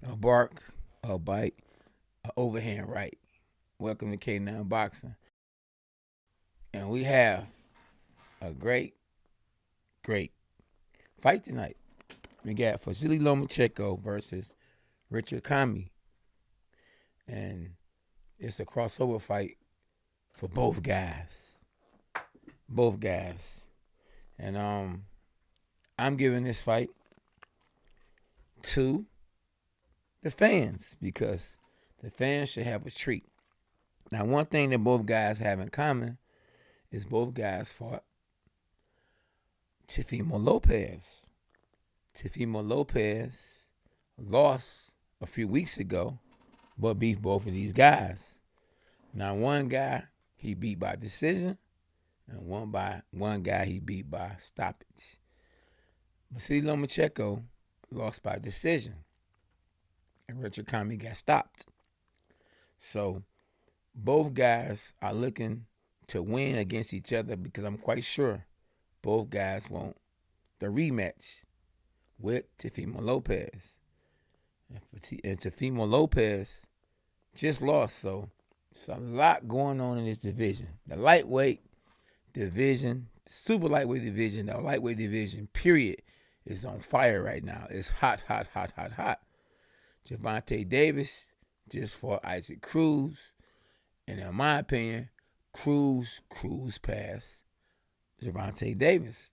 a bark, a bite, a overhand right. Welcome to K9 Boxing. And we have a great fight tonight. We got Vasiliy Lomachenko versus Richard Commey. And it's a crossover fight for both guys. Both guys. And I'm giving this fight to the fans because the fans should have a treat. Now, one thing that both guys have in common is both guys fought Teofimo Lopez. Teofimo Lopez lost a few weeks ago, but beat both of these guys. Now, one guy he beat by decision, and one guy he beat by stoppage. Vasiliy Lomachenko lost by decision, and Richard Commey got stopped. So both guys are looking to win against each other because I'm quite sure both guys want the rematch with Teofimo Lopez. And Teofimo Lopez just lost, so it's a lot going on in this division. The lightweight division, the super lightweight division, the lightweight division, period, is on fire right now. It's hot. Gervonta Davis just fought Isaac Cruz. And in my opinion, Cruz passed Gervonta Davis.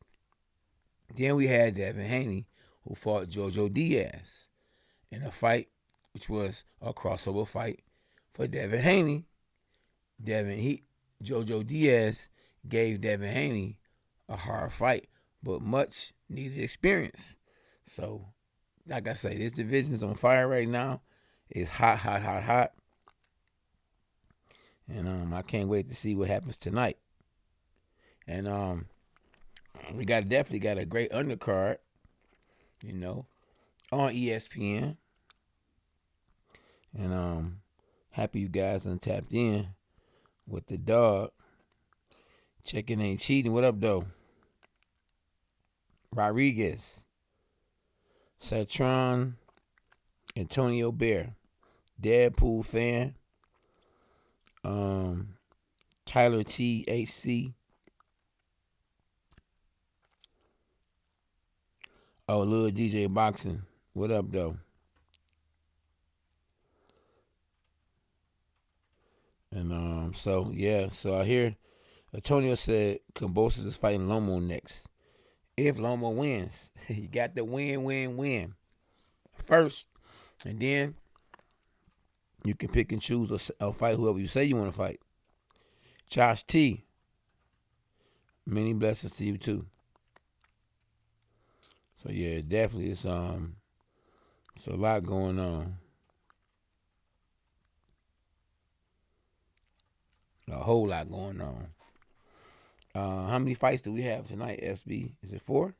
Then we had Devin Haney, who fought Jojo Diaz in a fight which was a crossover fight for Devin Haney. Jojo Diaz gave Devin Haney a hard fight, but much needed experience. So, like I say, this division is on fire right now. It's hot. And I can't wait to see what happens tonight. And we definitely got a great undercard, on ESPN. And happy you guys done tapped in with the dog. Checking ain't cheating. What up, though? Rodriguez, Satron, Antonio Bear, Deadpool fan, Tyler THC. Oh, Lil DJ Boxing. What up, though? And so I hear Antonio said Kambosos is fighting Lomo next. If Lomo wins, you got the win first, and then you can pick and choose or fight whoever you say you want to fight. Josh T, many blessings to you too. So yeah, definitely it's a lot going on. A whole lot going on. How many fights do we have tonight, SB? Is it 4?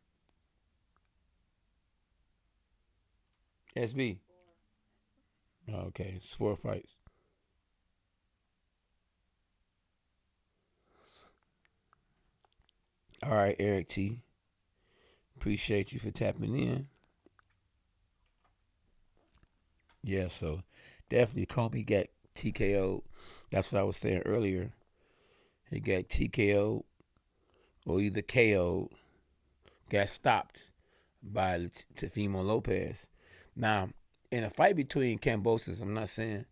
SB? Okay, it's 4 fights. All right, Eric T. Appreciate you for tapping in. Yeah, so definitely Kobe got TKO. That's what I was saying earlier. He got TKO or either KO, got stopped by Teofimo Lopez. Now, in a fight between Kambosos, I'm not saying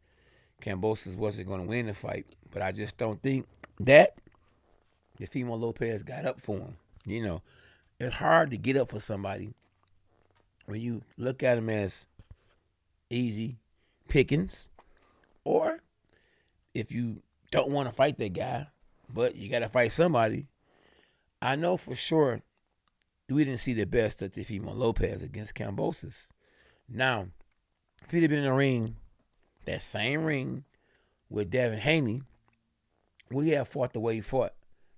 Kambosos wasn't going to win the fight, but I just don't think that Teofimo Lopez got up for him. It's hard to get up for somebody when you look at him as easy pickings, or if you don't want to fight that guy, but you got to fight somebody. I know for sure we didn't see the best of Teofimo Lopez against Kambosos. Now, if he'd have been in the ring, that same ring with Devin Haney, would he have fought the way he fought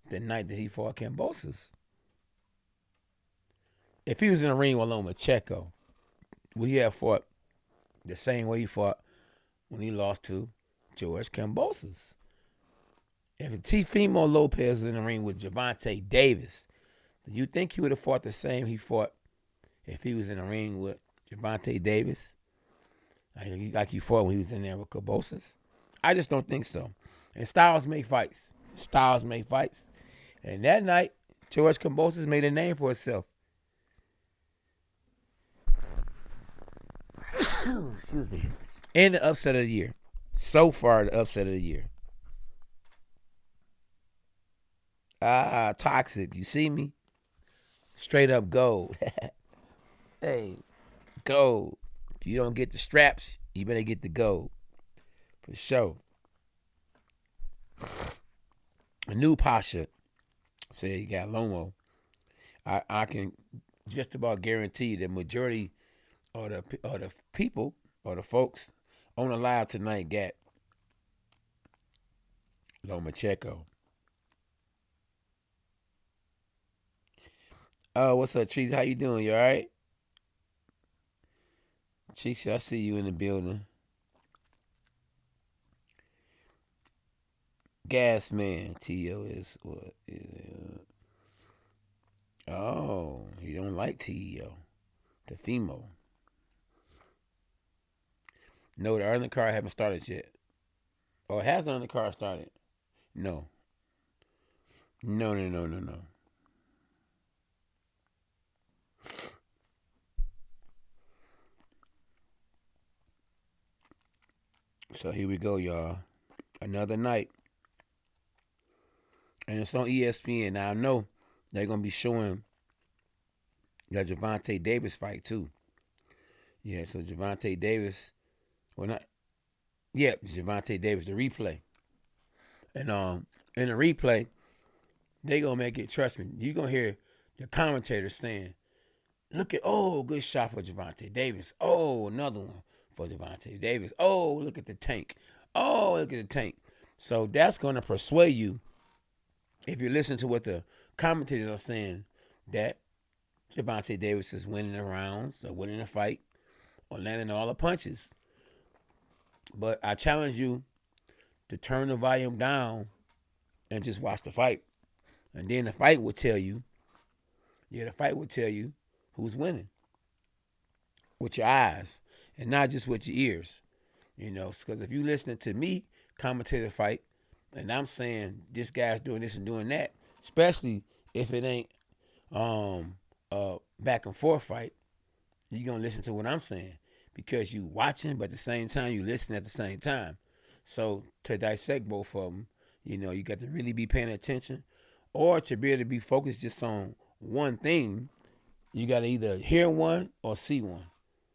the night that he fought Kambosos? If he was in the ring with Lomachenko, would he have fought the same way he fought when he lost to George Kambosos? If Teofimo Lopez was in the ring with Gervonta Davis, do you think he would have fought the same he fought if he was in the ring with Gervonta Davis? Like he fought when he was in there with Kambosos. I just don't think so. And styles make fights. Styles make fights. And that night, George Kambosos made a name for himself. Excuse me. And the upset of the year. So far, the upset of the year. Toxic. You see me? Straight up gold. Hey, gold. If you don't get the straps, you better get the gold. For sure. A new Pasha said he got Lomo. I can just about guarantee the majority of the people or the folks on the live tonight got Lomachenko. Oh, what's up, Cheese? How you doing? You all right? Cheese, I see you in the building. Gas man, T.O. is what? Oh, he don't like T.O. Teofimo. No, the undercard haven't started yet. Oh, has the undercard started? No. No. So here we go, y'all. Another night. And it's on ESPN. Now I know they're going to be showing the Gervonta Davis fight too. Yeah, so Gervonta Davis, Gervonta Davis, the replay. And in the replay, they going to make it, trust me, you're going to hear the commentators saying, look at, good shot for Gervonta Davis. Oh, another one for Gervonta Davis. Oh, look at the tank. Oh, look at the tank. So that's going to persuade you, if you listen to what the commentators are saying, that Gervonta Davis is winning the rounds or winning the fight or landing all the punches. But I challenge you to turn the volume down and just watch the fight. And then the fight will tell you who's winning with your eyes and not just with your ears. You know, because if you listening to me commentate a fight and I'm saying this guy's doing this and doing that, especially if it ain't back and forth fight, you're going to listen to what I'm saying because you watching, but at the same time, you listen at the same time. So to dissect both of them, you know, you got to really be paying attention, or to be able to be focused just on one thing, you got to either hear one or see one.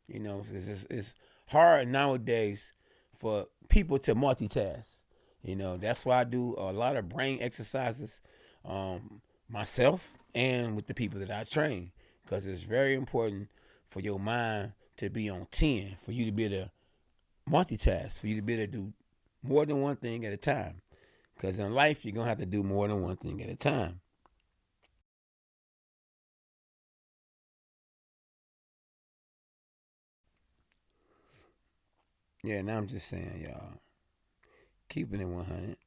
You know, it's hard nowadays for people to multitask. You know, that's why I do a lot of brain exercises myself and with the people that I train, because it's very important for your mind to be on 10, for you to be able to multitask, for you to be able to do more than one thing at a time. Because in life, you're going to have to do more than one thing at a time. Yeah, now I'm just saying, y'all, keeping it 100.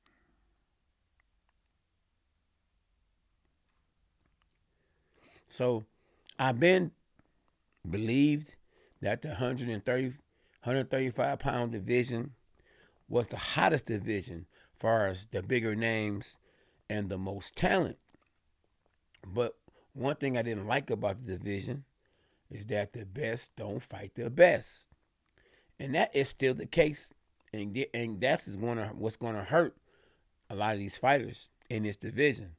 So I've been believed that the 135-pound division was the hottest division as far as the bigger names and the most talent. But one thing I didn't like about the division is that the best don't fight the best. And that is still the case. And that's what's going to hurt a lot of these fighters in this division.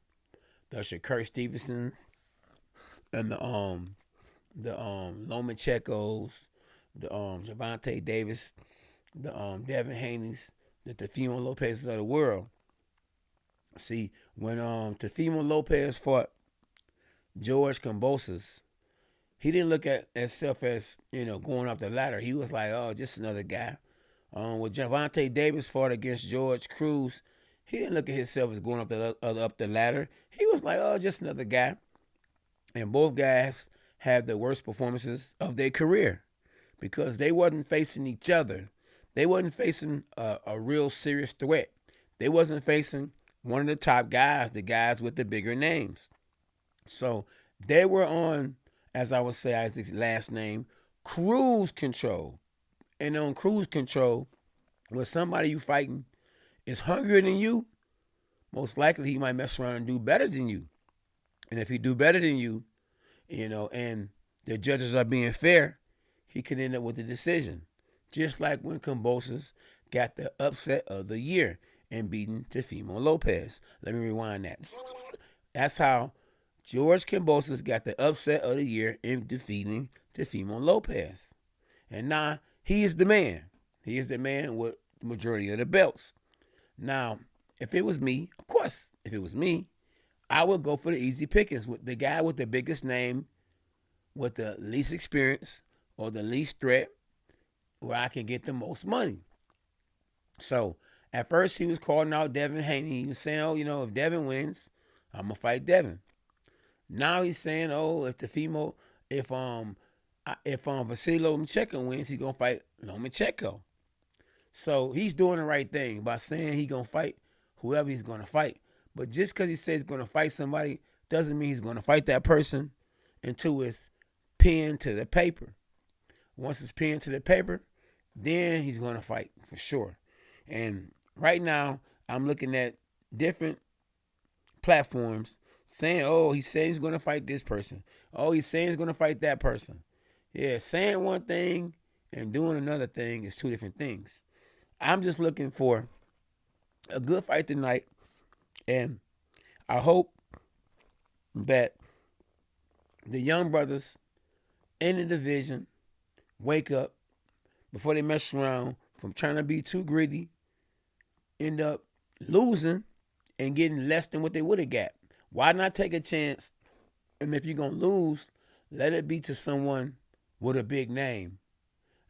The Shakur Stevensons and the Lomachenkos, the Gervonta Davis, the Devin Haneys, the Teofimo Lopez of the world. See, when Teofimo Lopez fought George Kambosos, he didn't look at himself as, going up the ladder. He was like, oh, just another guy. When Gervonta Davis fought against George Cruz, he didn't look at himself as going up the ladder. He was like, oh, just another guy. And both guys had the worst performances of their career because they wasn't facing each other. They wasn't facing a real serious threat. They wasn't facing one of the top guys, the guys with the bigger names. So they were on, as I would say, Isaac's last name, cruise control. and on cruise control, when somebody you fighting is hungrier than you, most likely he might mess around and do better than you. And if he do better than you, and the judges are being fair, he could end up with a decision. Just like when Kambosos got the upset of the year and beating Teofimo Lopez. Let me rewind that. That's how George Kambosos got the upset of the year in defeating Teofimo Lopez. And now he is the man. He is the man with the majority of the belts. Now, if it was me, of course, if it was me, I would go for the easy pickings with the guy with the biggest name, with the least experience or the least threat, where I can get the most money. So at first he was calling out Devin Haney. He was saying, oh, if Devin wins, I'm gonna fight Devin. Now he's saying, oh, if Vasiliy Lomachenko wins, he's gonna fight Lomachenko. So he's doing the right thing by saying he's gonna fight whoever he's gonna fight. But just because he says he's gonna fight somebody doesn't mean he's gonna fight that person until it's pinned to the paper. Once it's pinned to the paper, then he's gonna fight for sure. And right now, I'm looking at different platforms saying, oh, he's saying he's gonna fight this person. Oh, he's saying he's gonna fight that person. Yeah, saying one thing and doing another thing is two different things. I'm just looking for a good fight tonight, and I hope that the young brothers in the division wake up before they mess around from trying to be too greedy, end up losing and getting less than what they would have got. Why not take a chance? And if you're going to lose, let it be to someone with a big name.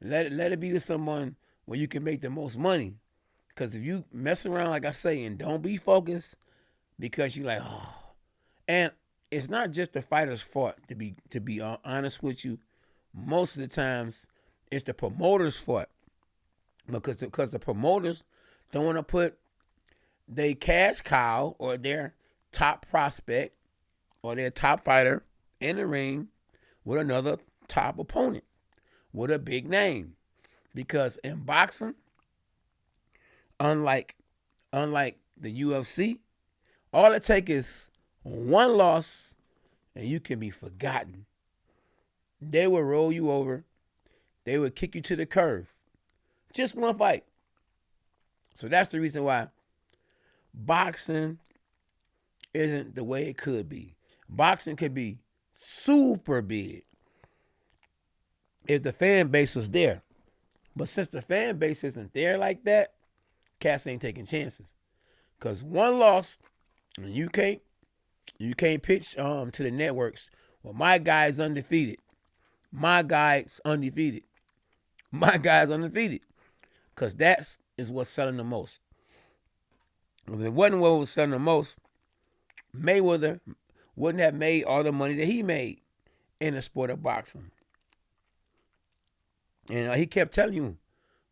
Let it be to someone where you can make the most money. Because if you mess around, like I say, and don't be focused, because you're like, oh. And it's not just the fighter's fault, to be honest with you. Most of the times, it's the promoter's fault. Because the promoters don't want to put their cash cow or their top prospect or their top fighter in the ring with another top opponent with a big name. Because in boxing, unlike the UFC, all it takes is one loss and you can be forgotten. They will roll you over. They will kick you to the curb. Just one fight. So that's the reason why boxing isn't the way it could be. Boxing could be super big if the fan base was there. But since the fan base isn't there like that, cats ain't taking chances. Because one loss, and you can't pitch to the networks, well, my guy's undefeated. My guy's undefeated. My guy's undefeated. Because that is what's selling the most. If it wasn't what was selling the most, Mayweather wouldn't have made all the money that he made in the sport of boxing. And he kept telling you,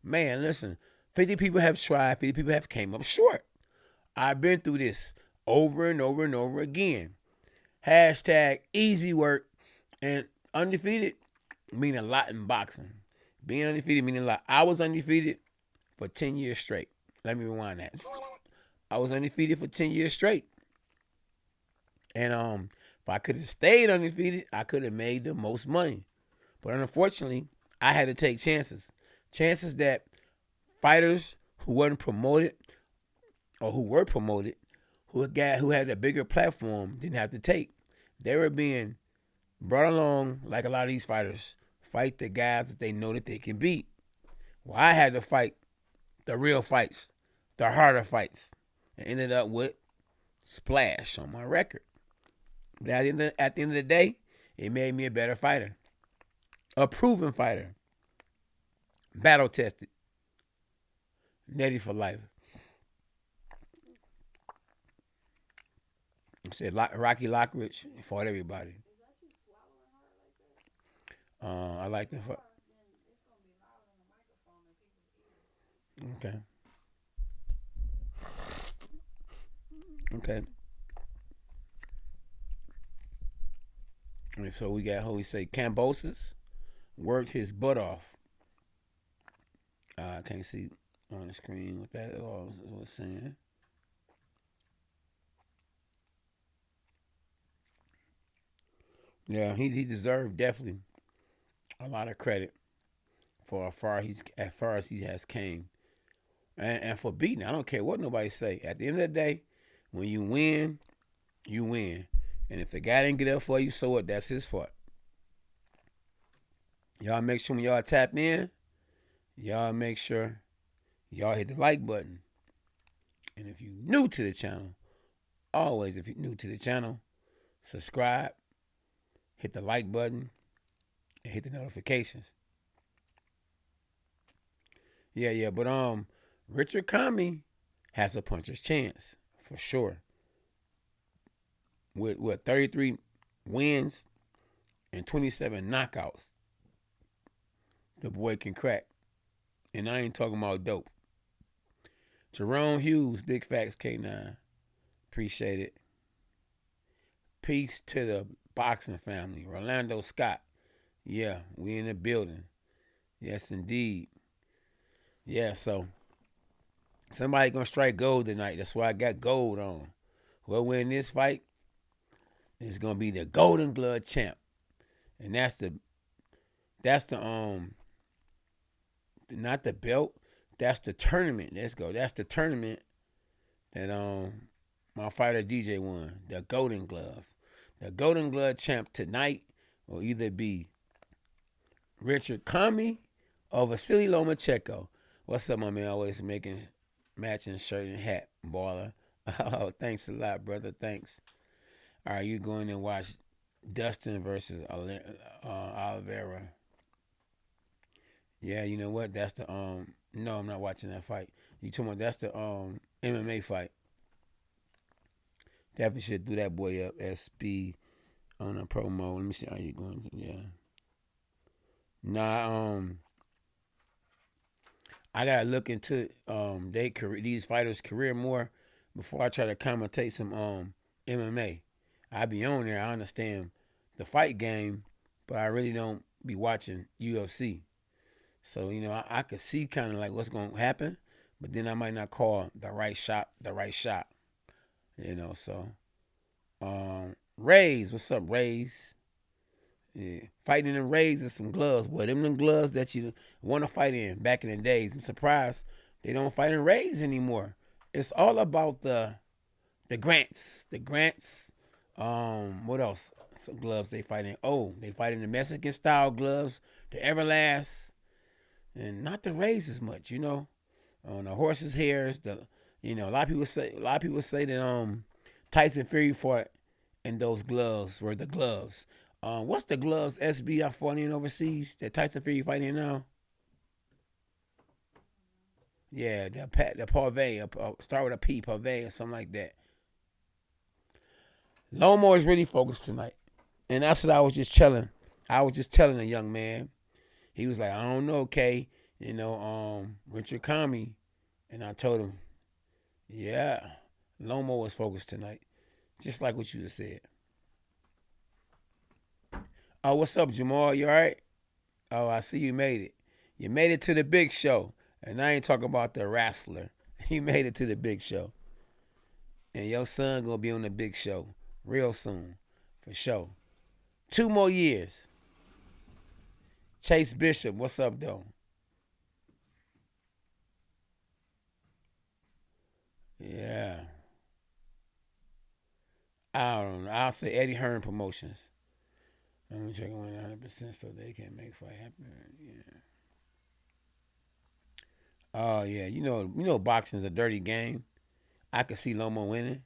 man, listen, 50 people have tried, 50 people have came up short. I've been through this over and over and over again. Hashtag easy work. And undefeated mean a lot in boxing. Being undefeated meaning a lot. I was undefeated for 10 years straight. Let me rewind that. I was undefeated for 10 years straight. And if I could have stayed undefeated, I could have made the most money. But unfortunately, I had to take chances. Chances that fighters who weren't promoted or who were promoted, who had a bigger platform, didn't have to take. They were being brought along like a lot of these fighters. Fight the guys that they know that they can beat. Well, I had to fight the real fights, the harder fights, and ended up with splash on my record. But at the end of the day, it made me a better fighter. A proven fighter. Battle tested. Netty for life. I said Rocky Lockridge fought everybody. I like the fight. Okay. Okay. And so we got how we say Kambosos worked his butt off I can't see on the screen what that all was saying. Yeah, he deserved definitely a lot of credit for as far as he has came, and for beating. I don't care what nobody say. At the end of the day, when you win, you win. And if the guy didn't get up for you, so what? That's his fault. Y'all make sure when y'all tap in, y'all make sure y'all hit the like button. And if you're new to the channel, always if you're new to the channel, subscribe, hit the like button, and hit the notifications. Yeah, but Richard Commey has a puncher's chance for sure. With what 33 wins and 27 knockouts, the boy can crack. And I ain't talking about dope. Jerome Hughes, big facts, K9. Appreciate it. Peace to the boxing family. Rolando Scott. Yeah, we in the building. Yes, indeed. Yeah, so somebody gonna strike gold tonight. That's why I got gold on. Whoever win this fight is gonna be the Golden Glove champ. And that's the not the belt. That's the tournament. Let's go. That's the tournament that my fighter DJ won. The Golden Glove. The Golden Glove champ tonight will either be Richard Commey or Vasiliy Lomachenko. What's up, my man? Always making matching shirt and hat, baller. Oh, thanks a lot, brother. Thanks. All right, you going and watch Dustin versus Oliveira. Yeah, you know what? That's the no, I'm not watching that fight. You talking about that's the MMA fight. Definitely should do that boy up. SB on a promo. Let me see how you going. Yeah. Nah, I gotta look into these fighters' career more before I try to commentate some MMA. I be on there. I understand the fight game, but I really don't be watching UFC. So, you know, I could see kind of like what's going to happen, but then I might not call the right shot. You know, so. Rays, what's up, Rays? Yeah. Fighting in Rays is some gloves, boy. Them gloves that you want to fight in back in the days. I'm surprised they don't fight in Rays anymore. It's all about the grants. The grants. What else? Some gloves they fight in. Oh, they fight in the Mexican style gloves, the Everlast. And not the Rays as much, you know. On the horse's hairs, a lot of people say that Tyson Fury fought in those gloves were the gloves. What's the gloves SB I fought in overseas that Tyson Fury fighting now? Yeah, the Pave, start with a P, Pave or something like that. Lomo is really focused tonight, and that's what I was just telling. I was just telling a young man. He was like, I don't know, Kay. You know, Richard Commey. And I told him, yeah, Lomo was focused tonight. Just like what you just said. Oh, what's up, Jamal? You all right? Oh, I see you made it. You made it to the big show. And I ain't talking about the wrestler. He made it to the big show. And your son gonna be on the big show real soon. For sure. 2 more years. Chase Bishop, what's up, though? Yeah. I don't know. I'll say Eddie Hearn Promotions. I'm gonna check on 100% so they can make fight happen. Yeah. Oh yeah, boxing is a dirty game. I could see Lomo winning.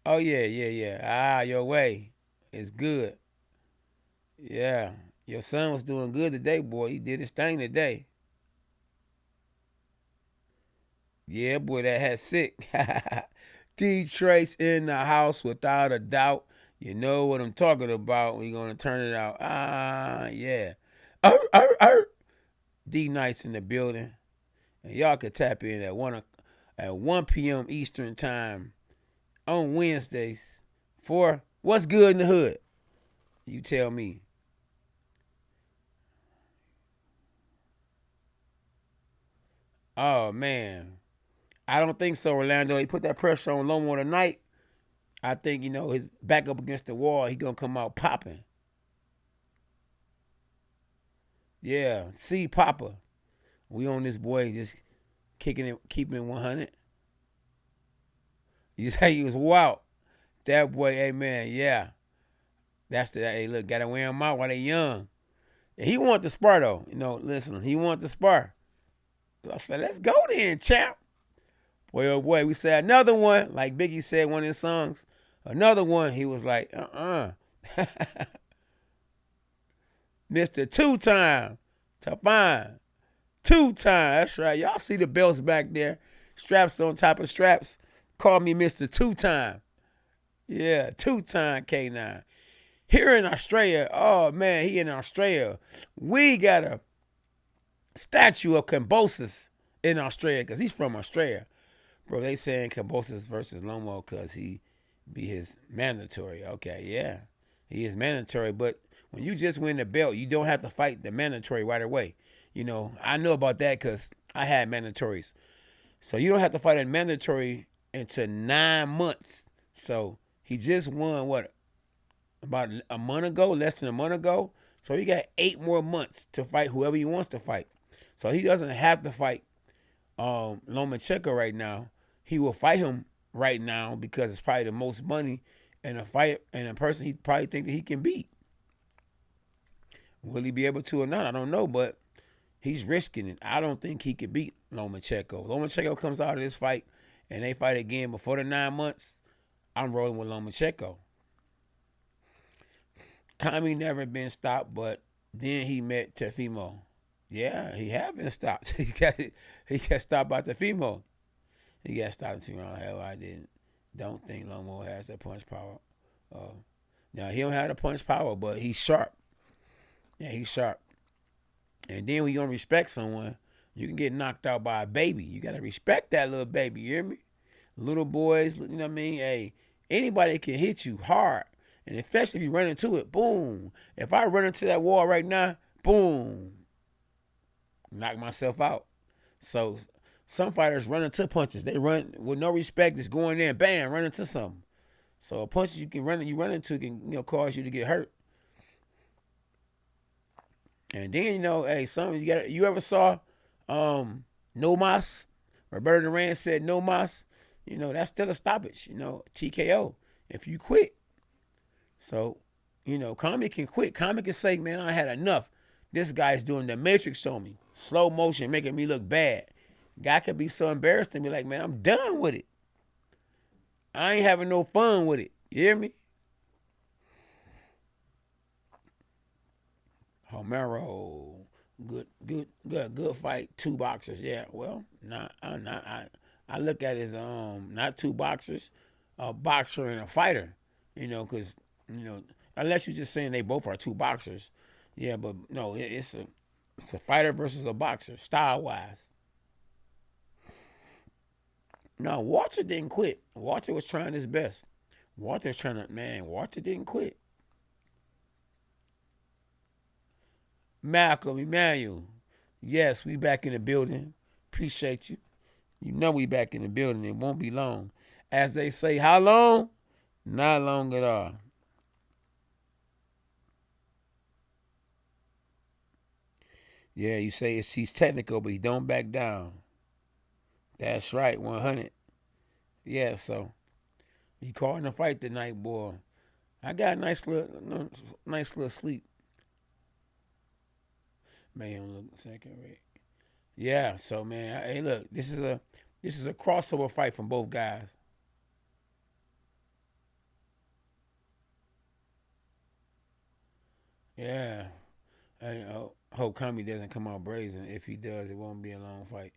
Oh yeah. Your way. It's good. Yeah. Your son was doing good today, boy. He did his thing today. Yeah, boy, that had sick. D Trace in the house without a doubt. You know what I'm talking about. We're gonna turn it out. Yeah. D Nice in the building. And y'all can tap in at 1 p.m. Eastern time on Wednesdays for What's Good in the Hood. You tell me. Oh, man. I don't think so, Orlando. He put that pressure on Lomo tonight. I think, his back up against the wall, he going to come out popping. Yeah, see Papa. We on this boy just kicking it, keeping it 100. You say he was wild. That boy, hey, man, yeah. Hey, look, got to wear him out while they young. And he want the spar, though. Listen, he want the spar. So I said, let's go then, champ. Boy, oh boy, we said another one. Like Biggie said one of his songs. Another one, he was like, Mr. Two-Time. Tafine. Two-Time. That's right. Y'all see the belts back there. Straps on top of straps. Call me Mr. Two-Time. Yeah, Two-Time K9. Here in Australia, oh, man, he in Australia. We got a statue of Kambosos in Australia because he's from Australia. Bro, they saying Kambosos versus Lomo because he be his mandatory. Okay, yeah. He is mandatory, but when you just win the belt, you don't have to fight the mandatory right away. I know about that because I had mandatories. So you don't have to fight a mandatory until 9 months. So he just won, about a month ago, less than a month ago. So he got 8 more months to fight whoever he wants to fight. So he doesn't have to fight Lomachenko right now. He will fight him right now because it's probably the most money in a fight and a person he probably think that he can beat. Will he be able to or not? I don't know, but he's risking it. I don't think he can beat Lomachenko. Lomachenko comes out of this fight and they fight again before the 9 months. I'm rolling with Lomachenko. Commey never been stopped, but then he met Teofimo. Yeah, he have been stopped. He got stopped by Teofimo. He got stopped in Teofimo. Hell, I don't think Lomo has that punch power. Now, he don't have the punch power, but he's sharp. Yeah, he's sharp. And then when you don't respect someone, you can get knocked out by a baby. You got to respect that little baby, you hear me? Little boys, you know what I mean? Hey, anybody can hit you hard. And especially if you run into it, boom. If I run into that wall right now, boom. Knock myself out. So some fighters run into punches. They run with no respect, just going there and bam, run into something. So punches you run into can cause you to get hurt. And then hey, you ever saw no mas? Roberto Duran said no mas. That's still a stoppage. TKO if you quit. So Commey can quit. Commey can say, man, I had enough. This guy's doing the Matrix on me. Slow motion, making me look bad. Guy could be so embarrassed and be like, man, I'm done with it. I ain't having no fun with it. You hear me? Homero, good fight. 2 boxers. Yeah, well, I look at it as not 2 boxers, a boxer and a fighter. Because unless you're just saying they both are 2 boxers. Yeah, but no, it's a fighter versus a boxer, style-wise. No, Walter didn't quit. Walter was trying his best. Walter didn't quit. Malcolm, Emmanuel, yes, we back in the building. Appreciate you. We back in the building. It won't be long. As they say, how long? Not long at all. Yeah, you say he's technical, but he don't back down. That's right, 100. Yeah, so he caught in a fight tonight, boy. I got a nice little sleep. Man, look, second rate. Yeah, so man, hey, look, this is a crossover fight from both guys. Yeah, I hope Commey doesn't come out brazen. If he does, it won't be a long fight.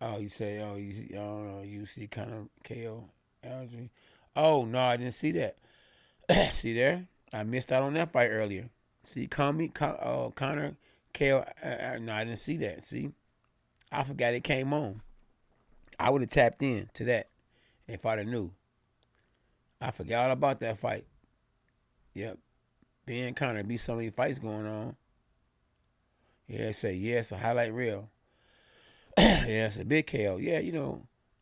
Oh, you say, I don't know, you see Conor KO Aldry. Oh no, I didn't see that. See there, I missed out on that fight earlier. See, Conor KO. No, I didn't see that. See, I forgot it came on. I would have tapped in to that if I'd have knew. I forgot all about that fight. Yep. Ben Conor be so many fights going on. Yeah, say yes, a highlight reel. Yeah, it's a big KO. Yeah,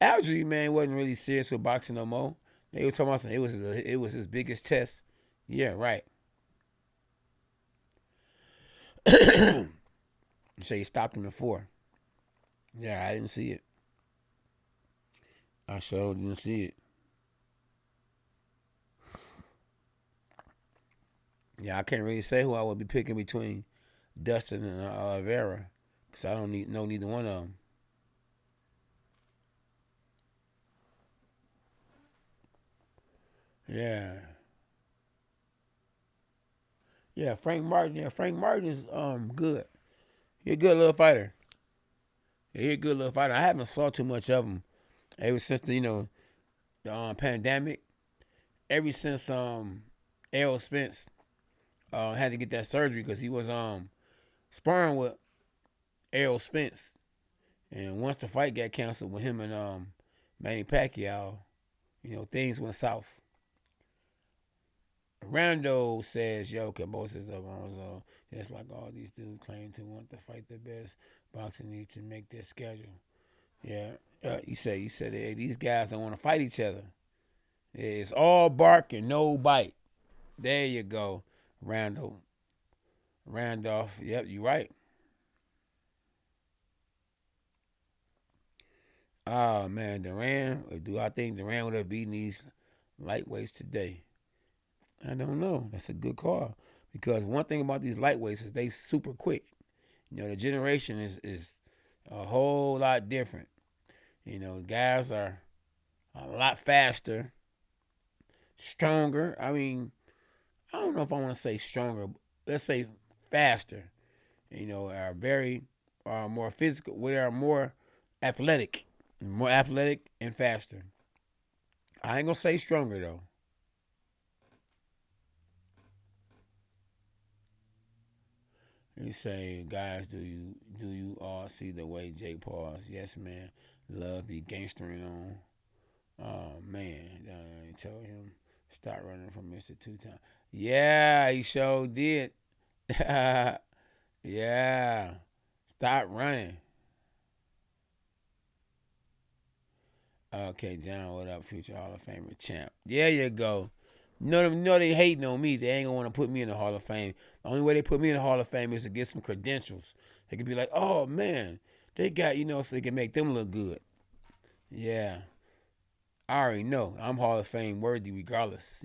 Algeria, man, wasn't really serious with boxing no more. They were talking about something. It was his biggest test. Yeah, right. So he stopped him at 4. Yeah, I didn't see it. I sure didn't see it. Yeah, I can't really say who I would be picking between Dustin and Vera, because I don't know neither one of them. Yeah, yeah, Frank Martin. Yeah, Frank Martin is good. He's a good little fighter. Yeah, he's a good little fighter. I haven't saw too much of him ever since the pandemic. Ever since Errol Spence had to get that surgery because he was sparring with Errol Spence, and once the fight got canceled with him and Manny Pacquiao, things went south. Rando says, "Yo, Kambosos up on his own. Just like all these dudes claim to want to fight the best. Boxing needs to make their schedule." Yeah, he said, hey, these guys don't want to fight each other. It's all bark and no bite. There you go, Randolph. Yep, you right. Oh man, Duran. Do I think Duran would have beaten these lightweights today? I don't know. That's a good call because one thing about these lightweights is they super quick. The generation is a whole lot different. Guys are a lot faster, stronger. I mean, I don't know if I want to say stronger. Let's say faster. Are very more physical. We are athletic, more athletic and faster. I ain't gonna say stronger though. You say, guys, do you all see the way Jake Paul's? Yes, man. Love be gangstering on. Oh man, I told him stop running from Mister Two Time. Yeah, he sure did. Yeah, stop running. Okay, John, what up, future Hall of Famer champ? There you go. No, they hating on me. They ain't gonna want to put me in the Hall of Fame. The only way they put me in the Hall of Fame is to get some credentials. They could be like, oh man, they got so they can make them look good. Yeah, I already know. I'm Hall of Fame worthy regardless.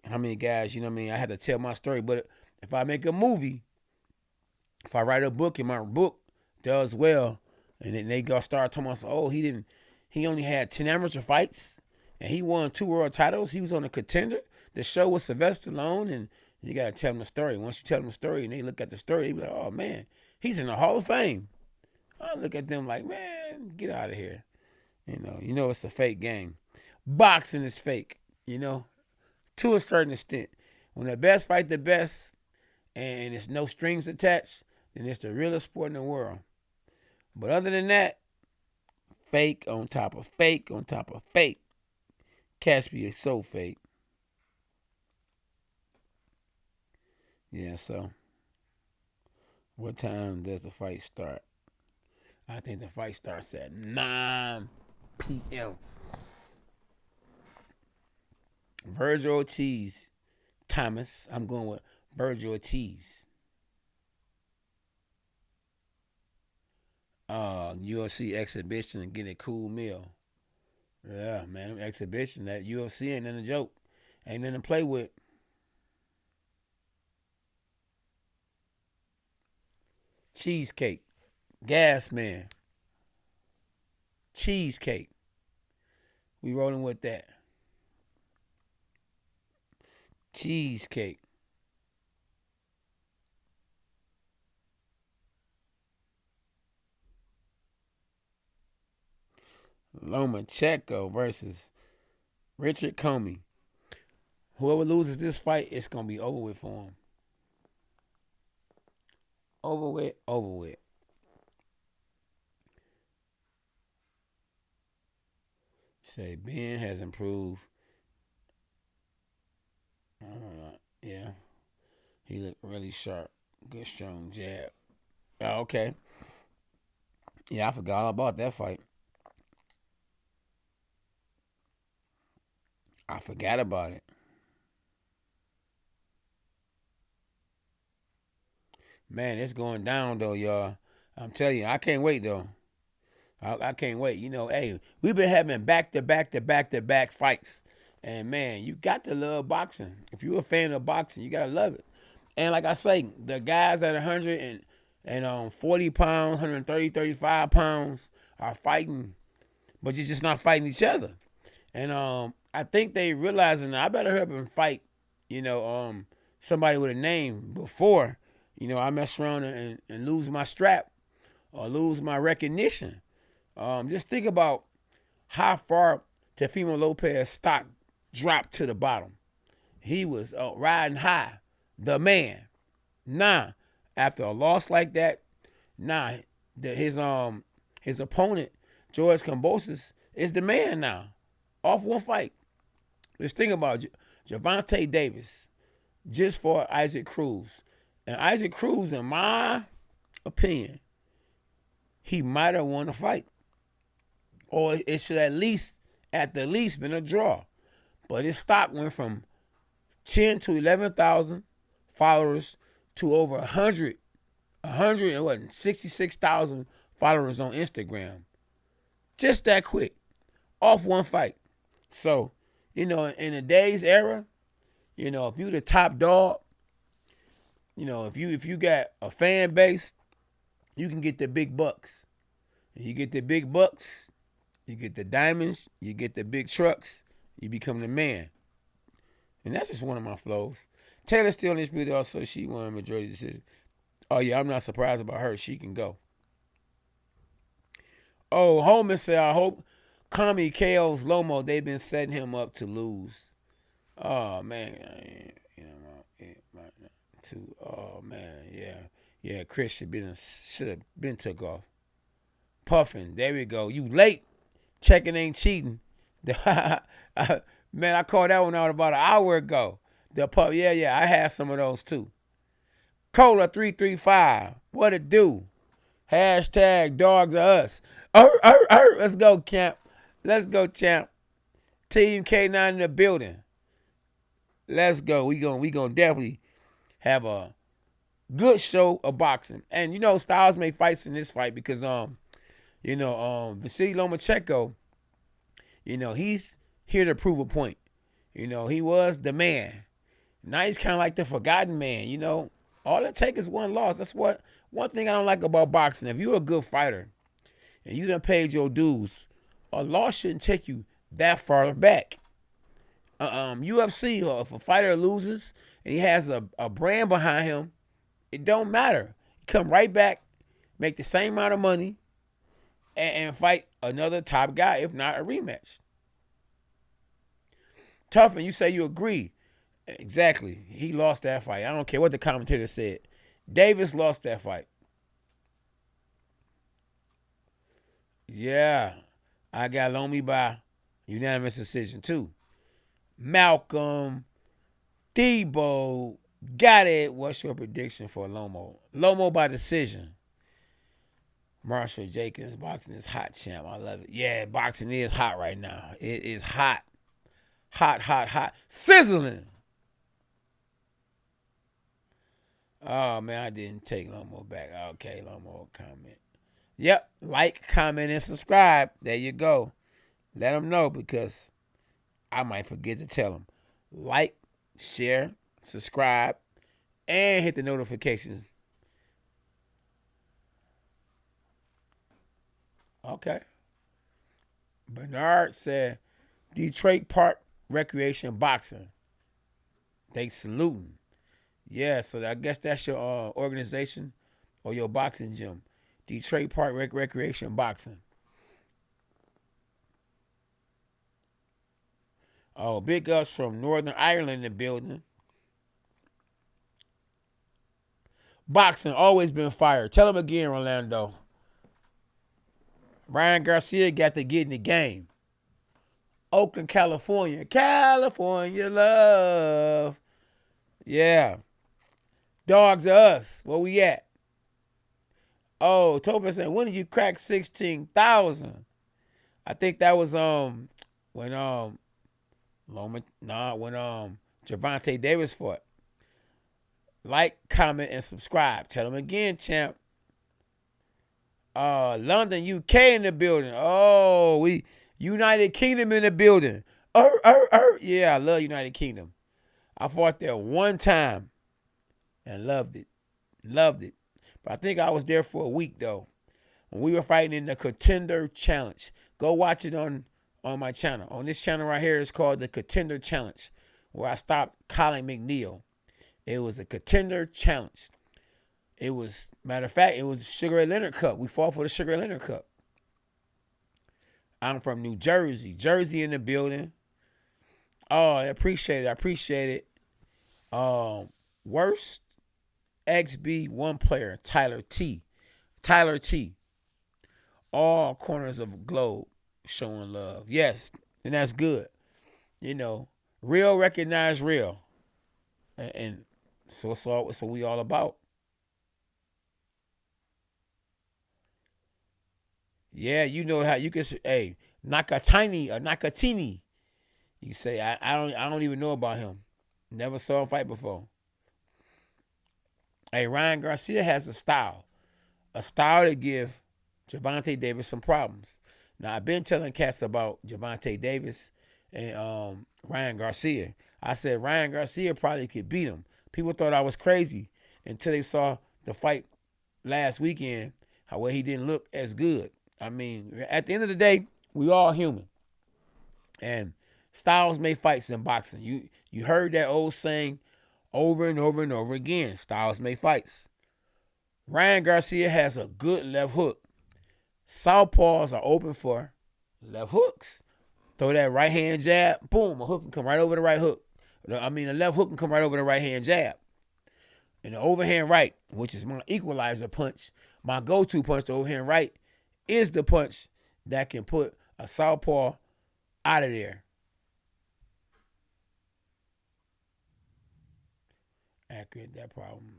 How many guys? What I mean, I had to tell my story. But if I make a movie, if I write a book and my book does well, and then they go start talking about, oh, he only had 10 amateur fights, and he won 2 world titles. He was on a contender. The show was Sylvester Stallone, and you got to tell them the story. Once you tell them the story and they look at the story, they be like, oh, man, he's in the Hall of Fame. I look at them like, man, get out of here. It's a fake game. Boxing is fake, to a certain extent. When the best fight the best and it's no strings attached, then it's the realest sport in the world. But other than that, fake on top of fake on top of fake. Caspy is so fake. Yeah, so what time does the fight start? I think the fight starts at 9 p.m. Virgil Ortiz, Thomas. I'm going with Virgil Ortiz. UFC exhibition and get a cool meal. Yeah, man, them exhibition, that UFC ain't nothing a joke. Ain't nothing to play with. Cheesecake. Gas man. Cheesecake. We rolling with that. Cheesecake. Lomachenko versus Richard Commey. Whoever loses this fight, it's gonna be over with for him. Over with, over with. Say Ben has improved. I don't know. Yeah, he looked really sharp. Good strong jab. Oh, okay. Yeah, I forgot all about that fight. I forgot about it. Man, it's going down though, y'all. I'm telling you, I can't wait though. I can't wait. Hey, we've been having back-to-back fights. And man, you got to love boxing. If you're a fan of boxing, you gotta love it. And like I say, the guys at 140 pounds, 130, 35 pounds are fighting, but you're just not fighting each other. And I think they realizing that I better help them fight, somebody with a name before, I mess around and lose my strap or lose my recognition. Just think about how far Teofimo Lopez stock dropped to the bottom. He was riding high, the man. Nah, after a loss like that, his opponent George Kambosos is the man now, off one fight. Let's think about Gervonta Davis just for Isaac Cruz, and Isaac Cruz, in my opinion, he might have won the fight, or it should at the least been a draw. But his stock went from 10 to 11,000 followers to over 166,000 followers on Instagram. Just that quick, off one fight. So, in today's era, if you the top dog, if you got a fan base, you can get the big bucks. You get the big bucks, you get the diamonds, you get the big trucks, you become the man. And that's just one of my flows. Taylor's still undisputed also. She won a majority decision. Oh, yeah, I'm not surprised about her. She can go. Oh, Holman said, I hope Commey KO's Lomo. They've been setting him up to lose. Oh, man. Oh, man, yeah. Yeah, Chris should have been took off. Puffin, there we go. You late. Checking ain't cheating. Man, I called that one out about an hour ago. The pup, yeah, I had some of those too. Cola 335, what it do? Hashtag dogs are us. Let's go, champ. Let's go, champ. Team K9 in the building. Let's go. We gonna definitely have a good show of boxing. And Styles may fight in this fight because Vasiliy Lomachenko, he's here to prove a point. He was the man. Now he's kind of like the forgotten man. All it takes is one loss. That's one thing I don't like about boxing. If you're a good fighter and you done paid your dues, a loss shouldn't take you that far back. UFC, if a fighter loses and he has a brand behind him, it don't matter. He come right back, make the same amount of money, and fight another top guy, if not a rematch. Tough, and you say you agree. Exactly. He lost that fight. I don't care what the commentator said. Davis lost that fight. Yeah. I got Lomi by unanimous decision, too. Malcolm, Debo, got it. What's your prediction for Lomo? Lomo by decision. Marshall Jenkins, boxing is hot, champ. I love it. Yeah, boxing is hot right now. It is hot. Hot. Sizzling. Oh, man, I didn't take Lomo back. Okay, Lomo comment. Yep, like, comment, and subscribe. There you go. Let them know because I might forget to tell them. Like, share, subscribe, and hit the notifications. Okay. Bernard said, Detroit Park Recreation Boxing. They saluting. Yeah, so I guess that's your organization or your boxing gym. Detroit Park Recreation Boxing. Oh, big ups from Northern Ireland in the building. Boxing always been fire. Tell him again, Orlando. Ryan Garcia got to get in the game. Oakland, California. California love. Yeah. Dogs are us. Where we at? Oh, Topher saying, when did you crack 16,000? I think that was when Gervonta Davis fought. Like, comment, and subscribe. Tell them again, champ. London, UK in the building. Oh, we United Kingdom in the building. Yeah, I love United Kingdom. I fought there one time and loved it. Loved it. But I think I was there for a week though. When we were fighting in the Contender Challenge. Go watch it on my channel. On this channel right here, it's called the Contender Challenge, where I stopped Colin McNeil. It was a Contender Challenge. It was, matter of fact, it was the Sugar Ray Leonard Cup. We fought for the Sugar Ray Leonard Cup. I'm from New Jersey. Jersey in the building. Oh, I appreciate it. Worst XB1 player, Tyler T. All corners of the globe showing love. Yes, and that's good. Real recognize real. And so it's what we all about. Yeah, you know how you can say, hey, Nakatani or Nakatini. You say, I don't even know about him. Never saw him fight before. Hey, Ryan Garcia has a style to give Gervonta Davis some problems. Now, I've been telling cats about Gervonta Davis and Ryan Garcia. I said Ryan Garcia probably could beat him. People thought I was crazy until they saw the fight last weekend, how he didn't look as good. I mean, at the end of the day, we all human. And styles make fights in boxing. You heard that old saying over and over and over again. Styles make fights. Ryan Garcia has a good left hook. Southpaws are open for left hooks. Throw that right hand jab, boom, a hook can come right over the right hook. A left hook can come right over the right hand jab. And the overhand right, which is my equalizer punch, my go-to punch, the overhand right, is the punch that can put a southpaw out of there. Accurate, that problem.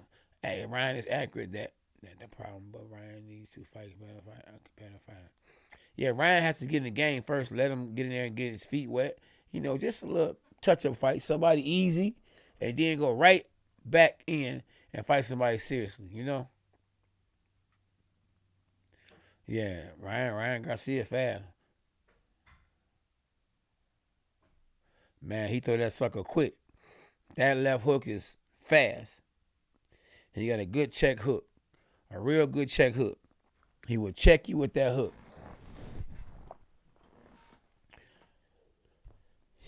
Hey, Ryan is accurate, that the problem, but Ryan needs to fight better fight. Yeah, Ryan has to get in the game first. Let him get in there and get his feet wet. Just a little touch-up fight. Somebody easy, and then go right back in and fight somebody seriously, Yeah, Ryan Garcia fast. Man, he throw that sucker quick. That left hook is fast. And he got a good check hook. A real good check hook. He will check you with that hook.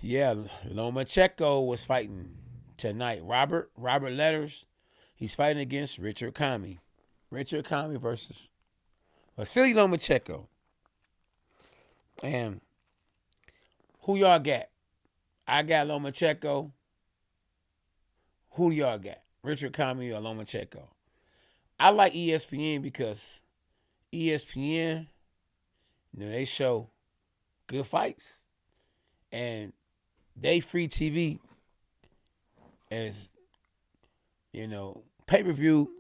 Yeah, Lomachenko was fighting tonight. Robert Letters, he's fighting against Richard Commey. Richard Commey versus Vasiliy Lomachenko. And who y'all got? I got Lomachenko. Who y'all got? Richard Commey or Lomachenko? I like ESPN because ESPN, they show good fights. And they free TV as, pay-per-view,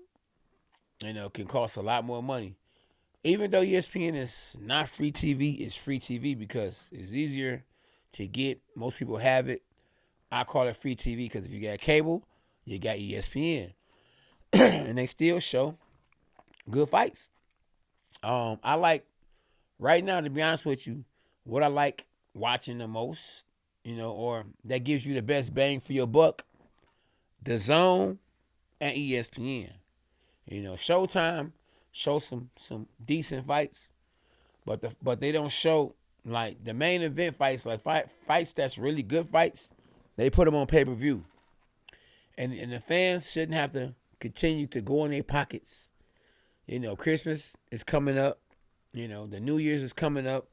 can cost a lot more money. Even though ESPN is not free TV, it's free TV because it's easier to get. Most people have it. I call it free TV because if you got cable, you got ESPN. And they still show good fights. I like, right now, to be honest with you, what I like watching the most, or that gives you the best bang for your buck, The Zone and ESPN. Showtime show some decent fights, but they don't show like the main event fights, like fights that's really good fights. They put them on pay-per-view, and the fans shouldn't have to continue to go in their pockets. Christmas is coming up. The New Year's is coming up.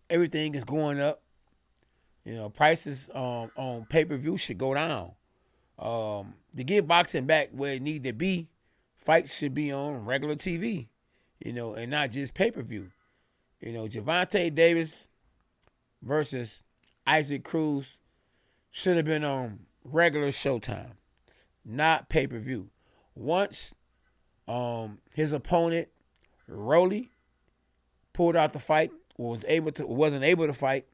Everything is going up. Prices on pay-per-view should go down. To get boxing back where it need to be, fights should be on regular TV, and not just pay-per-view. Gervonta Davis versus Isaac Cruz should have been on regular Showtime, not pay-per-view. Once His opponent, Rolly, pulled out the fight, wasn't able to fight.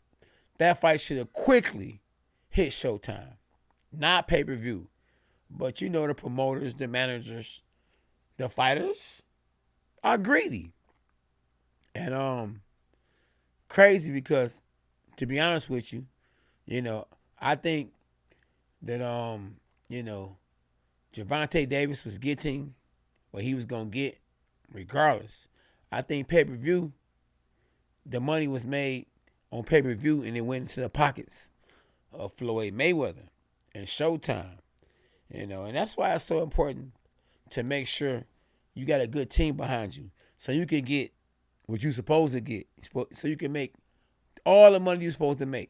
That fight should have quickly hit Showtime, not pay-per-view. But you know the promoters, the managers, the fighters are greedy. And crazy because, to be honest with you, I think that Gervonta Davis was getting what he was gonna get regardless. I think pay-per-view, the money was made on pay-per-view and it went into the pockets of Floyd Mayweather and Showtime. And that's why it's so important to make sure you got a good team behind you so you can get what you're supposed to get, so you can make all the money you're supposed to make.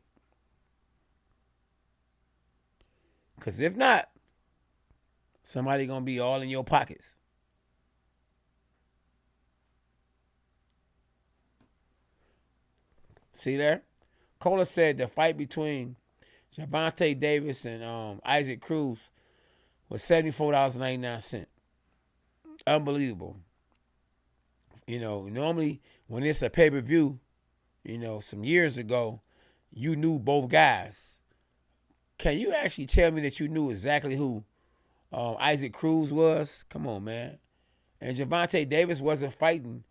Because if not, somebody going to be all in your pockets. See there? Cola said the fight between Gervonta Davis and Isaac Cruz was $74.99. Unbelievable. Normally when it's a pay-per-view, some years ago, you knew both guys. Can you actually tell me that you knew exactly who Isaac Cruz was? Come on, man. And Gervonta Davis wasn't fighting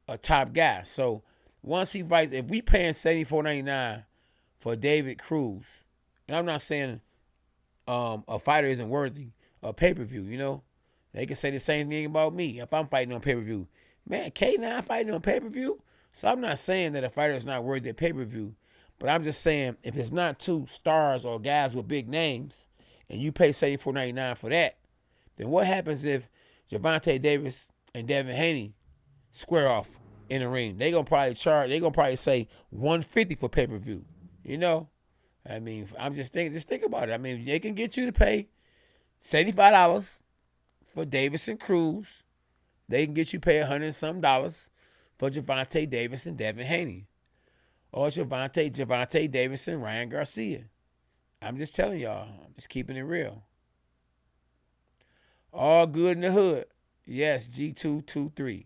a top guy. So once he fights, if we paying $74.99 for David Cruz, and I'm not saying a fighter isn't worthy of pay-per-view, they can say the same thing about me if I'm fighting on pay-per-view. Man, K9 fighting on pay-per-view? So I'm not saying that a fighter is not worthy of pay-per-view, but I'm just saying if it's not two stars or guys with big names and you pay $74.99 for that, then what happens if Gervonta Davis and Devin Haney square off in the ring? They're going to probably say $150 for pay-per-view. I mean, I'm just think about it. I mean, they can get you to pay $75 for Davis and Cruz. They can get you pay $100 and some for Gervonta Davis and Devin Haney. Or Gervonta Davis and Ryan Garcia. I'm just telling y'all. I'm just keeping it real. All good in the hood. Yes, G223.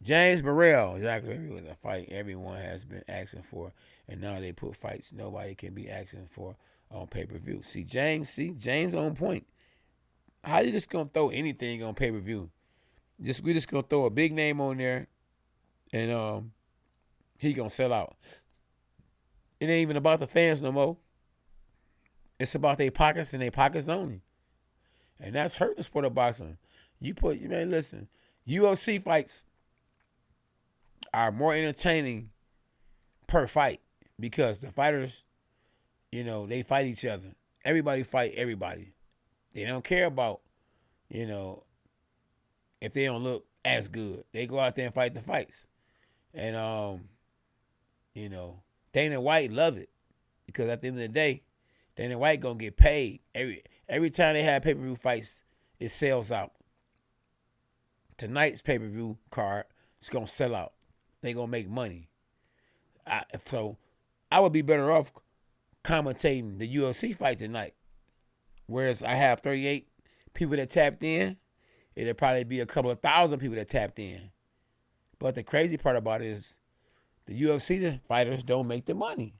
James Burrell. Exactly. It was a fight everyone has been asking for. And now they put fights nobody can be asking for on pay-per-view. James on point. How you just gonna throw anything on pay-per-view? We just gonna throw a big name on there and he gonna sell out. It ain't even about the fans no more. It's about their pockets and their pockets only. And that's hurting the sport of boxing. Listen, UFC fights are more entertaining per fight because the fighters, they fight each other. Everybody fight everybody. They don't care about, if they don't look as good. They go out there and fight the fights. And, Dana White love it because at the end of the day, Dana White going to get paid. Every time they have pay-per-view fights, it sells out. Tonight's pay-per-view card is going to sell out. They going to make money. So I would be better off commentating the UFC fight tonight. Whereas I have 38 people that tapped in, it'll probably be a couple of thousand people that tapped in. But the crazy part about it is the UFC fighters don't make the money.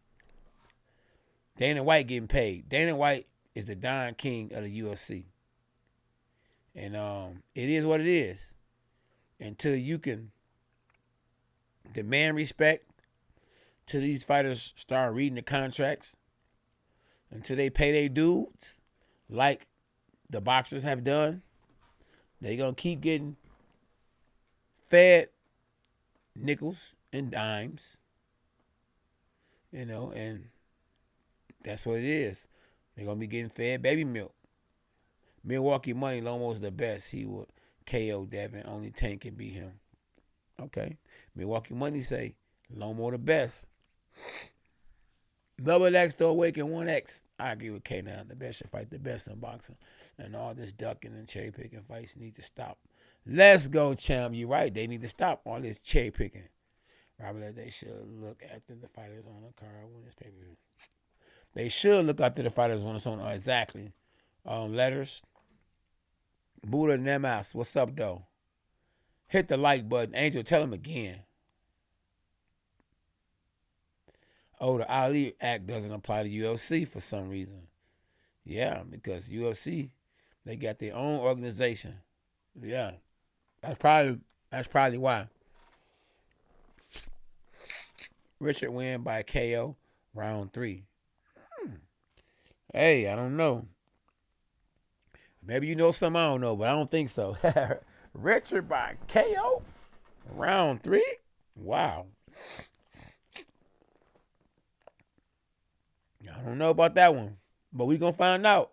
Dana White getting paid. Dana White is the Don King of the UFC. And it is what it is. Until you can demand respect, till these fighters start reading the contracts, until they pay their dues, like the boxers have done, they're going to keep getting fed nickels and dimes, and that's what it is. They're going to be getting fed baby milk. Milwaukee Money, Lomo's the best. He would KO Devin. Only Tank can beat him. Okay. Milwaukee Money say Lomo the best. Double X to Awaken 1X. I agree with K9. The best should fight the best in boxing. And all this ducking and cherry picking fights need to stop. Let's go, champ. You're right. They need to stop all this cherry picking. Robert, they should look after the fighters on the card when this pay-per-view. They should look after the fighters when it's on. Exactly. Letters. Buddha Nemas, what's up, though? Hit the like button. Angel, tell him again. Oh, the Ali Act doesn't apply to UFC for some reason. Yeah, because UFC, they got their own organization. Yeah, that's probably why. Richard win by KO, round 3. Hey, I don't know. Maybe you know something I don't know, but I don't think so. Richard by KO, round 3. Wow. I don't know about that one, but we gonna find out.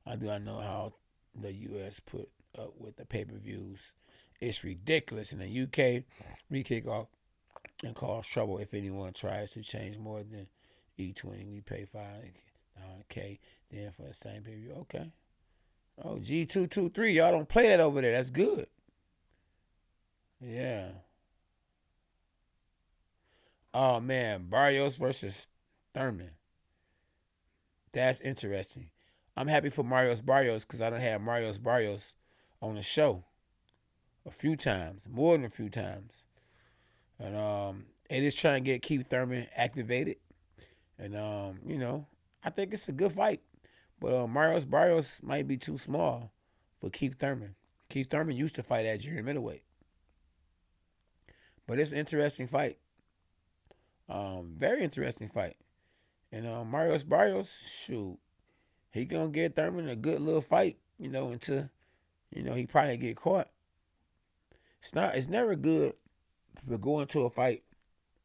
I do not know how the U.S. put up with the pay-per-views. It's ridiculous. In the UK, we kick off and cause trouble if anyone tries to change more than E20. We pay $5K then for the same pay-per-view. Okay. Oh, G223. Y'all don't play that over there. That's good. Yeah. Oh, man. Barrios versus Thurman. That's interesting. I'm happy for Marios Barrios because I done had Marios Barrios on the show a few times, more than a few times. And it is trying to get Keith Thurman activated. And, I think it's a good fight. But Marios Barrios might be too small for Keith Thurman. Keith Thurman used to fight at junior middleweight. But it's an interesting fight. Very interesting fight. And Marios Barrios, shoot, he gonna get Thurman a good little fight, until, he probably get caught. It's never good to go into a fight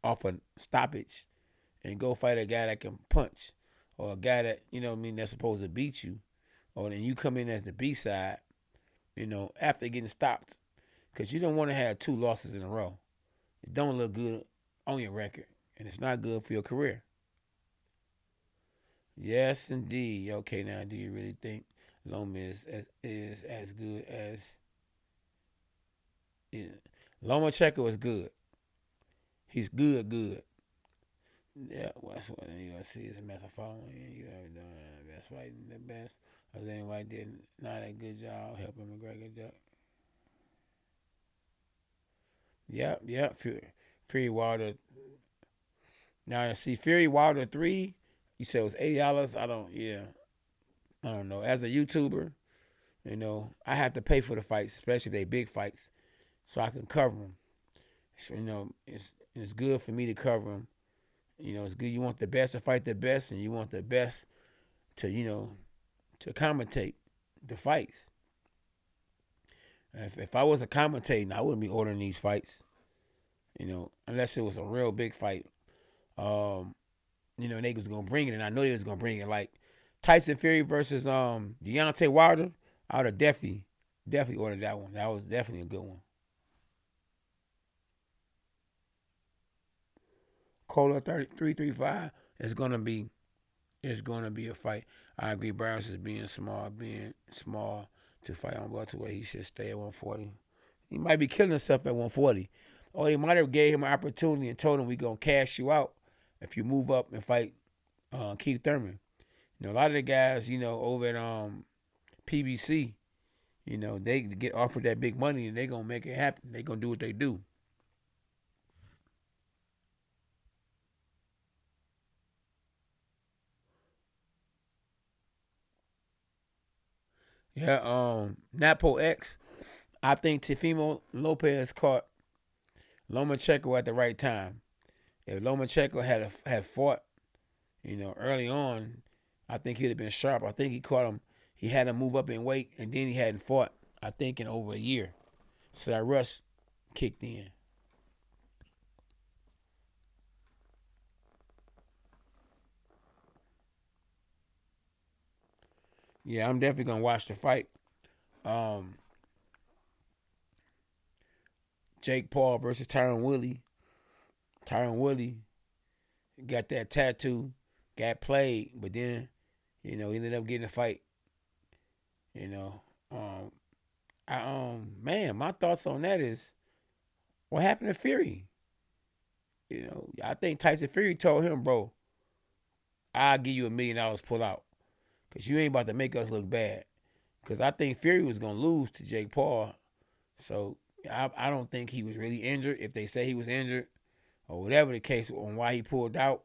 off a stoppage and go fight a guy that can punch or a guy that, that's supposed to beat you. Or then you come in as the B-side, after getting stopped. Because you don't want to have 2 losses in a row. It don't look good on your record. And it's not good for your career. Yes, indeed. Okay, now, do you really think Lomachenko is as good as... Yeah. Lomachenko is good. He's good. Yeah, that's what you're going to see is a massive following. You have done the best fighting, the best. Then White did not a good job helping McGregor. Yep. Fury Wilder. Now, see, Fury Wilder 3, you said it was $80. I don't know. As a YouTuber, I have to pay for the fights, especially if they big fights, so I can cover them. So, it's good for me to cover them. It's good. You want the best to fight the best, and you want the best to, to commentate the fights. If I wasn't commentating, I wouldn't be ordering these fights, unless it was a real big fight. They was going to bring it, and I know they was going to bring it. Like Tyson Fury versus Deontay Wilder, I would have definitely ordered that one. That was definitely a good one. Cola 335 is gonna be a fight. I agree. Barnes is being small to fight on welterweight. He should stay at 140. He might be killing himself at 140. Or they might have gave him an opportunity and told him we gonna cash you out if you move up and fight Keith Thurman. A lot of the guys, over at PBC, they get offered that big money and they gonna make it happen. They gonna do what they do. Yeah, Napo X. I think Teofimo Lopez caught Lomachenko at the right time. If Lomachenko had fought, early on, I think he'd have been sharp. I think he caught him. He had him move up in weight, and then he hadn't fought, I think, in over a year. So that rush kicked in. Yeah, I'm definitely going to watch the fight. Jake Paul versus Tyron Woodley. Tyron Woodley got that tattoo, got played, but then, he ended up getting a fight. Man, my thoughts on that is, what happened to Fury? I think Tyson Fury told him, bro, I'll give you $1 million, pull out, because you ain't about to make us look bad. because I think Fury was going to lose to Jake Paul. So I don't think he was really injured. If they say he was injured or whatever the case on why he pulled out,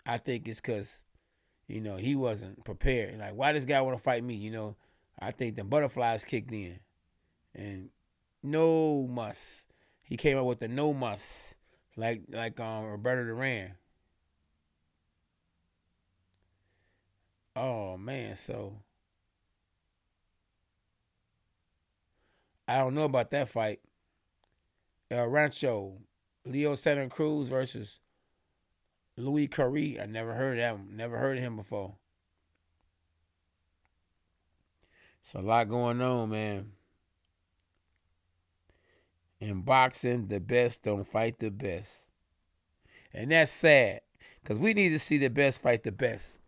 I think it's because, he wasn't prepared. Like, why this guy want to fight me? I think the butterflies kicked in. And no muss. He came up with the no muss, like Roberto Duran. Oh, man, so I don't know about that fight. El Rancho, Leo Santa Cruz versus Louis Curry. I never heard of him. Never heard of him before. It's a lot going on, man. In boxing, the best don't fight the best. And that's sad, because we need to see the best fight the best.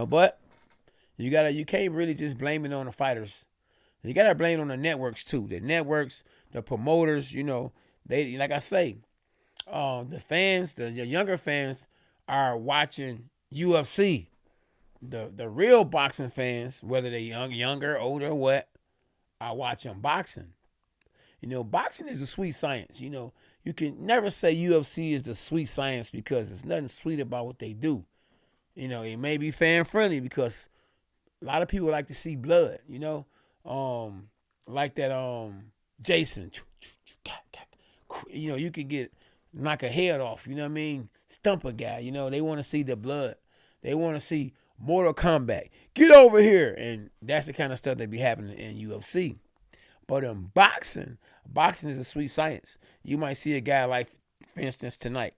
But you can't really just blame it on the fighters. You gotta blame it on the networks too. The networks, the promoters, they, like I say, the fans, the younger fans are watching UFC. The real boxing fans, whether they're younger, older, what, are watching boxing. Boxing is a sweet science. You can never say UFC is the sweet science, because there's nothing sweet about what they do. It may be fan friendly because a lot of people like to see blood. Like that Jason. You can knock a head off. Stump a guy. They want to see the blood. They want to see Mortal Kombat. Get over here, and that's the kind of stuff that be happening in UFC. But in boxing is a sweet science. You might see a guy like, for instance, tonight,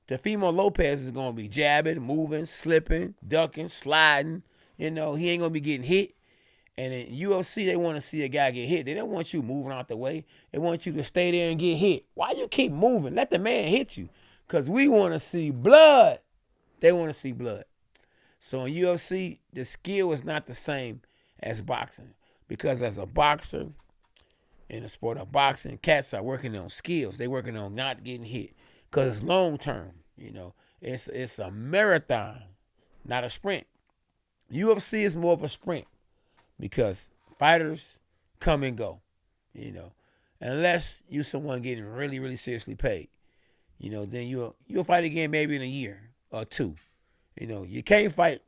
Teofimo Lopez is going to be jabbing, moving, slipping, ducking, sliding. He ain't going to be getting hit. And in UFC, they want to see a guy get hit. They don't want you moving out the way. They want you to stay there and get hit. Why you keep moving? Let the man hit you. Because we want to see blood. They want to see blood. So in UFC, the skill is not the same as boxing. Because as a boxer, in the sport of boxing, cats are working on skills. They're working on not getting hit. Because it's long term. It's a marathon, not a sprint. UFC is more of a sprint, because fighters come and go, unless you someone getting really, really seriously paid, then you'll fight again maybe in a year or two. You can't fight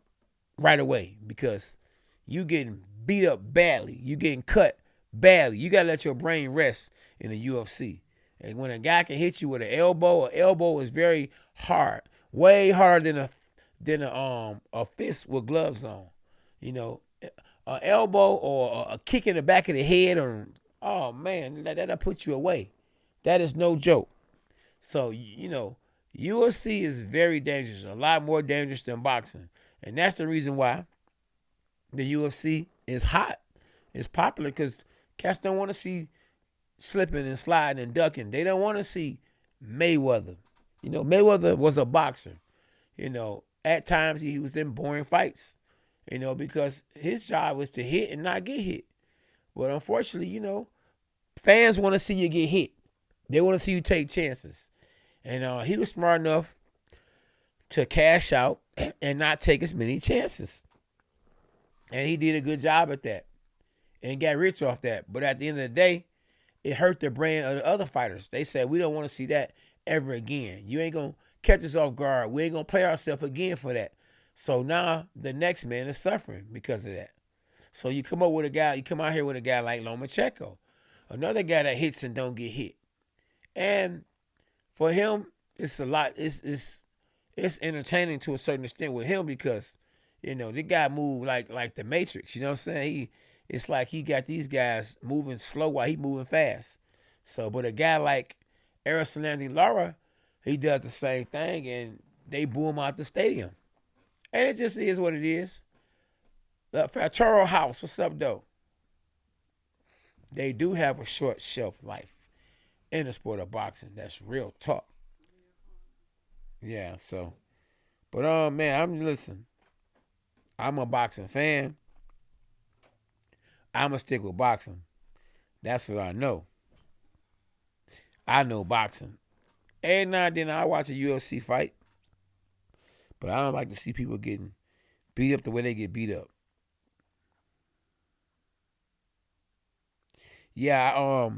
right away because you getting beat up badly. You getting cut badly. You got to let your brain rest in the UFC. And when a guy can hit you with an elbow is very hard, way harder than a fist with gloves on. An elbow or a kick in the back of the head, oh man, that'll put you away. That is no joke. So UFC is very dangerous, a lot more dangerous than boxing, and that's the reason why the UFC is hot. It's popular because cats don't want to see slipping and sliding and ducking. They don't want to see Mayweather. Mayweather was a boxer. At times he was in boring fights, because his job was to hit and not get hit. But unfortunately, fans want to see you get hit. They want to see you take chances. And he was smart enough to cash out and not take as many chances. And he did a good job at that and got rich off that. But at the end of the day, it hurt the brand of the other fighters. They said, we don't want to see that ever again. You ain't going to catch us off guard. We ain't going to play ourselves again for that. So now the next man is suffering because of that. So you come out here with a guy like Lomachenko, another guy that hits and don't get hit. And for him, it's a lot. It's entertaining to a certain extent with him because, the guy moved like the Matrix. You know what I'm saying? It's like he got these guys moving slow while he moving fast. So, but a guy like Aristotle Lara, he does the same thing, and they boo him out the stadium. And it just is what it is. The Fatoro House, what's up, though? They do have a short shelf life in the sport of boxing. That's real talk. Yeah, so. But, man, listen. I'm a boxing fan. I'm going to stick with boxing. That's what I know. I know boxing. Every now and then I watch a UFC fight. But I don't like to see people getting beat up the way they get beat up. Yeah,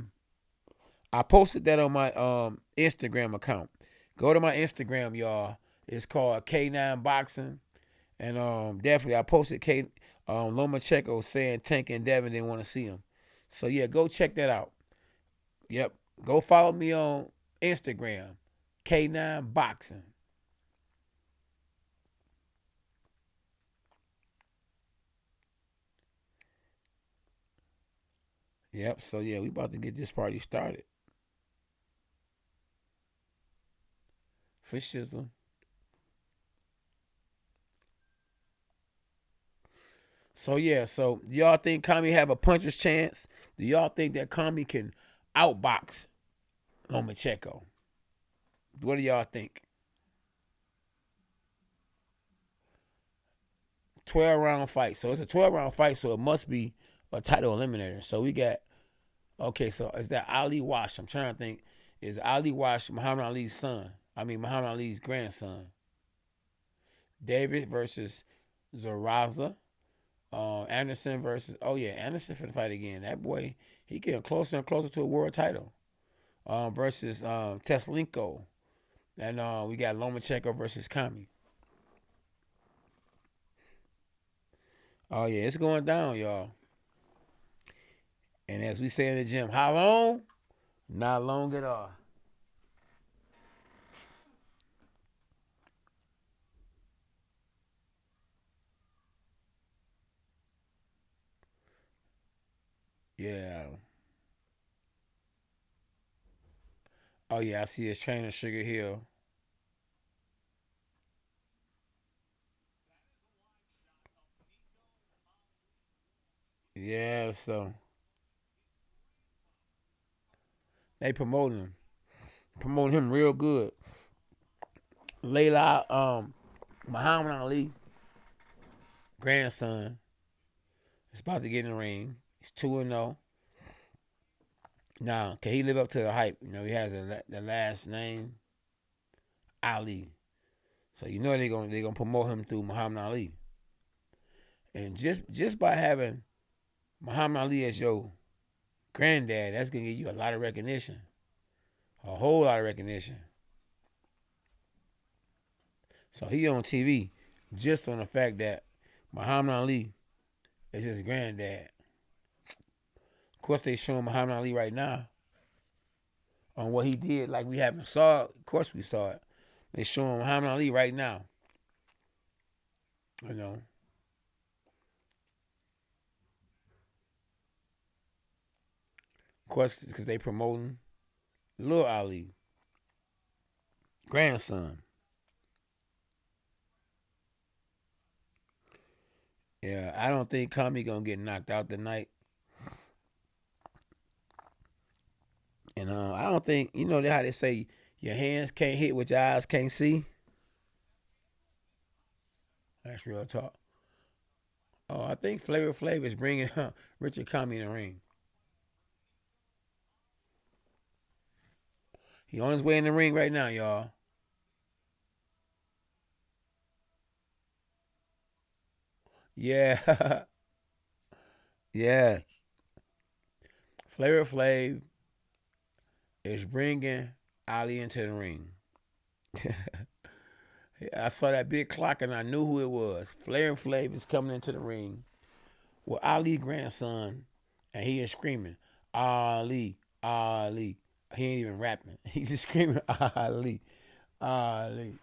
I posted that on my Instagram account. Go to my Instagram, y'all. It's called K9 Boxing. And definitely I posted Lomachenko saying Tank and Devin didn't want to see him. So yeah, go check that out. Yep. Go follow me on Instagram. K9 Boxing. Yep. So yeah, we about to get this party started. For shizzle. So yeah, so y'all think Commey have a puncher's chance? Do y'all think that Commey can outbox Lomachenko? What do y'all think? 12-round fight. So it's a 12-round fight, so it must be a title eliminator. So we got, okay, so is that Ali Walsh? I'm trying to think. Is Ali Walsh Muhammad Ali's son? I mean, Muhammad Ali's grandson. David versus Zaraza. Anderson versus, oh yeah, Anderson for the fight again. That boy, he getting closer and closer to a world title. Versus Teslenko. And we got Lomachenko versus Commey. Oh yeah, it's going down, y'all. And as we say in the gym, how long? Not long at all. Yeah. Oh yeah, I see his trainer Sugar Hill. Yeah, so they promoting him real good. Layla, Muhammad Ali, grandson, is about to get in the ring. He's 2-0. Now, can he live up to the hype? You know, he has the last name Ali, so you know they're gonna promote him through Muhammad Ali. And just by having Muhammad Ali as your granddad, that's gonna give you a lot of recognition, a whole lot of recognition. So he on TV just on the fact that Muhammad Ali is his granddad. Of course, they showing Muhammad Ali right now on what he did. Like we haven't saw it. Of course, we saw it. They showing Muhammad Ali right now. You know, of course, because they promoting Lil Ali, grandson. Yeah, I don't think Kami gonna get knocked out tonight. And I don't think, you know how they say your hands can't hit what your eyes can't see. That's real talk. Oh, I think Flavor Flav is bringing Richard Commey in the ring. He on his way in the ring right now, y'all. Yeah, yeah. Flavor Flav is bringing Ali into the ring. I saw that big clock and I knew who it was. Flair Flav is coming into the ring with Ali grandson, and he is screaming, Ali, Ali. He ain't even rapping. He's just screaming, Ali, Ali.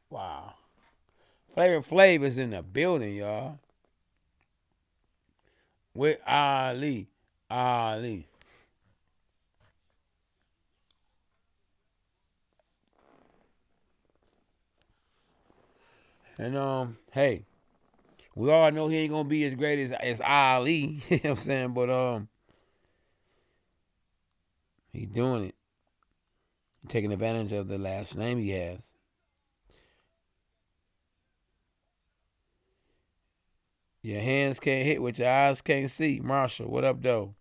Wow. Flavor Flav is in the building, y'all. With Ali, Ali. And hey, we all know he ain't gonna be as great as Ali. You know what I'm saying? But he doing it, taking advantage of the last name he has. Your hands can't hit what your eyes can't see. Marshall, what up, though?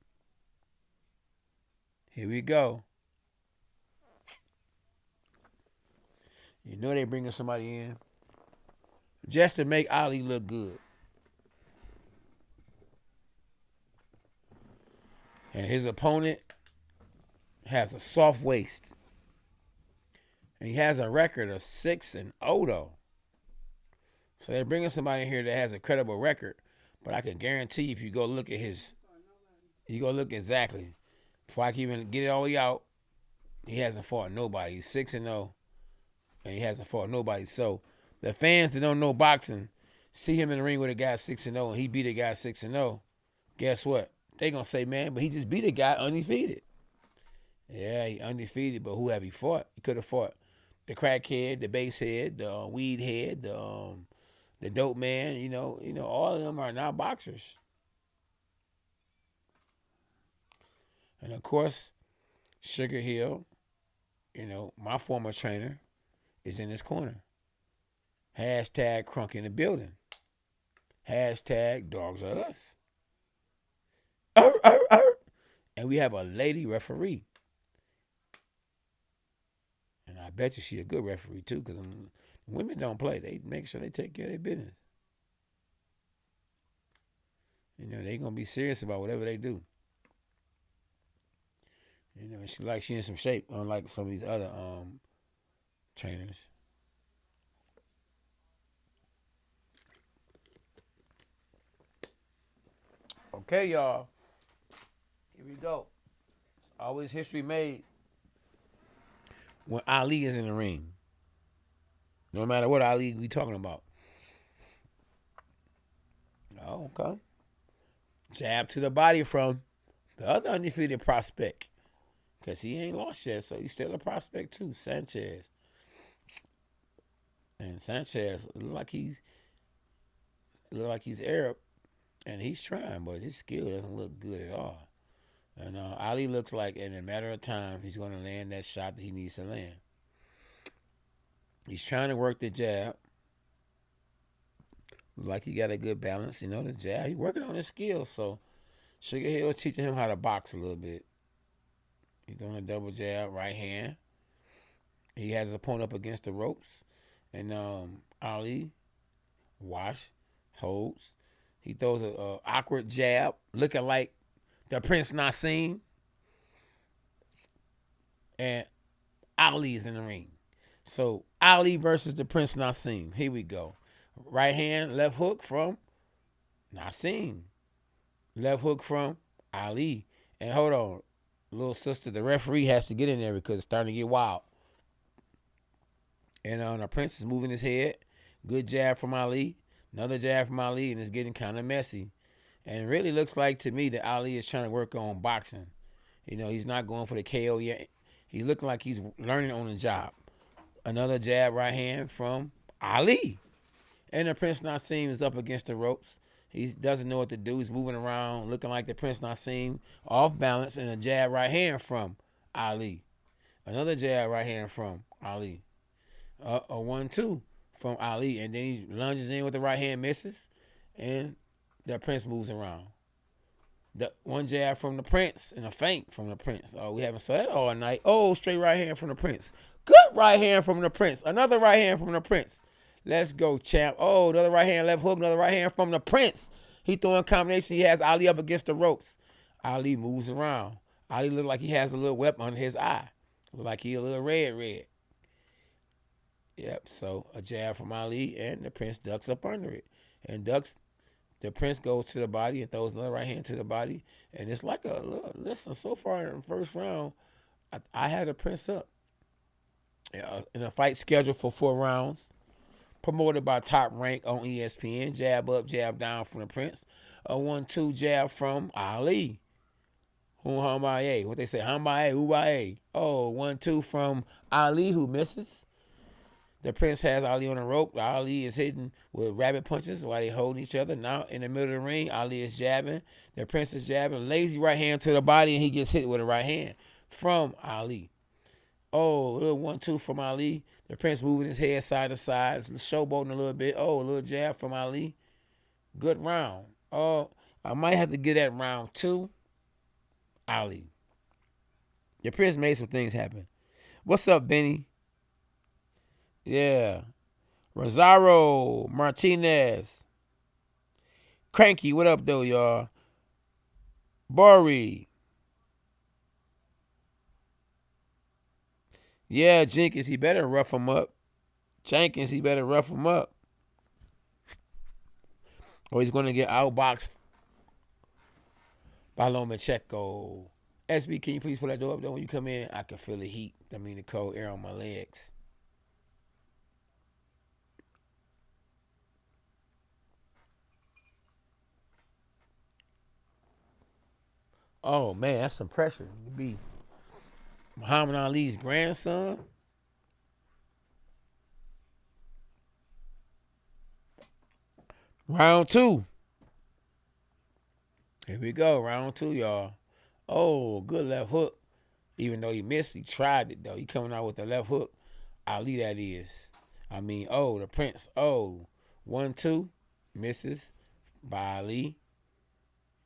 Here we go. You know they bringing somebody in just to make Ali look good. And his opponent has a soft waist. And he has a record of 6-0 though. So they're bringing somebody in here that has a credible record. But I can guarantee if you go look at you go look exactly. Before I can even get it all the way out, he hasn't fought nobody. He's 6-0, and he hasn't fought nobody. So the fans that don't know boxing see him in the ring with a guy 6-0, and he beat a guy 6-0. Guess what? They gonna say, man, but he just beat a guy undefeated. Yeah, he undefeated, but who have he fought? He could have fought the crackhead, the basehead, the weed head, the dope man. You know, all of them are now boxers. And of course, Sugar Hill, my former trainer, is in his corner. Hashtag Crunk in the building. Hashtag Dogs Are Us. And we have a lady referee. And I bet you she a good referee too, because women don't play. They make sure they take care of their business. They gonna be serious about whatever they do. She in some shape, unlike some of these other trainers. Okay, y'all. Here we go. Always history made when Ali is in the ring. No matter what Ali we talking about. Oh, okay. Jab to the body from the other undefeated prospect. Because he ain't lost yet, so he's still a prospect too, Sanchez. And Sanchez look like he's Arab, and he's trying, but his skill doesn't look good at all. And Ali looks like in a matter of time he's going to land that shot that he needs to land. He's trying to work the jab. Like he got a good balance, the jab. He's working on his skills, so Sugar Hill is teaching him how to box a little bit. He's doing a double jab, right hand. He has his opponent up against the ropes. And Ali, Walsh, holds. He throws an awkward jab, looking like the Prince Nassim. And Ali is in the ring. So Ali versus the Prince Nassim. Here we go. Right hand, left hook from Nassim. Left hook from Ali. And hold on. Little sister, the referee has to get in there because it's starting to get wild. And the Prince is moving his head. Good jab from Ali. Another jab from Ali, and it's getting kind of messy. And it really looks like to me that Ali is trying to work on boxing. He's not going for the KO yet. He's looking like he's learning on the job. Another jab right hand from Ali. And the Prince Nassim is up against the ropes. He doesn't know what to do. He's moving around, looking like the Prince Nassim, off balance, and a jab right hand from Ali. Another jab right hand from Ali. A 1-2 from Ali. And then he lunges in with the right hand, misses. And the Prince moves around. The one jab from the Prince and a feint from the Prince. Oh, we haven't saw that all night. Oh, straight right hand from the Prince. Good right hand from the Prince. Another right hand from the Prince. Let's go, champ. Oh, another right hand, left hook, another right hand from the Prince. He throwing combination. He has Ali up against the ropes. Ali moves around. Ali look like he has a little weapon under his eye. Look like he a little red. Yep, so a jab from Ali, and the Prince ducks up under it. And the Prince goes to the body and throws another right hand to the body. And it's like listen, so far in the first round, I had the Prince up. In a fight scheduled for 4 rounds. Promoted by Top Rank on ESPN. Jab up, jab down from the Prince. A 1-2 jab from Ali. Humbaye. What they say? Humbaye, Ubaye. Oh, 1-2 from Ali, who misses. The Prince has Ali on the rope. Ali is hitting with rabbit punches while they holding each other. Now in the middle of the ring, Ali is jabbing. The Prince is jabbing. Lazy right hand to the body, and he gets hit with a right hand from Ali. Oh, a little 1-2 from Ali. The Prince moving his head side to side, showboating a little bit. Oh, a little jab from Ali. Good round. Oh, I might have to get that round 2. Ali. Your Prince made some things happen. What's up, Benny? Yeah. Rosario Martinez. Cranky, what up, though, y'all? Bari. Yeah, Jenkins, he better rough him up. Jenkins, he better rough him up. Or he's going to get outboxed by Lomachenko. SB, can you please pull that door up there when you come in? I can feel the heat. I mean the cold air on my legs. Oh, man, that's some pressure. You be Muhammad Ali's grandson. Round 2. Here we go. Round 2, y'all. Oh, good left hook. Even though he missed, he tried it, though. He coming out with the left hook. Ali, that is. I mean, oh, the Prince. Oh, 1-2. Misses by Ali.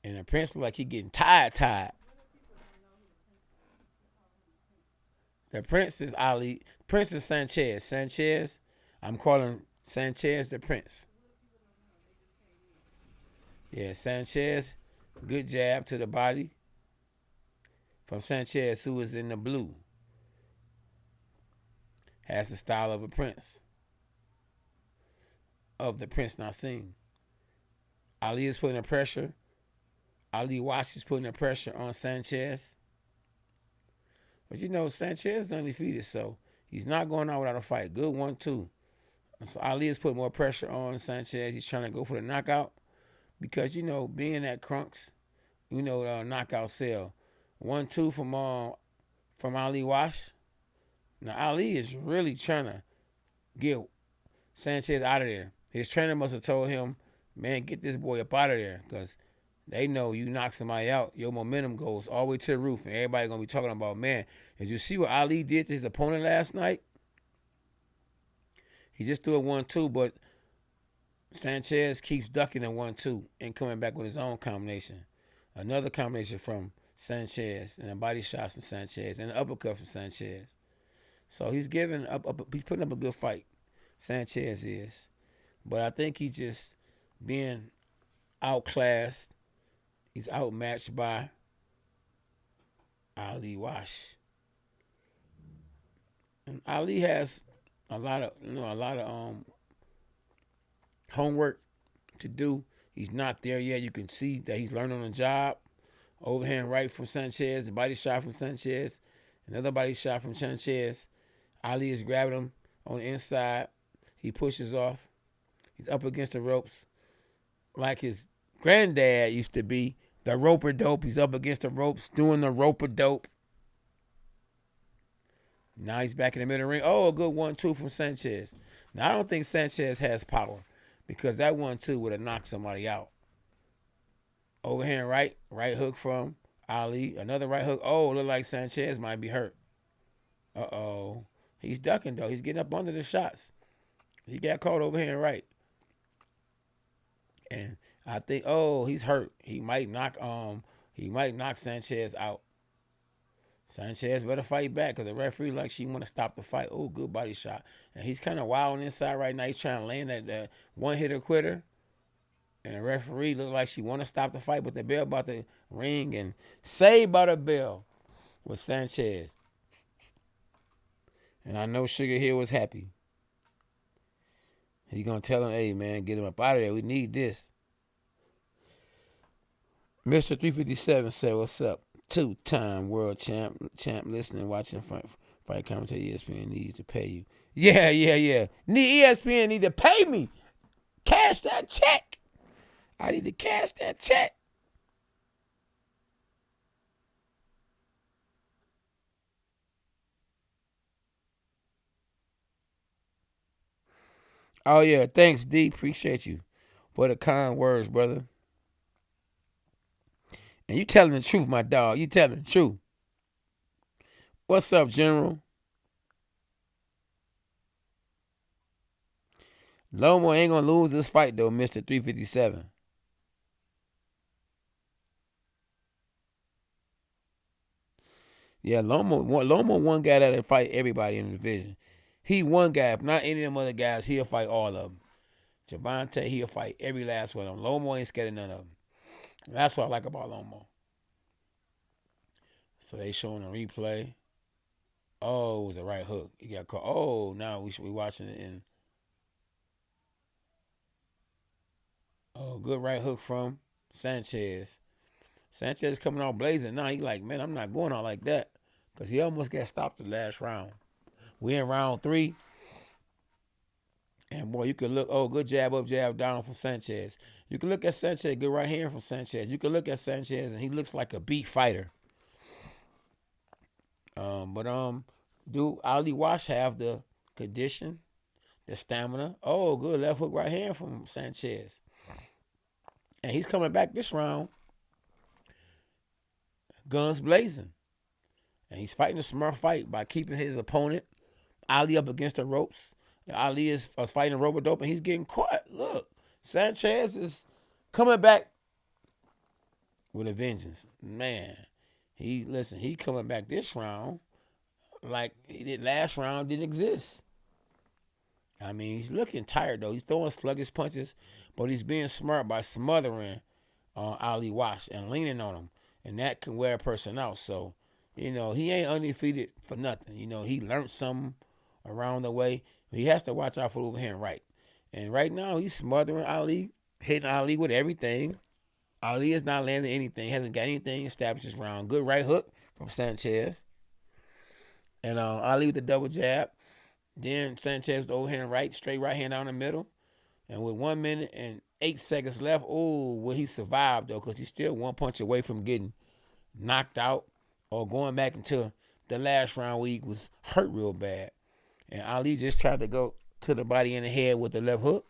And the Prince look like he getting tired. The Prince is Ali. Prince is Sanchez. Sanchez, I'm calling Sanchez the Prince. Yeah, Sanchez, good jab to the body from Sanchez, who is in the blue. Has the style of a Prince. Of the Prince Nassim. Ali is putting the pressure. Ali Walsh is putting the pressure on Sanchez. But you know, Sanchez is undefeated, so he's not going out without a fight. Good 1-2. So Ali is putting more pressure on Sanchez. He's trying to go for the knockout because, you know, being at Crunks, you know, the knockout sale. 1-2 from Ali Walsh. Now, Ali is really trying to get Sanchez out of there. His trainer must have told him, man, get this boy up out of there because they know you knock somebody out, your momentum goes all the way to the roof, and everybody going to be talking about, man, did you see what Ali did to his opponent last night? He just threw a 1-2, but Sanchez keeps ducking a 1-2 and coming back with his own combination. Another combination from Sanchez and a body shot from Sanchez and an uppercut from Sanchez. So he's giving up, he's putting up a good fight. Sanchez is. But I think he's just being outclassed. He's outmatched by Ali Walsh. And Ali has a lot of homework to do. He's not there yet. You can see that he's learning on the job. Overhand right from Sanchez, a body shot from Sanchez, another body shot from Sanchez. Ali is grabbing him on the inside. He pushes off. He's up against the ropes like his granddad used to be, the roper dope. He's up against the ropes doing the roper dope. Now he's back in the middle of the ring. Oh, a good 1-2 from Sanchez. Now, I don't think Sanchez has power because that 1-2 would have knocked somebody out. Overhand right hook from Ali. Another right hook. Oh, look like Sanchez might be hurt. Uh-oh. He's ducking, though. He's getting up under the shots. He got caught overhand right. And I think, oh, he's hurt. He might knock Sanchez out. Sanchez better fight back because the referee like she want to stop the fight. Oh, good body shot. And he's kind of wild on inside right now. He's trying to land that one-hitter quitter. And the referee look like she want to stop the fight, but the bell about to ring and saved by the bell with Sanchez. And I know Sugar Hill was happy. He going to tell him, hey, man, get him up out of there. We need this. Mr. 357 said, what's up? Two-time world champ listening, watching fight commentator. ESPN needs to pay you. Yeah. ESPN need to pay me. Cash that check. I need to cash that check. Oh, yeah. Thanks, D. Appreciate you for the kind words, brother. And you telling the truth, my dog. You telling the truth. What's up, General? Lomo ain't going to lose this fight, though, Mr. 357. Yeah, Lomo one guy that'll fight everybody in the division. He one guy. If not any of them other guys, he'll fight all of them. Gervonta, he'll fight every last one of them. Lomo ain't scared of none of them. That's what I like about Lomo. So they showing a replay. Oh, it was a right hook. He got caught. Oh, now we should be watching it. And oh, good right hook from Sanchez. Sanchez coming out blazing. Now he like, man, I'm not going out like that. Because he almost got stopped the last round. We in round 3. And, boy, you can look, oh, good jab up, jab down from Sanchez. You can look at Sanchez, good right hand from Sanchez. You can look at Sanchez, and he looks like a beat fighter. Do Ali Walsh have the condition, the stamina? Oh, good left hook, right hand from Sanchez. And he's coming back this round, guns blazing. And he's fighting a smart fight by keeping his opponent, Ali, up against the ropes. Ali is fighting a rope-a-dope, and he's getting caught. Look, Sanchez is coming back with a vengeance. Man, he coming back this round like he did last round, didn't exist. I mean, he's looking tired, though. He's throwing sluggish punches, but he's being smart by smothering Ali Walsh and leaning on him, and that can wear a person out. So, he ain't undefeated for nothing. He learned something around the way. He has to watch out for overhand right. And right now, he's smothering Ali, hitting Ali with everything. Ali is not landing anything, hasn't got anything established this round. Good right hook from Sanchez. And Ali with the double jab. Then Sanchez with the overhand right, straight right hand down the middle. And with 1 minute and 8 seconds left, he survived, though, because he's still one punch away from getting knocked out or going back into the last round where he was hurt real bad. And Ali just tried to go to the body and the head with the left hook.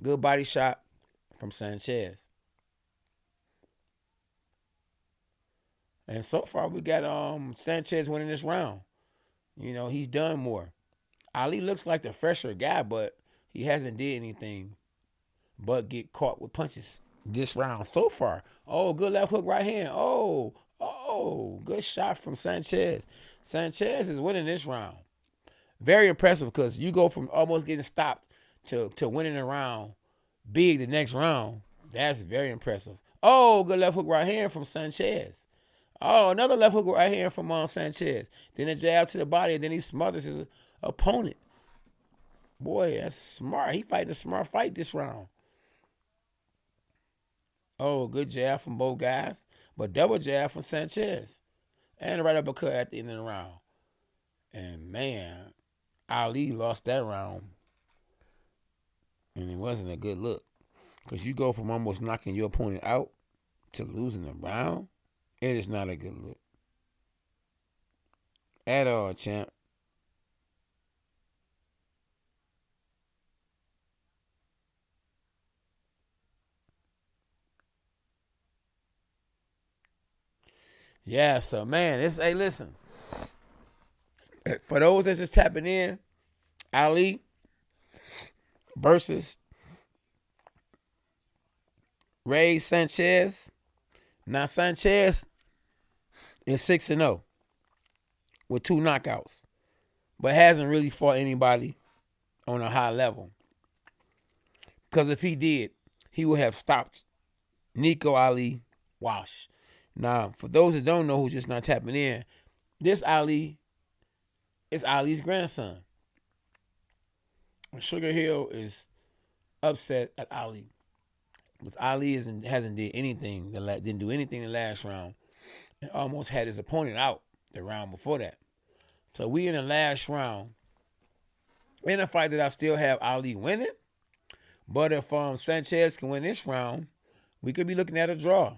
Good body shot from Sanchez. And so far, we got Sanchez winning this round. He's done more. Ali looks like the fresher guy, but he hasn't did anything but get caught with punches this round so far. Oh, good left hook, right hand. Oh, good shot from Sanchez. Sanchez is winning this round. Very impressive, because you go from almost getting stopped to winning a round big the next round. That's very impressive. Oh, good left hook, right hand from Sanchez. Oh, another left hook, right hand from Sanchez. Then a jab to the body, and then he smothers his opponent. Boy, that's smart. He fighting a smart fight this round. Oh, good jab from both guys. But double jab from Sanchez. And a right uppercut at the end of the round. And, man, Ali lost that round. And it wasn't a good look. Because you go from almost knocking your opponent out to losing the round. It is not a good look. At all, champ. Yeah, so, man, hey, listen. For those that's just tapping in, Ali versus Ray Sanchez. Now, Sanchez is 6-0 with 2 knockouts, but hasn't really fought anybody on a high level. Because if he did, he would have stopped Nico Ali Walsh. Now, for those that don't know who's just not tapping in, this Ali is Ali's grandson. Sugar Hill is upset at Ali. Because Ali hasn't did anything, didn't do anything in the last round. And almost had his opponent out the round before that. So we in the last round. In a fight that I still have Ali winning. But if Sanchez can win this round, we could be looking at a draw.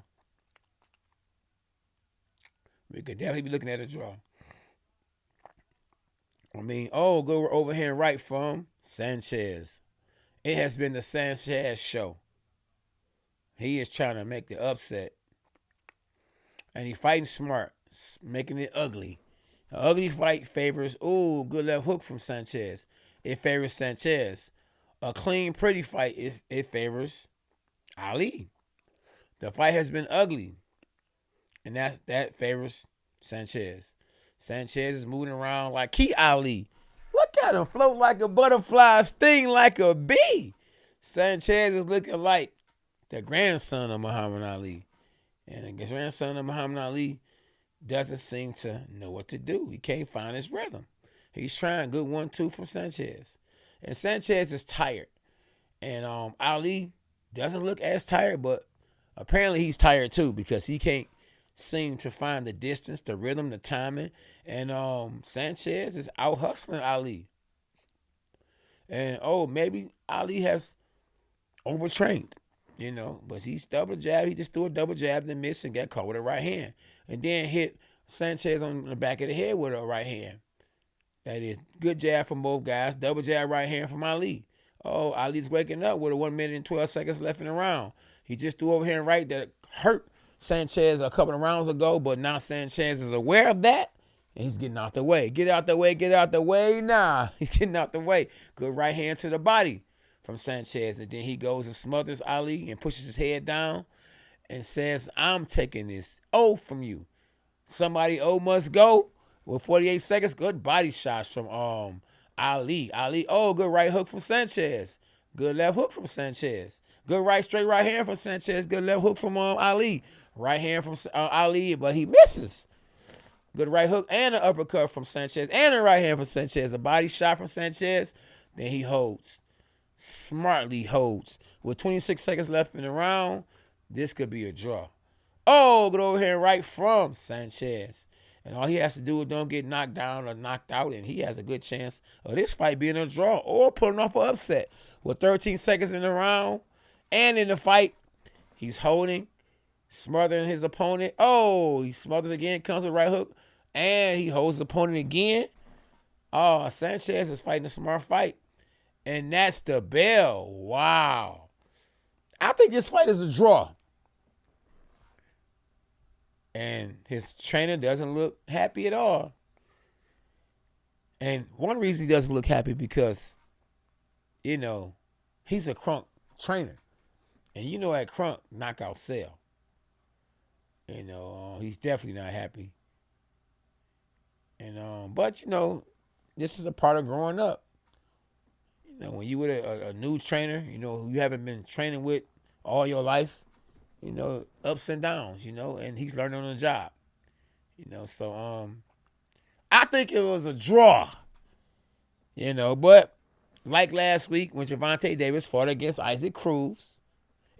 We could definitely be looking at a draw. I mean, good overhand right from Sanchez. It has been the Sanchez show. He is trying to make the upset. And he's fighting smart, making it ugly. An ugly fight favors, good left hook from Sanchez. It favors Sanchez. A clean, pretty fight, it favors Ali. The fight has been ugly. And that favors Sanchez. Sanchez is moving around like Ali. Look at him float like a butterfly, sting like a bee. Sanchez is looking like the grandson of Muhammad Ali. And the grandson of Muhammad Ali doesn't seem to know what to do. He can't find his rhythm. He's trying good 1-2 from Sanchez. And Sanchez is tired. And Ali doesn't look as tired, but apparently he's tired too because he can't seem to find the distance, the rhythm, the timing. And Sanchez is out hustling Ali. And maybe Ali has overtrained, but he's double jab. He just threw a double jab and missed and got caught with a right hand. And then hit Sanchez on the back of the head with a right hand. That is good jab from both guys. Double jab right hand from Ali. Oh, Ali's waking up with a 1 minute and 12 seconds left in the round. He just threw overhand right that hurt Sanchez a couple of rounds ago, but now Sanchez is aware of that, and he's getting out the way. Get out the way, get out the way. Nah, he's getting out the way. Good right hand to the body from Sanchez, and then he goes and smothers Ali and pushes his head down and says, I'm taking this O from you. Somebody O must go. With 48 seconds, good body shots from Ali. Good right hook from Sanchez. Good left hook from Sanchez. Good straight right hand from Sanchez. Good left hook from Ali. Right hand from Ali, but he misses. Good right hook and an uppercut from Sanchez and a right hand from Sanchez. A body shot from Sanchez. Then he holds. Smartly holds. With 26 seconds left in the round, this could be a draw. Good overhand right from Sanchez. And all he has to do is don't get knocked down or knocked out, and he has a good chance of this fight being a draw or pulling off an upset. With 13 seconds in the round and in the fight, he's holding, smothering his opponent. He smothers again, comes with right hook, and he holds the opponent again. Sanchez is fighting a smart fight. And that's the bell. Wow. I think this fight is a draw. And his trainer doesn't look happy at all. And one reason he doesn't look happy because, he's a crunk trainer. And at crunk, knockout sell. He's definitely not happy. And but this is a part of growing up. When you with a new trainer, who you haven't been training with all your life, ups and downs, and he's learning on the job. So I think it was a draw. But like last week when Gervonta Davis fought against Isaac Cruz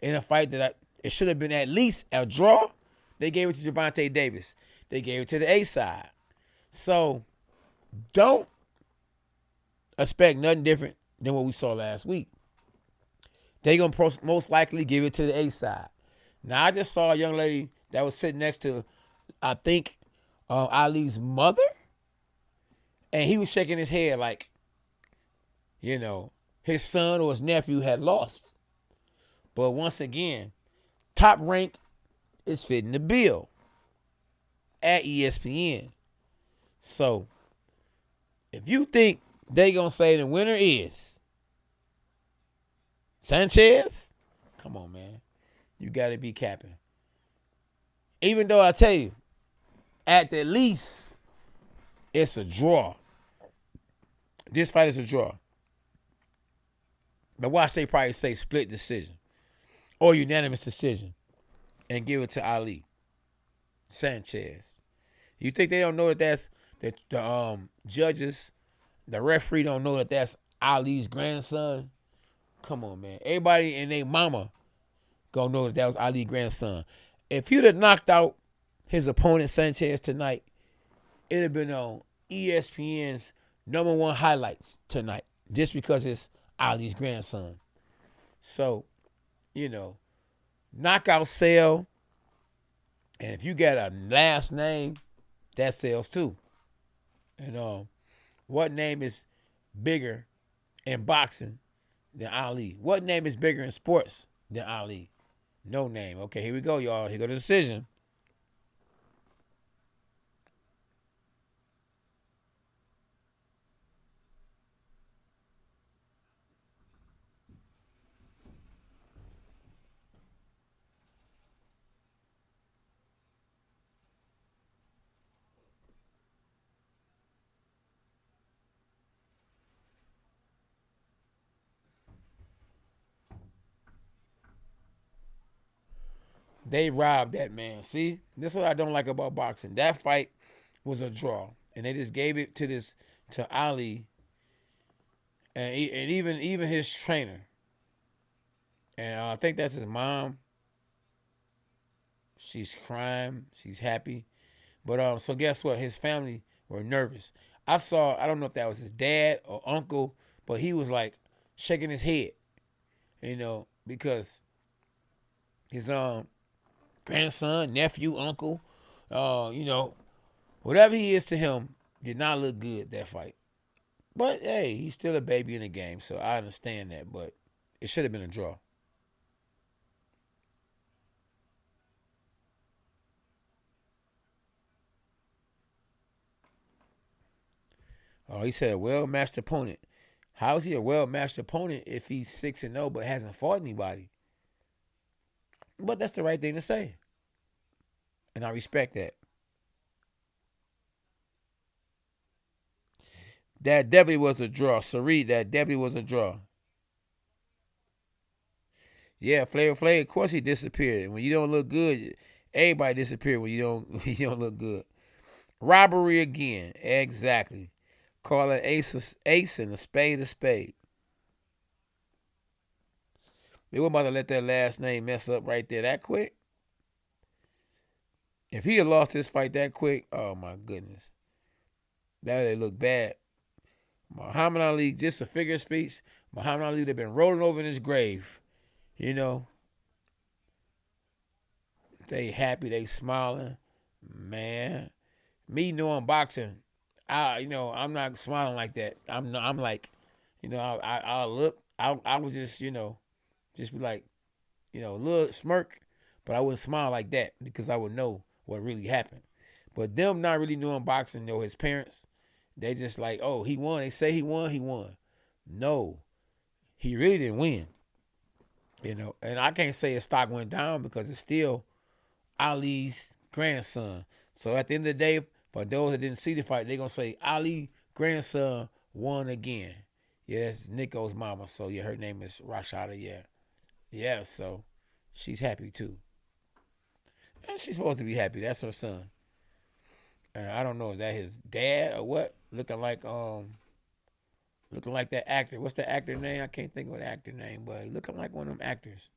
in a fight that it should have been at least a draw, they gave it to Gervonta Davis. They gave it to the A side. So don't expect nothing different than what we saw last week. They're going to most likely give it to the A side. Now, I just saw a young lady that was sitting next to, I think, Ali's mother, and he was shaking his head like, his son or his nephew had lost. But once again, Top Rank is fitting the bill at ESPN. So, if you think they going to say the winner is Sanchez, come on, man. You got to be capping. Even though I tell you, at the least, it's a draw. This fight is a draw. But watch they probably say split decision or unanimous decision and give it to Ali. Sanchez. You think they don't know that that's the judges, the referee don't know that that's Ali's grandson? Come on, man. Everybody and their mama gonna know that was Ali's grandson. If he'd have knocked out his opponent Sanchez tonight, it'd have been on ESPN's #1 highlights tonight, just because it's Ali's grandson. So, knockout sell, and if you got a last name, that sells too. And what name is bigger in boxing than Ali? What name is bigger in sports than Ali? No name. Okay, here we go, y'all. Here go the decision. They robbed that man. See, this is what I don't like about boxing. That fight was a draw, and they just gave it to Ali, and even his trainer, and I think that's his mom. She's crying. She's happy, but so guess what? His family were nervous. I don't know if that was his dad or uncle, but he was like shaking his head, because his grandson, nephew, uncle, whatever he is to him, did not look good that fight. But hey, he's still a baby in the game, so I understand that. But it should have been a draw. Oh, he said a well-matched opponent. How is he a well-matched opponent if he's 6-0 but hasn't fought anybody? But that's the right thing to say, and I respect that. That definitely was a draw. Sari, that definitely was a draw. Yeah, Flavor Flav, of course he disappeared. When you don't look good, everybody disappeared when you don't when you don't look good. Robbery again. Exactly. Call an ace and a spade a spade. They weren't about to let that last name mess up right there that quick. If he had lost this fight that quick, oh my goodness. That would look bad. Muhammad Ali, just a figure of speech. Muhammad Ali would have been rolling over in his grave. They happy, they smiling. Man, me knowing boxing, I'm not smiling like that. I'm like, I look, I was just, just be like, a little smirk, but I wouldn't smile like that because I would know what really happened. But them not really knowing boxing, his parents, they just like, oh, he won. They say he won. No, he really didn't win. And I can't say his stock went down because it's still Ali's grandson. So at the end of the day, for those that didn't see the fight, they're going to say Ali grandson won again. Yeah, that's Nico's mama. So yeah, her name is Rashada, yeah. Yeah, so she's happy too. And she's supposed to be happy. That's her son. And I don't know, is that his dad or what? Looking like that actor. What's the actor name? I can't think of the actor name, but he looking like one of them actors.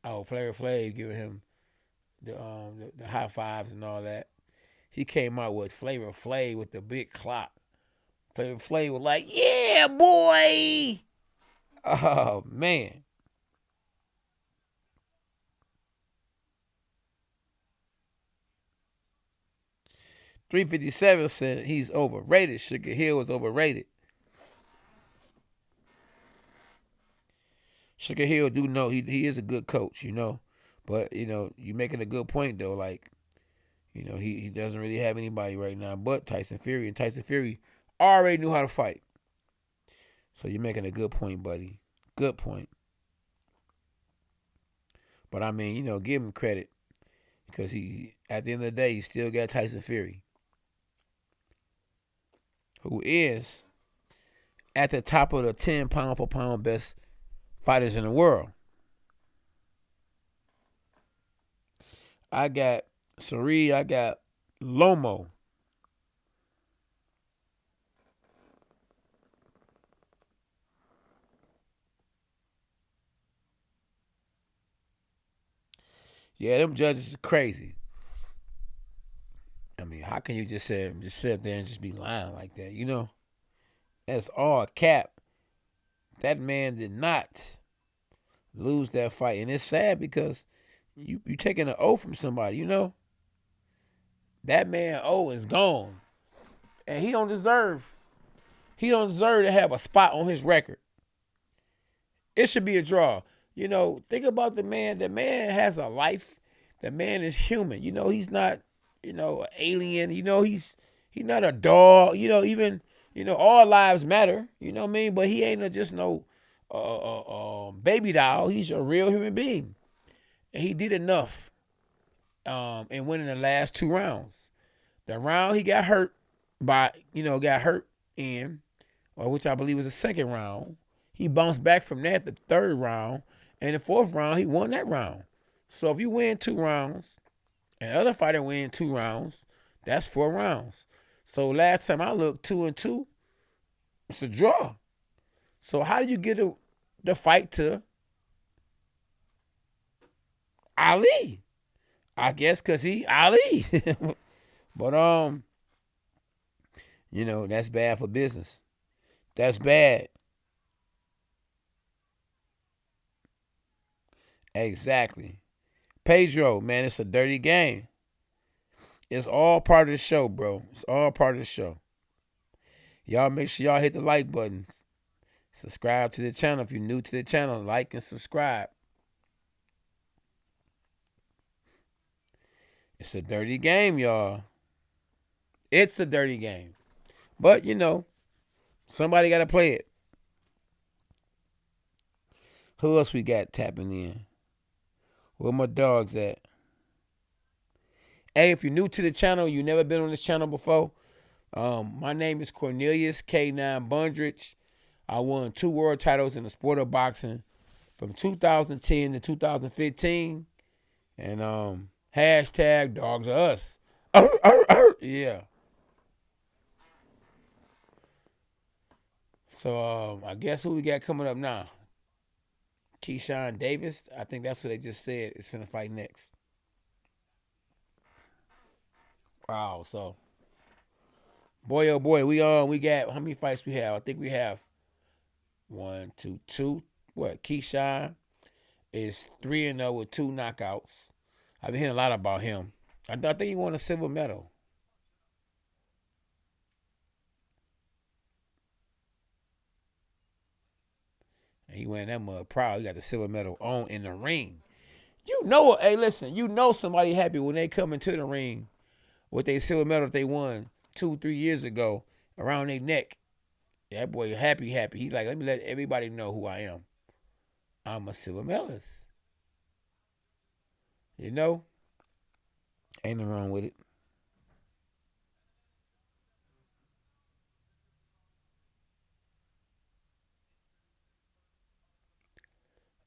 Oh, Flavor Flav giving him the high fives and all that. He came out with Flavor Flav with the big clock. Flavor Flav was like, "Yeah, boy." Oh man. 357 said he's overrated. Sugar Hill is overrated. Sugar Hill do know he is a good coach, But, you're making a good point though. Like, he doesn't really have anybody right now but Tyson Fury. And Tyson Fury already knew how to fight. So you're making a good point, buddy. Good point. But I mean, give him credit. Because at the end of the day, he still got Tyson Fury, who is at the top of the 10 pound for pound best fighters in the world. I got Sari, I got Lomo. Yeah, them judges are crazy. I mean, how can you just sit there and just be lying like that? That's all cap. That man did not lose that fight, and it's sad because you taking an O from somebody. That man O is gone, and he don't deserve to have a spot on his record. It should be a draw. Think about the man. The man has a life. The man is human. He's not, an alien. He's not a dog. Even, all lives matter. You know what I mean? But he ain't just no baby doll. He's a real human being. And he did enough in winning the last 2 rounds. The round he got hurt in, or which I believe was the second round. He bounced back from that the third round, And the fourth round, he won that round. So if you win 2 rounds and the other fighter win 2 rounds, that's 4 rounds. So last time I looked, 2-2, it's a draw. So how do you get the fight to Ali? I guess because he Ali. But that's bad for business. That's bad. Exactly. Pedro, man, it's a dirty game. It's all part of the show, bro. It's all part of the show. Y'all make sure y'all hit the like button. Subscribe to the channel. If you're new to the channel, like and subscribe. It's a dirty game, y'all. It's a dirty game. But, somebody got to play it. Who else we got tapping in? Where my dogs at? Hey, if you're new to the channel, you never been on this channel before, my name is Cornelius K9 Bundrich. I won 2 world titles in the sport of boxing from 2010 to 2015. And hashtag dogs are us. Yeah. So I guess who we got coming up now? Keyshawn Davis. I think that's what they just said is finna fight next. Wow. So, boy, oh boy, we got how many fights we have? I think we have 1, 2, 2. What? Keyshawn is 3-0 with 2 knockouts. I've been hearing a lot about him. I think he won a silver medal. And he won that mud proud. He got the silver medal on in the ring. Hey, listen, somebody happy when they come into the ring with their silver medal that they won 2-3 years ago around their neck. That boy happy. He's like, let me let everybody know who I am. I'm a silver medalist. Ain't nothing wrong with it.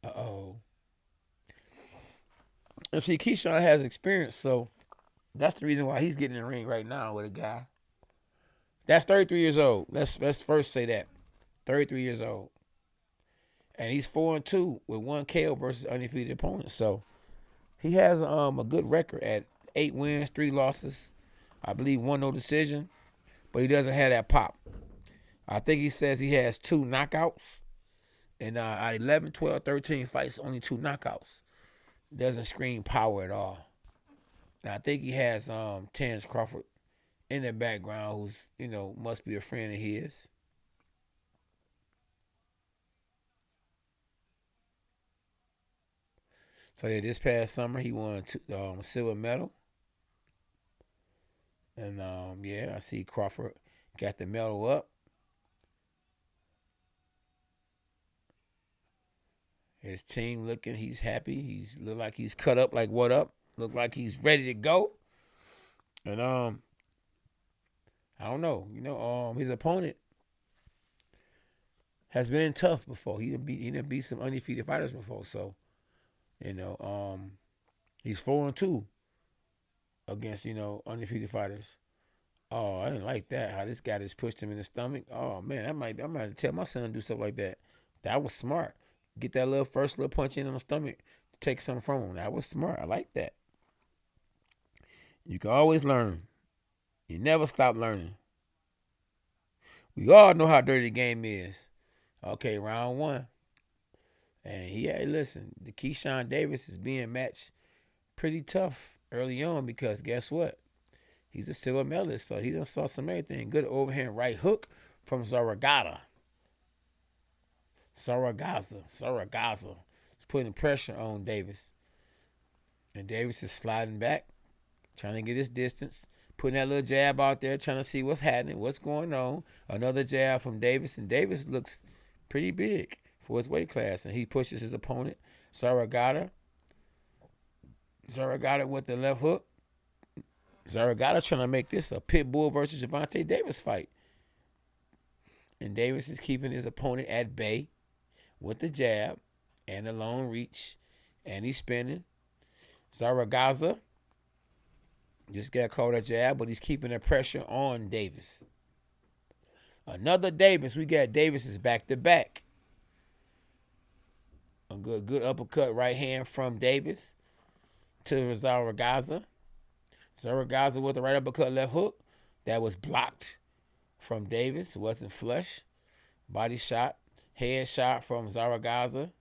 Uh-oh. And see, Keyshawn has experience, so that's the reason why he's getting in the ring right now with a guy. That's 33 years old. Let's first say that. 33 years old. And he's 4-2 with 1 KO versus undefeated opponents. So he has a good record at 8 wins, 3 losses. I believe 1 no decision. But he doesn't have that pop. I think he says he has 2 knockouts. And at 11, 12, 13 fights, only 2 knockouts. Doesn't scream power at all. And I think he has Terrence Crawford in the background who's, must be a friend of his. So, yeah, this past summer, he won a silver medal. And, I see Crawford got the medal up. His team he's happy. He's look like he's cut up like what up. Look like he's ready to go. And, I don't know. His opponent has been tough before. He done beat some undefeated fighters before. So, he's 4-2 against, undefeated fighters. Oh, I didn't like that. How this guy just pushed him in the stomach. Oh man, I might have to tell my son to do stuff like that. That was smart. Get that first little punch in on the stomach to take something from him. That was smart. I like that. You can always learn. You never stop learning. We all know how dirty the game is. Okay, round 1. And listen, the Keyshawn Davis is being matched pretty tough early on because guess what? He's a silver medalist, so he done saw some everything. Good overhand right hook from Zaragoza. It's putting pressure on Davis. And Davis is sliding back, trying to get his distance, putting that little jab out there, trying to see what's happening, what's going on. Another jab from Davis, and Davis looks pretty big for his weight class, and he pushes his opponent, Zaragoza with the left hook. Zaragoza trying to make this a Pitbull versus Gervonta Davis fight. And Davis is keeping his opponent at bay with the jab. and a long reach, and he's spinning. Zaragoza just got caught a jab, but he's keeping the pressure on Davis. Another Davis. We got Davis is back-to-back. A good uppercut right hand from Davis to Zaragoza. Zaragoza with the right uppercut left hook. That was blocked from Davis. It wasn't flush. Body shot. Head shot from Zaragoza.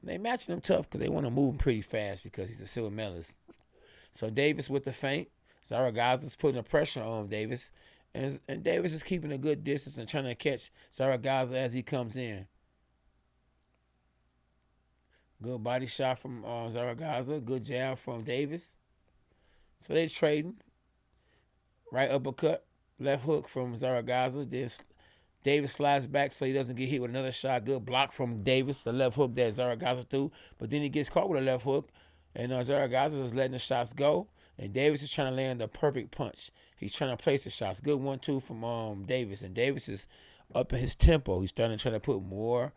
They matching him tough because they want to move him pretty fast because he's a silver medalist. So Davis with the feint. Zaragoza's putting the pressure on Davis. And Davis is keeping a good distance and trying to catch Zaragoza as he comes in. Good body shot from Zaragoza. Good jab from Davis. So they're trading. Right uppercut. Left hook from Zaragoza. Then Davis slides back so he doesn't get hit with another shot. Good block from Davis. The left hook that Zaragoza threw. But then he gets caught with a left hook. And Zaragoza is letting the shots go. And Davis is trying to land the perfect punch. He's trying to place the shots. Good 1-2 from Davis. And Davis is up in his tempo. He's starting to try to put more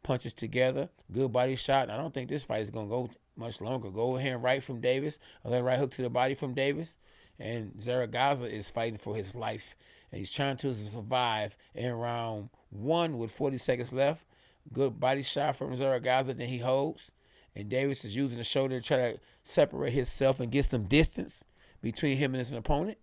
punches together. Good body shot. I don't think this fight is going to go much longer. Go hand right from Davis. A right hook to the body from Davis. And Zaragoza is fighting for his life. And he's trying to survive in round 1 with 40 seconds left. Good body shot from Zaragoza. Then he holds. And Davis is using the shoulder to try to separate himself and get some distance between him and his opponent.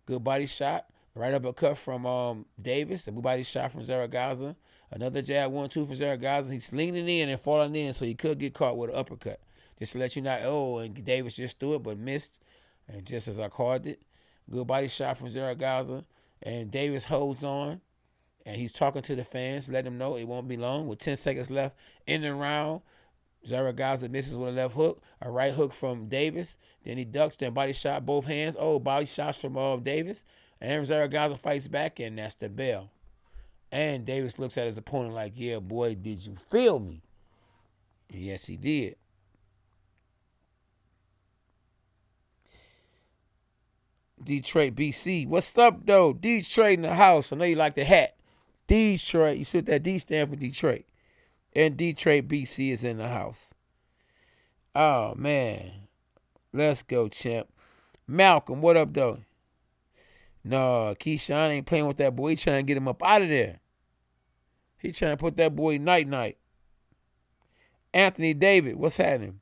Good body shot. Right uppercut from Davis. A good body shot from Zaragoza. Another jab, 1-2 for Zaragoza. He's leaning in and falling in, so he could get caught with an uppercut. Just to let you know, and Davis just threw it but missed. And just as I called it. Good body shot from Zaragoza. And Davis holds on. And he's talking to the fans, letting them know it won't be long. With 10 seconds left in the round, Zaragoza misses with a left hook. A right hook from Davis. Then he ducks, then body shot both hands. Oh, body shots from Davis. And Zaragoza fights back, and that's the bell. And Davis looks at his opponent like, yeah, boy, did you feel me? And yes, he did. Detroit, BC. What's up, though? Detroit in the house. I know you like the hat. Detroit. You see what that D stand for? Detroit. And Detroit, BC is in the house. Oh, man. Let's go, champ. Malcolm, what up, though? No, Keyshawn ain't playing with that boy. He trying to get him up out of there. He trying to put that boy night-night. Anthony David, what's happening?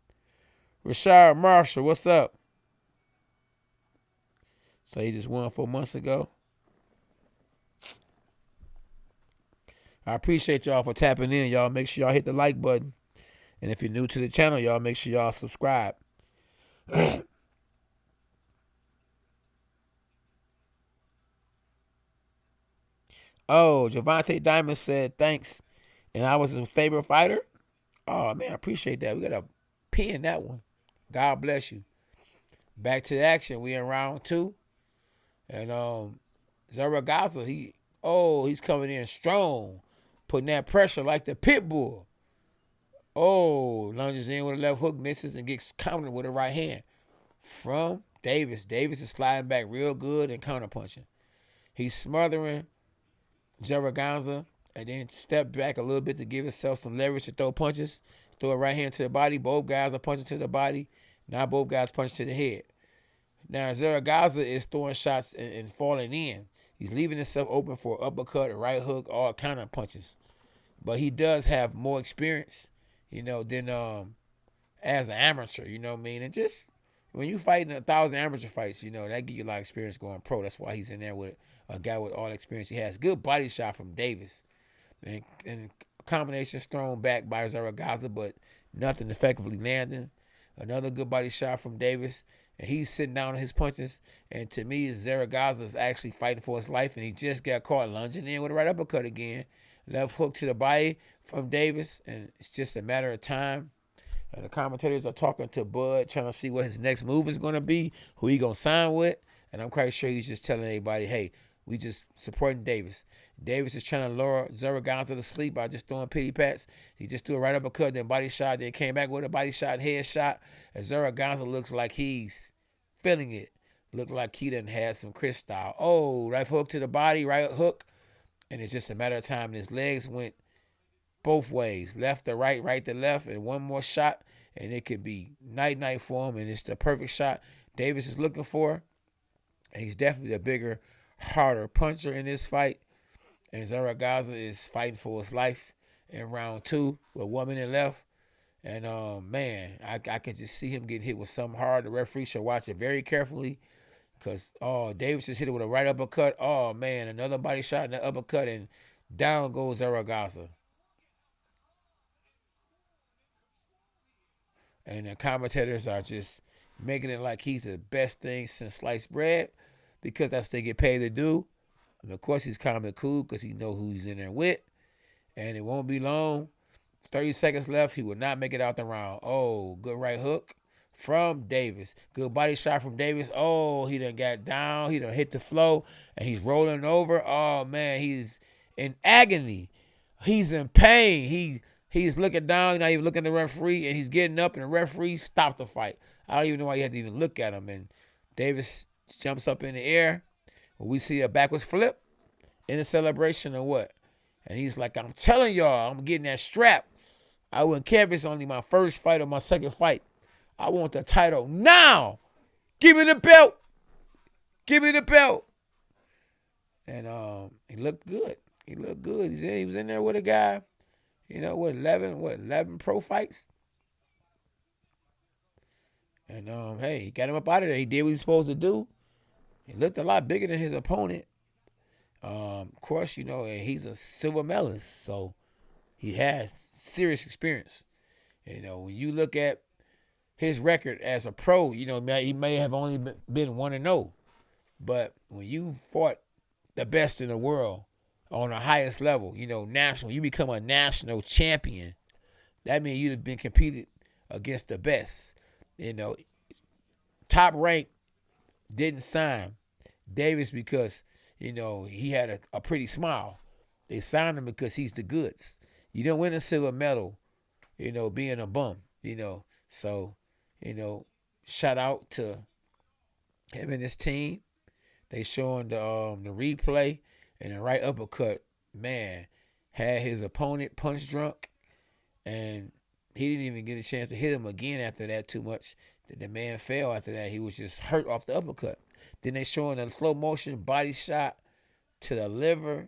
Rashard Marshall, what's up? So he just won 4 months ago. I appreciate y'all for tapping in. Y'all make sure y'all hit the like button. And if you're new to the channel, y'all make sure y'all subscribe. Oh, Gervonta Diamond said thanks. And I was his favorite fighter. Oh, man, I appreciate that. We got to pin that one. God bless you. Back to the action. We in round 2. And Zaragoza, he's coming in strong. Putting that pressure like the pit bull. Oh, lunges in with a left hook, misses, and gets countered with a right hand from Davis. Davis is sliding back real good and counterpunching. He's smothering Zaragoza and then step back a little bit to give himself some leverage to throw punches. Throw a right hand to the body. Both guys are punching to the body. Now both guys punch to the head. Now Zaragoza is throwing shots and falling in. He's leaving himself open for uppercut, a right hook, all kind of punches. But he does have more experience, than as an amateur, you know what I mean? And just when you fight in 1,000 amateur fights, that give you a lot of experience going pro. That's why he's in there with a guy with all the experience he has. Good body shot from Davis. And combinations thrown back by Zaragoza, but nothing effectively landing. Another good body shot from Davis. And he's sitting down on his punches. And to me, Zaragoza is actually fighting for his life. And he just got caught lunging in with a right uppercut again. Left hook to the body from Davis. And it's just a matter of time. And the commentators are talking to Bud, trying to see what his next move is going to be, who he going to sign with. And I'm quite sure he's just telling everybody, hey, we just supporting Davis. Davis is trying to lure Zaragoza to sleep by just throwing pity pats. He just threw a right uppercut, then body shot, then came back with a body shot, head shot. And Zaragoza looks like he's feeling it. Looked like he done had some Chris style. Oh, right hook to the body, right hook. And it's just a matter of time. And his legs went both ways, left to right, right to left, and one more shot, and it could be night-night for him, and it's the perfect shot Davis is looking for. And he's definitely a bigger, harder puncher in this fight. And Zaragoza is fighting for his life in round 2 with 1 minute left. And, man, I can just see him getting hit with something hard. The referee should watch it very carefully because, Davis just hit it with a right uppercut. Oh, man, another body shot and an uppercut, and down goes Zaragoza. And the commentators are just making it like he's the best thing since sliced bread because that's what they get paid to do. And, of course, he's calm and cool because he knows who he's in there with. And it won't be long. 30 seconds left. He will not make it out the round. Oh, good right hook from Davis. Good body shot from Davis. Oh, he done got down. He done hit the floor, and he's rolling over. Oh, man, he's in agony. He's in pain. He's looking down, not even looking at the referee, and he's getting up, and the referee stopped the fight. I don't even know why you had to even look at him. And Davis jumps up in the air. We see a backwards flip in the celebration or what? And he's like, I'm telling y'all, I'm getting that strap. I wouldn't care if it's only my first fight or my second fight. I want the title now. Give me the belt. Give me the belt. And he looked good. He looked good. He was in there with a guy, 11 pro fights. And hey, he got him up out of there. He did what he was supposed to do. He looked a lot bigger than his opponent. Of course, and he's a silver medalist, so he has serious experience. When you look at his record as a pro, he may have only been 1-0. But when you fought the best in the world on the highest level, national, you become a national champion. That means you'd have been competed against the best. Top rank didn't sign Davis because, he had a pretty smile. They signed him because he's the goods. You don't win a silver medal, being a bum, So, shout out to him and his team. They showing the replay, and the right uppercut, man, had his opponent punch drunk, and he didn't even get a chance to hit him again after that too much. The man fell after that. He was just hurt off the uppercut. Then they showing a slow motion body shot to the liver.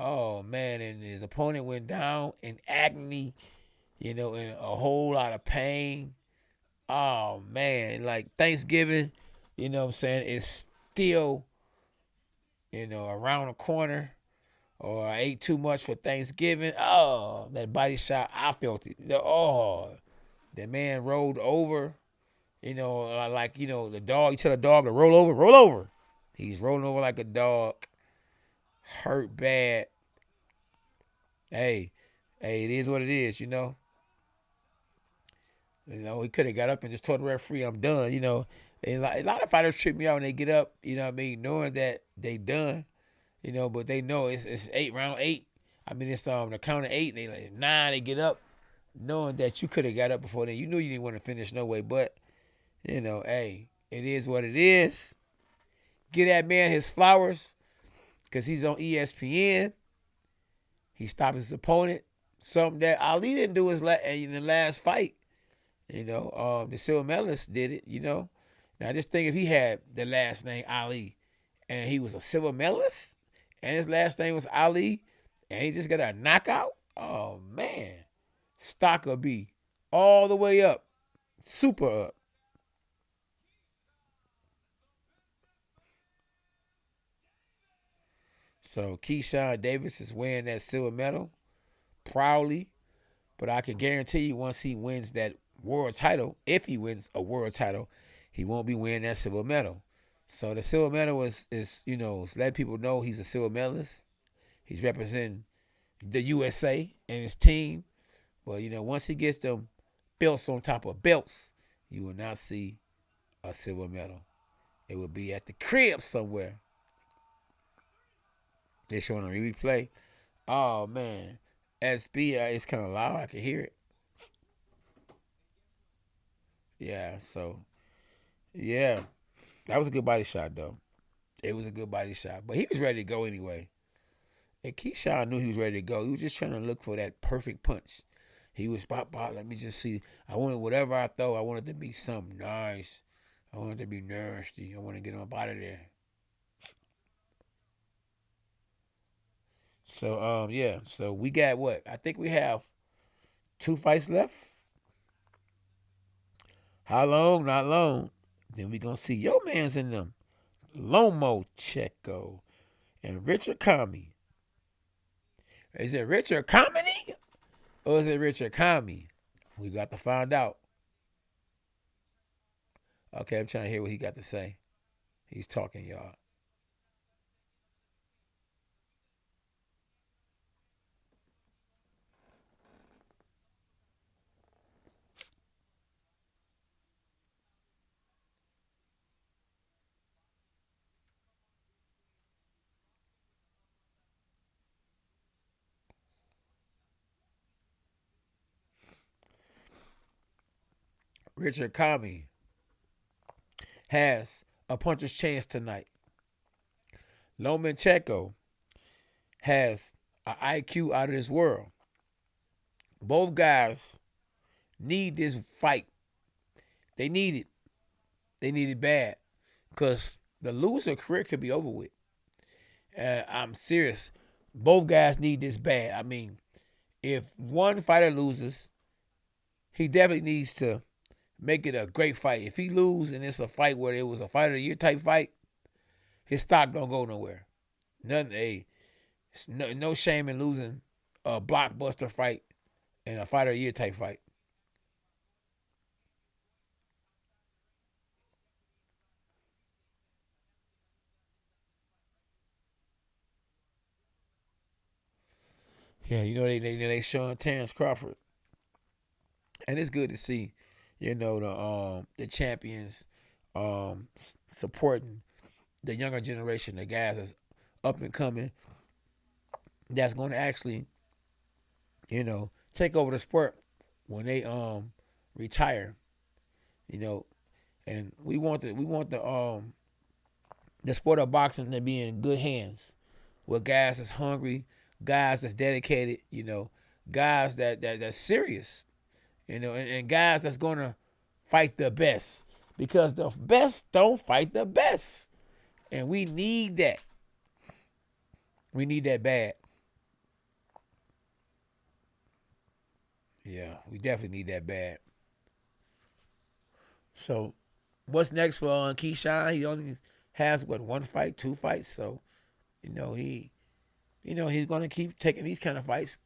Oh, man, and his opponent went down in agony, in a whole lot of pain. Oh, man, like Thanksgiving, what I'm saying, is still, around the corner. Or I ate too much for Thanksgiving. Oh, that body shot, I felt it. Oh, that man rolled over. The dog, you tell a dog to roll over, roll over. He's rolling over like a dog. Hurt bad. Hey, it is what it is, he could have got up and just told the referee, I'm done, And a lot of fighters trip me out when they get up, knowing that they done, but they know it's round 8. I mean, it's the count of 8, they like 9, they get up, knowing that you could have got up before then. You knew you didn't want to finish no way, but, hey, it is what it is. Give that man his flowers because he's on ESPN. He stopped his opponent. Something that Ali didn't do in the last fight. The silver medalist did it, Now, just think if he had the last name Ali and he was a silver medalist and his last name was Ali and he just got a knockout, oh, man. Stock will be all the way up. Super up. So Keyshawn Davis is wearing that silver medal proudly, but I can guarantee you once he wins that world title, if he wins a world title, he won't be wearing that silver medal. So the silver medal is let people know he's a silver medalist. He's representing the USA and his team. But, once he gets them belts on top of belts, you will not see a silver medal. It will be at the crib somewhere. They're showing a replay. Oh, man. SB, it's kind of loud. I can hear it. Yeah, so, yeah. That was a good body shot, though. It was a good body shot. But he was ready to go anyway. And Keyshawn knew he was ready to go. He was just trying to look for that perfect punch. He was pop. Let me just see. I wanted whatever I throw. I wanted to be something nice. I wanted to be nasty. I want to get him up out of there. So yeah. So we got what? I think we have 2 fights left. How long? Not long. Then we gonna see your man's in them. Lomachenko and Richard Commey. Is it Richard Commey or is it Richard Commey? We got to find out. Okay, I'm trying to hear what he got to say. He's talking, y'all. Richard Commey has a puncher's chance tonight. Lomachenko has an IQ out of this world. Both guys need this fight. They need it. They need it bad because the loser career could be over with. I'm serious. Both guys need this bad. I mean, if one fighter loses, he definitely needs to make it a great fight. If he loses and it's a fight where it was a fight of the year type fight, his stock don't go nowhere. Nothing. Hey, no shame in losing a blockbuster fight and a fight of the year type fight. Yeah, they showing Terrence Crawford, and it's good to see, the champions supporting the younger generation, the guys that's up and coming, that's going to actually, take over the sport when they retire, you know, and we want the sport of boxing to be in good hands with guys that's hungry, guys that's dedicated, guys that's serious, and guys that's gonna fight the best because the best don't fight the best, and we need that. We need that bad. Yeah, we definitely need that bad. So, what's next for Keyshawn? He only has what, one fight, 2 fights. So, you know he, he's gonna keep taking these kind of fights.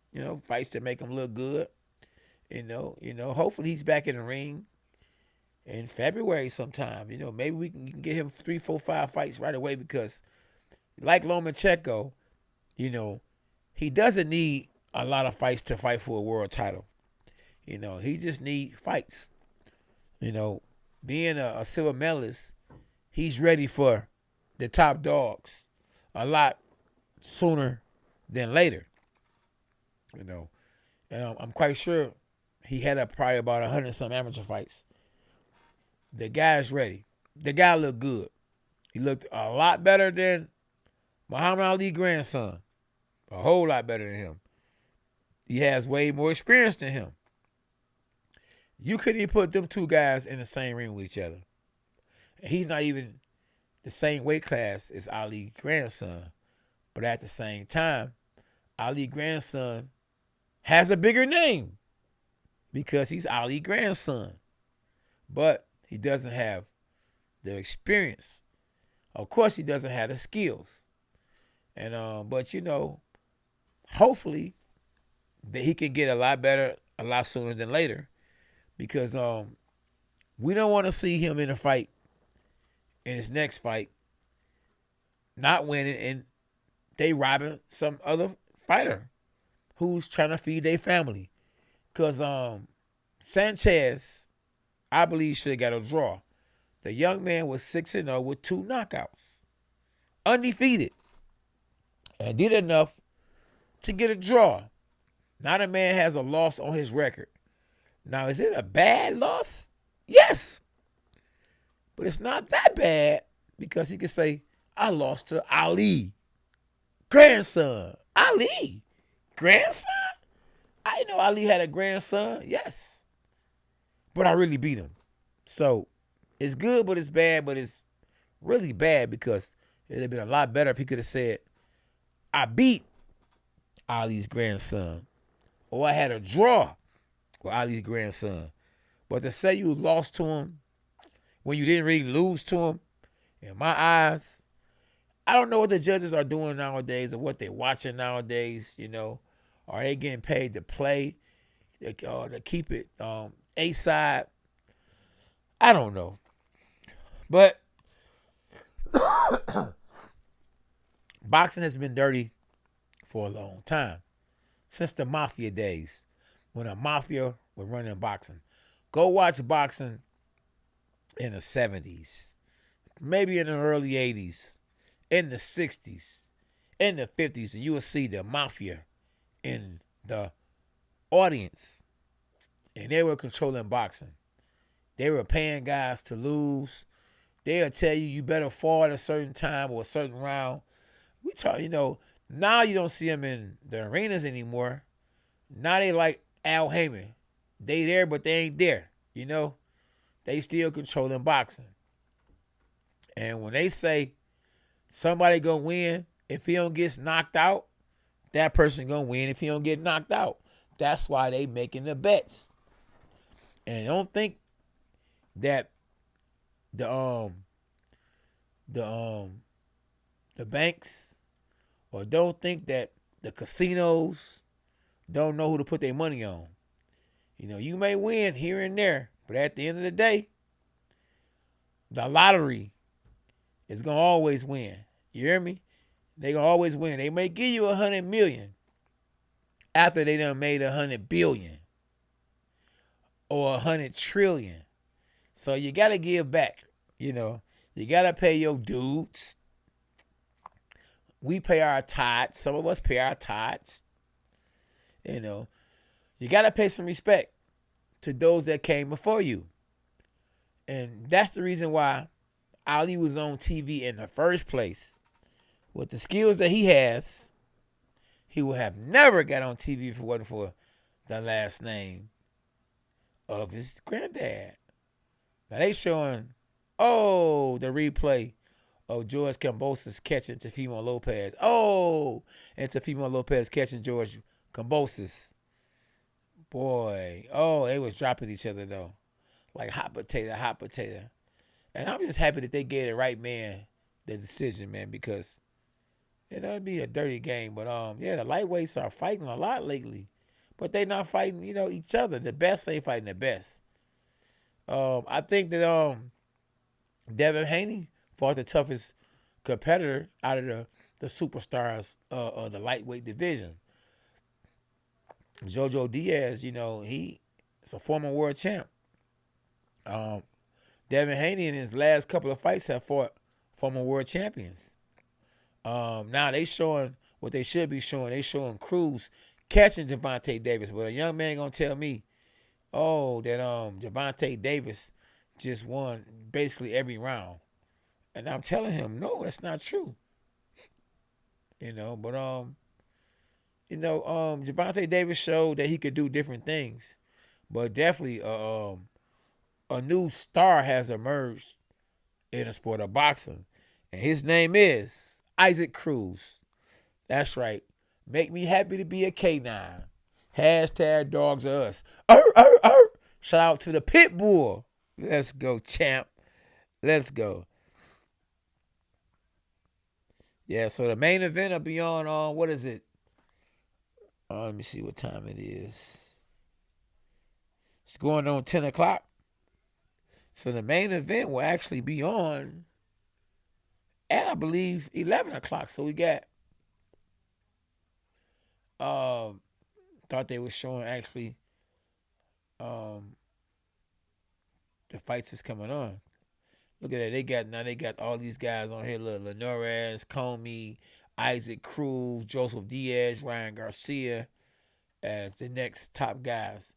Fights that make him look good. Hopefully he's back in the ring in February sometime. Maybe we can get him 3, 4, 5 fights right away because, like Lomachenko, he doesn't need a lot of fights to fight for a world title. He just needs fights. Being a silver medalist, he's ready for the top dogs a lot sooner than later. And I'm quite sure he had probably about 100 some amateur fights. The guy's ready. The guy looked good. He looked a lot better than Muhammad Ali's grandson. A whole lot better than him. He has way more experience than him. You couldn't even put them 2 guys in the same ring with each other. And he's not even the same weight class as Ali's grandson. But at the same time, Ali's grandson has a bigger name because he's Ali's grandson. But he doesn't have the experience. Of course, he doesn't have the skills. And but hopefully that he can get a lot better a lot sooner than later. Because we don't want to see him in a fight, in his next fight, not winning and they robbing some other fighter who's trying to feed their family. Because Sanchez, I believe, should have got a draw. The young man was 6-0 with 2 knockouts. Undefeated. And did enough to get a draw. Now the man has a loss on his record. Now, is it a bad loss? Yes. But it's not that bad because he can say, I lost to Ali. Grandson. Ali. Grandson? I didn't know Ali had a grandson. Yes. But I really beat him. So it's good, but it's bad, but it's really bad because it would have been a lot better if he could have said, I beat Ali's grandson. Or I had a draw with Ali's grandson. But to say you lost to him when you didn't really lose to him, in my eyes, I don't know what the judges are doing nowadays or what they're watching nowadays, you know. Are they getting paid to play, to keep it A-side? I don't know. But boxing has been dirty for a long time. Since the mafia days, when a mafia was running boxing. Go watch boxing in the 70s, maybe in the early 80s, in the 60s, in the 50s, and you will see the mafia in the audience. And they were controlling boxing. They were paying guys to lose. They'll tell you you better fall at a certain time or a certain round. We talk, now you don't see them in the arenas anymore. Now they like Al Heyman. They there, but they ain't there, They still controlling boxing. And when they say somebody gonna win, if he don't get knocked out, that person gonna win if he don't get knocked out. That's why they making the bets. And don't think that the banks, or don't think that the casinos don't know who to put their money on. You may win here and there, but at the end of the day, the lottery is going to always win. You hear me? They going to always win. They may give you $100 million after they done made $100 billion or $100 trillion. So you got to give back. You got to pay your dudes. We pay our tithes. Some of us pay our tithes. You got to pay some respect to those that came before you. And that's the reason why Ali was on TV in the first place. With the skills that he has, he would have never got on TV if it wasn't for the last name of his granddad. Now they showing, the replay of George Kambosos catching Teofimo Lopez. And Teofimo Lopez catching George Kambosos. Boy, they was dropping each other though. Like hot potato. And I'm just happy that they gave the right man the decision, man, because it'd be a dirty game. But the lightweights are fighting a lot lately. But they not fighting, each other. The best ain't fighting the best. I think that Devin Haney fought the toughest competitor out of the superstars of the lightweight division. Jojo Diaz, he is a former world champ. Devin Haney in his last couple of fights have fought former world champions. Now they showing what they should be showing. They showing Cruz catching Gervonta Davis. But a young man gonna tell me, that Gervonta Davis just won basically every round. And I'm telling him, no, that's not true. Gervonta Davis showed that he could do different things. But definitely a new star has emerged in the sport of boxing. And his name is Isaac Cruz. That's right. Make me happy to be a K9. Hashtag dogs are us. Shout out to the pit bull. Let's go, champ. Let's go. Yeah, so the main event will be on, what is it? Let me see what time it is. It's going on 10 o'clock. So the main event will actually be on at, I believe, 11 o'clock. So we got, thought they were showing actually the fights is coming on. Look at that. They got all these guys on here. Linares, Commey, Isaac Cruz, Joseph Diaz, Ryan Garcia as the next top guys.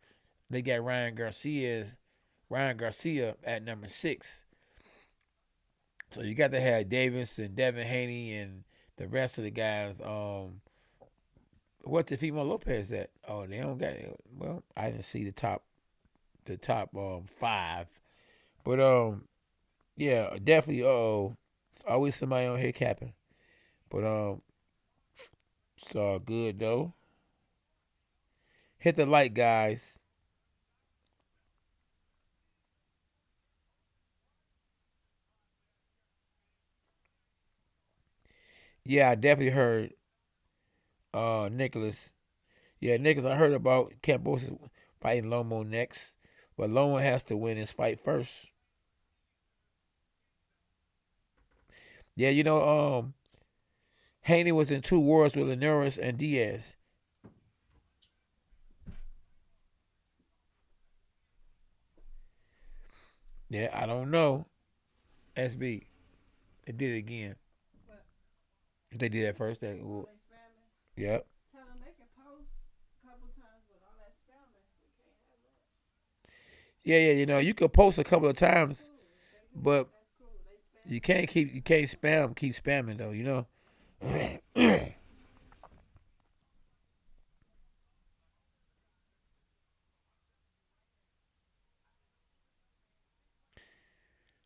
They got Ryan Garcia at number 6. So you got to have Davis and Devin Haney and The rest of the guys, what Teofimo Lopez at? Oh, they don't got it. Well, I didn't see the top five, but yeah, definitely. It's always somebody on here capping, but it's all good though. Hit the like, guys. Yeah, I definitely heard Nicholas. Yeah, Nicholas, I heard about Kambosos fighting Lomo next, but Lomo has to win his fight first. Yeah, Haney was in two wars with Linares and Diaz. Yeah, I don't know. SB, they did it again. They did that first. Yep. Yeah, yeah. You could post a couple of times, but you can't keep spamming though.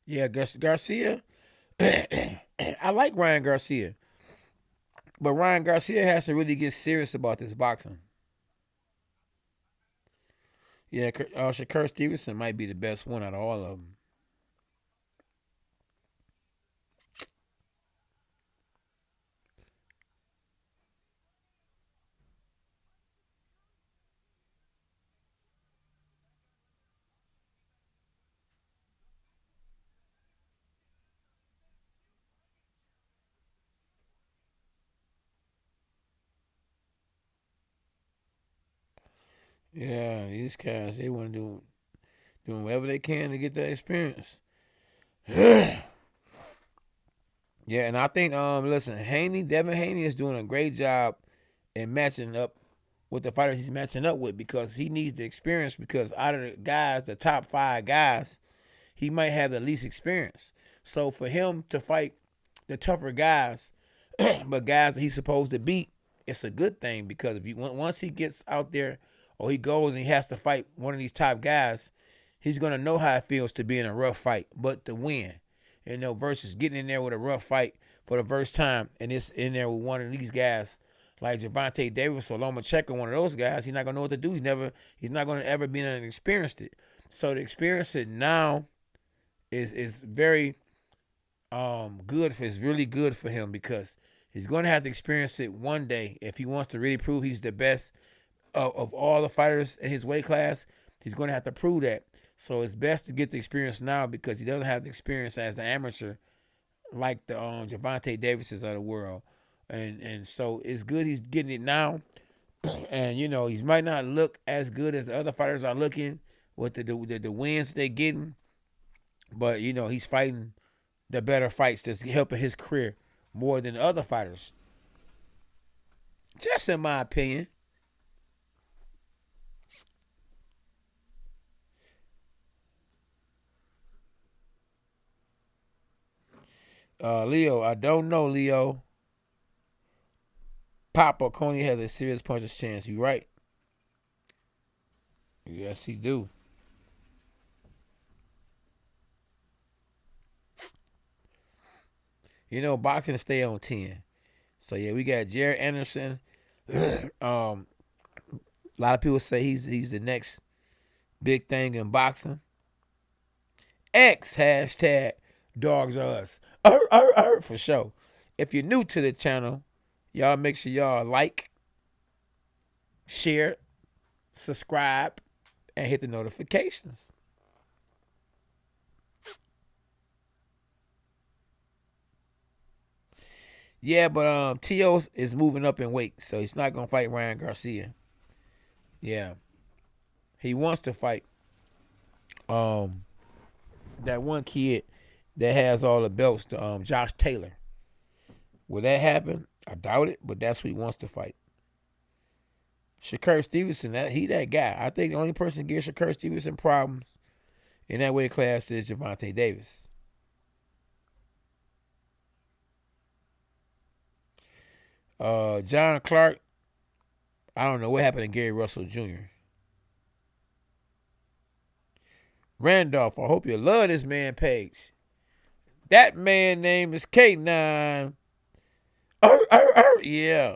Yeah, Garcia. I like Ryan Garcia, but Ryan Garcia has to really get serious about this boxing. Yeah, Shakur Stevenson might be the best one out of all of them. Yeah, these guys they want to doing whatever they can to get that experience. Yeah, and I think listen, Devin Haney is doing a great job in matching up with the fighters he's matching up with because he needs the experience because out of the guys, the top five guys, he might have the least experience. So for him to fight the tougher guys, but guys that he's supposed to beat, it's a good thing because if once he gets out there or he goes and he has to fight one of these top guys, he's gonna know how it feels to be in a rough fight, but to win, versus getting in there with a rough fight for the first time and it's in there with one of these guys like Gervonta Davis or Lomachenko, one of those guys. He's not gonna know what to do. He's not gonna ever be and experienced it. So to experience it now is very good for it's really good for him because he's going to have to experience it one day if he wants to really prove he's the best of all the fighters in his weight class. He's going to have to prove that. So it's best to get the experience now because he doesn't have the experience as an amateur like the Gervonta Davises of the world, and so it's good he's getting it now. And he might not look as good as the other fighters are looking with the wins they're getting, but he's fighting the better fights that's helping his career more than the other fighters. Just in my opinion. Leo, I don't know, Leo. Papa Coney has a serious puncher's chance. You right. Yes, he do. Boxing stay on 10. So yeah, we got Jared Anderson. A lot of people say he's the next big thing in boxing. X hashtag dogs are us. For sure. If you're new to the channel, y'all make sure y'all like, share, subscribe, and hit the notifications. Yeah, but Tio is moving up in weight, so he's not gonna fight Ryan Garcia. Yeah, he wants to fight that one kid that has all the belts, Josh Taylor. Will that happen? I doubt it, but that's who he wants to fight. Shakur Stevenson, that guy. I think the only person that gives Shakur Stevenson problems in that weight class is Gervonta Davis. John Clark, I don't know what happened to Gary Russell Jr. Randolph, I hope you love this man page. That man name is K9. Yeah.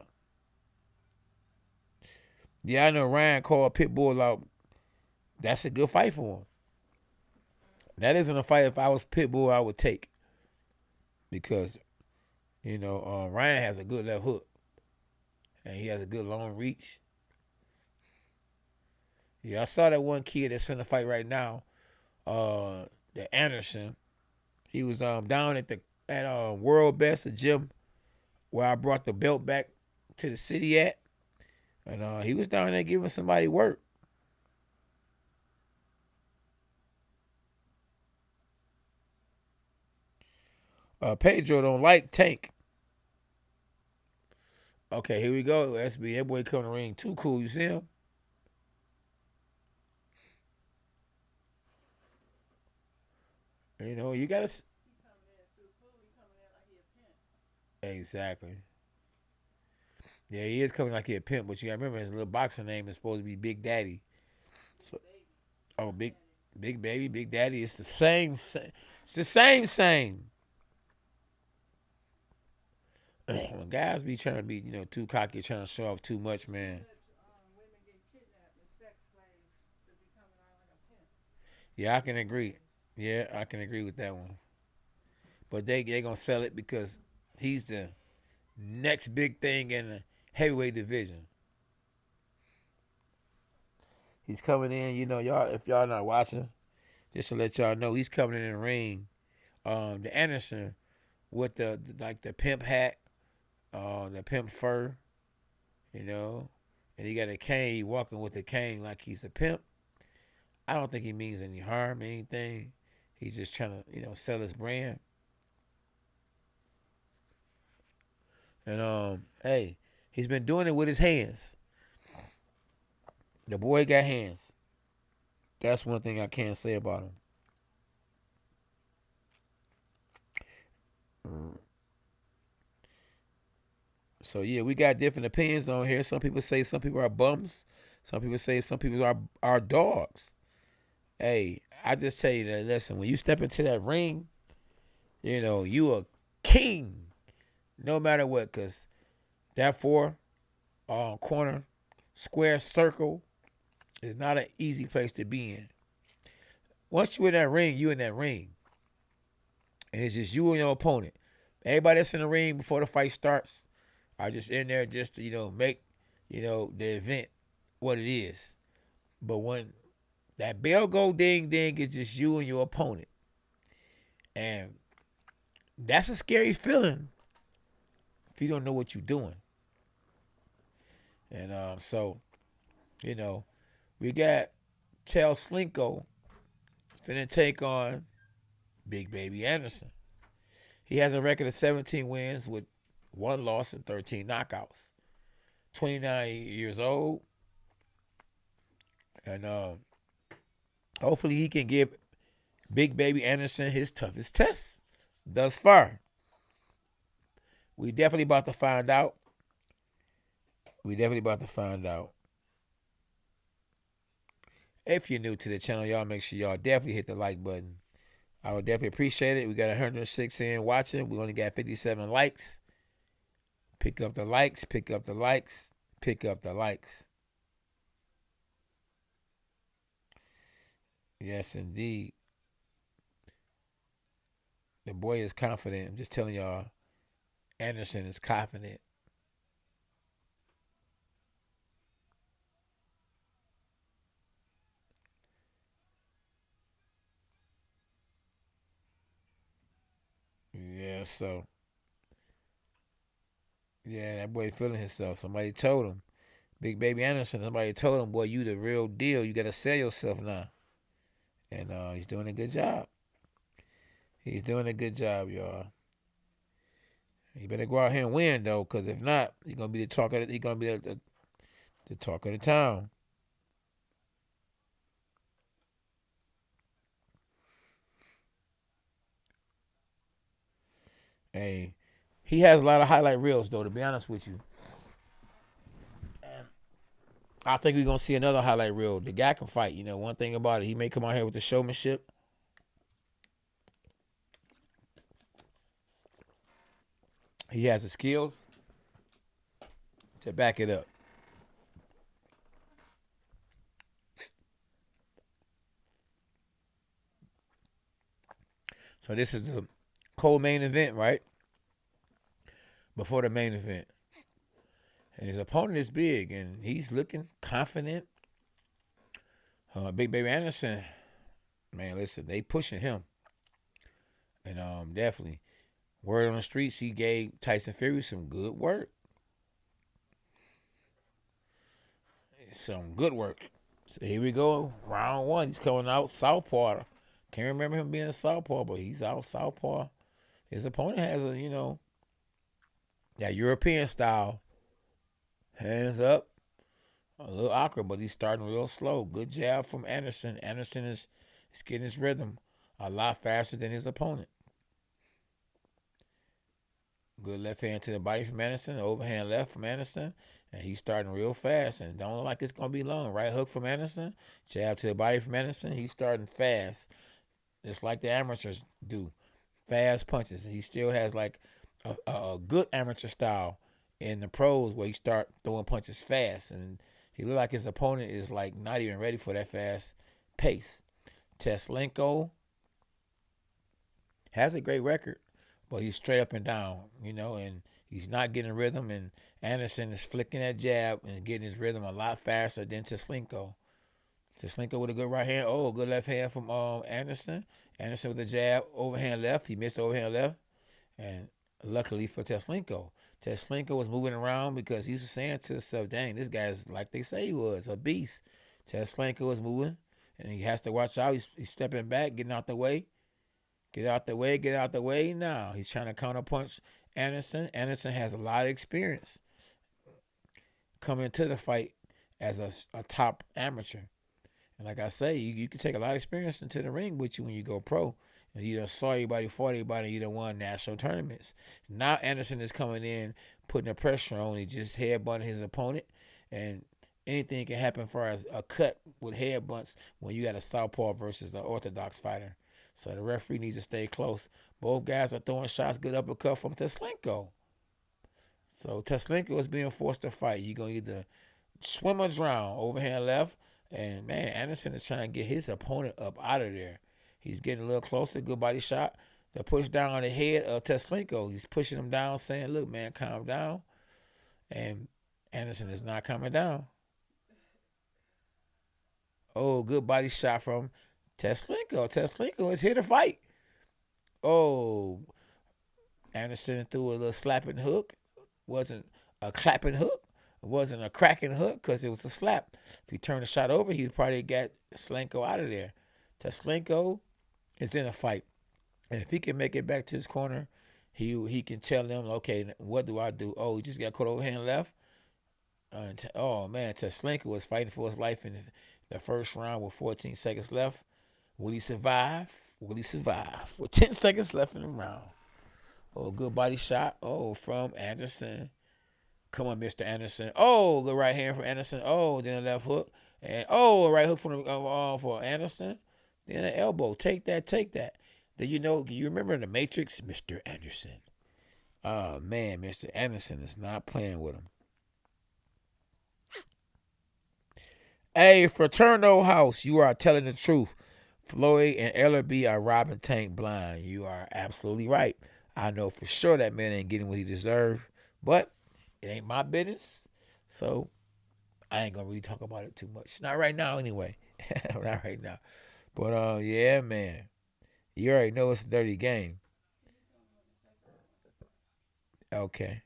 Yeah, I know Ryan called Pitbull out. That's a good fight for him. That isn't a fight if I was Pitbull I would take. Because, Ryan has a good left hook. And he has a good long reach. Yeah, I saw that one kid that's finna fight right now. The Anderson. He was down at World Best, the gym where I brought the belt back to the city at. And he was down there giving somebody work. Pedro don't like Tank. Okay, here we go. SB, that boy coming to the ring. Too cool. You see him? You got to... Exactly. Yeah, he is coming like he a pimp, but you got to remember his little boxing name is supposed to be Big Daddy. So, Big Baby, Big Daddy. It's the same. It's the same. When guys be trying to be, too cocky, trying to show off too much, man. Yeah, I can agree. Yeah, I can agree with that one. But they gonna sell it because he's the next big thing in the heavyweight division. He's coming in, y'all. If y'all not watching, just to let y'all know, he's coming in the ring. The Anderson with the pimp hat, the pimp fur, and he got a cane. He walking with the cane like he's a pimp. I don't think he means any harm, anything. He's just trying to, sell his brand. And hey, he's been doing it with his hands. The boy got hands. That's one thing I can't say about him. So yeah, we got different opinions on here. Some people say some people are bums. Some people say some people are dogs. Hey, I just tell you that, listen, when you step into that ring, you a king no matter what, because that corner square circle is not an easy place to be in. Once you in that ring, you in that ring. And it's just you and your opponent. Everybody that's in the ring before the fight starts are just in there just to, make, the event what it is. But when that bell go ding ding, it's just you and your opponent. And that's a scary feeling if you don't know what you're doing. And so, we got Teofimo finna take on Big Baby Anderson. He has a record of 17 wins with 1 loss and 13 knockouts. 29 years old. And hopefully he can give Big Baby Anderson his toughest test thus far. We definitely about to find out. If you're new to the channel, y'all make sure y'all definitely hit the like button. I would definitely appreciate it. We got 106 in watching. We only got 57 likes. Pick up the likes. Yes, indeed. The boy is confident. I'm just telling y'all, Anderson is confident. Yeah, so. Yeah, that boy feeling himself. Somebody told him. Big Baby Anderson, somebody told him, boy, you the real deal. You got to sell yourself now. And he's doing a good job. Y'all. He better go out here and win, though, because if not, he's going to be the talk of the talk of the town. Hey, He has a lot of highlight reels, though, to be honest with you. I think we're going to see another highlight reel. The guy can fight. You know, one thing about it, he may come out here with the showmanship. He has the skills to back it up. So this is the co-main event, right? Before the main event. And his opponent is big, and he's looking confident. Big Baby Anderson, man, listen, they pushing him. And definitely, word on the streets, he gave Tyson Fury some good work. Some good work. So here we go, round one. He's coming out southpaw. Can't remember him being a southpaw, but he's out southpaw. His opponent has a, that European style. Hands up. A little awkward, but he's starting real slow. Good jab from Anderson. Anderson is getting his rhythm a lot faster than his opponent. Good left hand to the body from Anderson. Overhand left from Anderson. And he's starting real fast. And don't look like it's going to be long. Right hook from Anderson. Jab to the body from Anderson. He's starting fast. Just like the amateurs do. Fast punches. He still has like a good amateur style in the pros where he start throwing punches fast. And he look like his opponent is like not even ready for that fast pace. Teslenko has a great record, but he's straight up and down, and he's not getting rhythm. And Anderson is flicking that jab and getting his rhythm a lot faster than Teslenko. Teslenko with a good right hand. Oh, good left hand from Anderson. Anderson with a jab, overhand left. He missed the overhand left. And luckily for Teslenko was moving around because he was saying to himself, dang, this guy's like they say he was, a beast. Teslenko was moving, and he has to watch out. He's stepping back, getting out the way. Get out the way now. He's trying to counterpunch Anderson. Anderson has a lot of experience coming into the fight as a top amateur. And like I say, you can take a lot of experience into the ring with you when you go pro. And you done saw everybody, fought everybody, you done won national tournaments. Now Anderson is coming in, putting the pressure on. He just headbutting his opponent. And anything can happen for as a cut with headbutts when you got a southpaw versus an orthodox fighter. So the referee needs to stay close. Both guys are throwing shots, good uppercut from Teslenko. So Teslenko is being forced to fight. You're going to either swim or drown, overhand left. And, man, Anderson is trying to get his opponent up out of there. He's getting a little closer. Good body shot. The push down on the head of Teslenko. He's pushing him down, saying, look, man, calm down. And Anderson is not coming down. Oh, good body shot from Teslenko. Teslenko is here to fight. Oh, Anderson threw a little slapping hook. Wasn't a clapping hook. It wasn't a cracking hook because it was a slap. If he turned the shot over, he'd probably got Teslenko out of there. Teslenko is in a fight. And if he can make it back to his corner, he can tell them, okay, what do I do? Oh, he just got caught overhand left. Oh, man, Teslenko was fighting for his life in the first round with 14 seconds left. Will he survive? Will he survive? With 10 seconds left in the round. Oh, good body shot. Oh, from Anderson. Come on, Mr. Anderson. Oh, good right hand from Anderson. Oh, then a left hook. And a right hook from for Anderson. Then an elbow. Take that. Then you remember the Matrix? Mr. Anderson. Oh, man, Mr. Anderson is not playing with him. Hey, Fraterno House, you are telling the truth. Floyd and Ellerby are robbing Tank blind. You are absolutely right. I know for sure that man ain't getting what he deserved, but it ain't my business, so I ain't gonna really talk about it too much. Not right now, anyway. Not right now. But yeah, man, you already know it's a dirty game. Okay.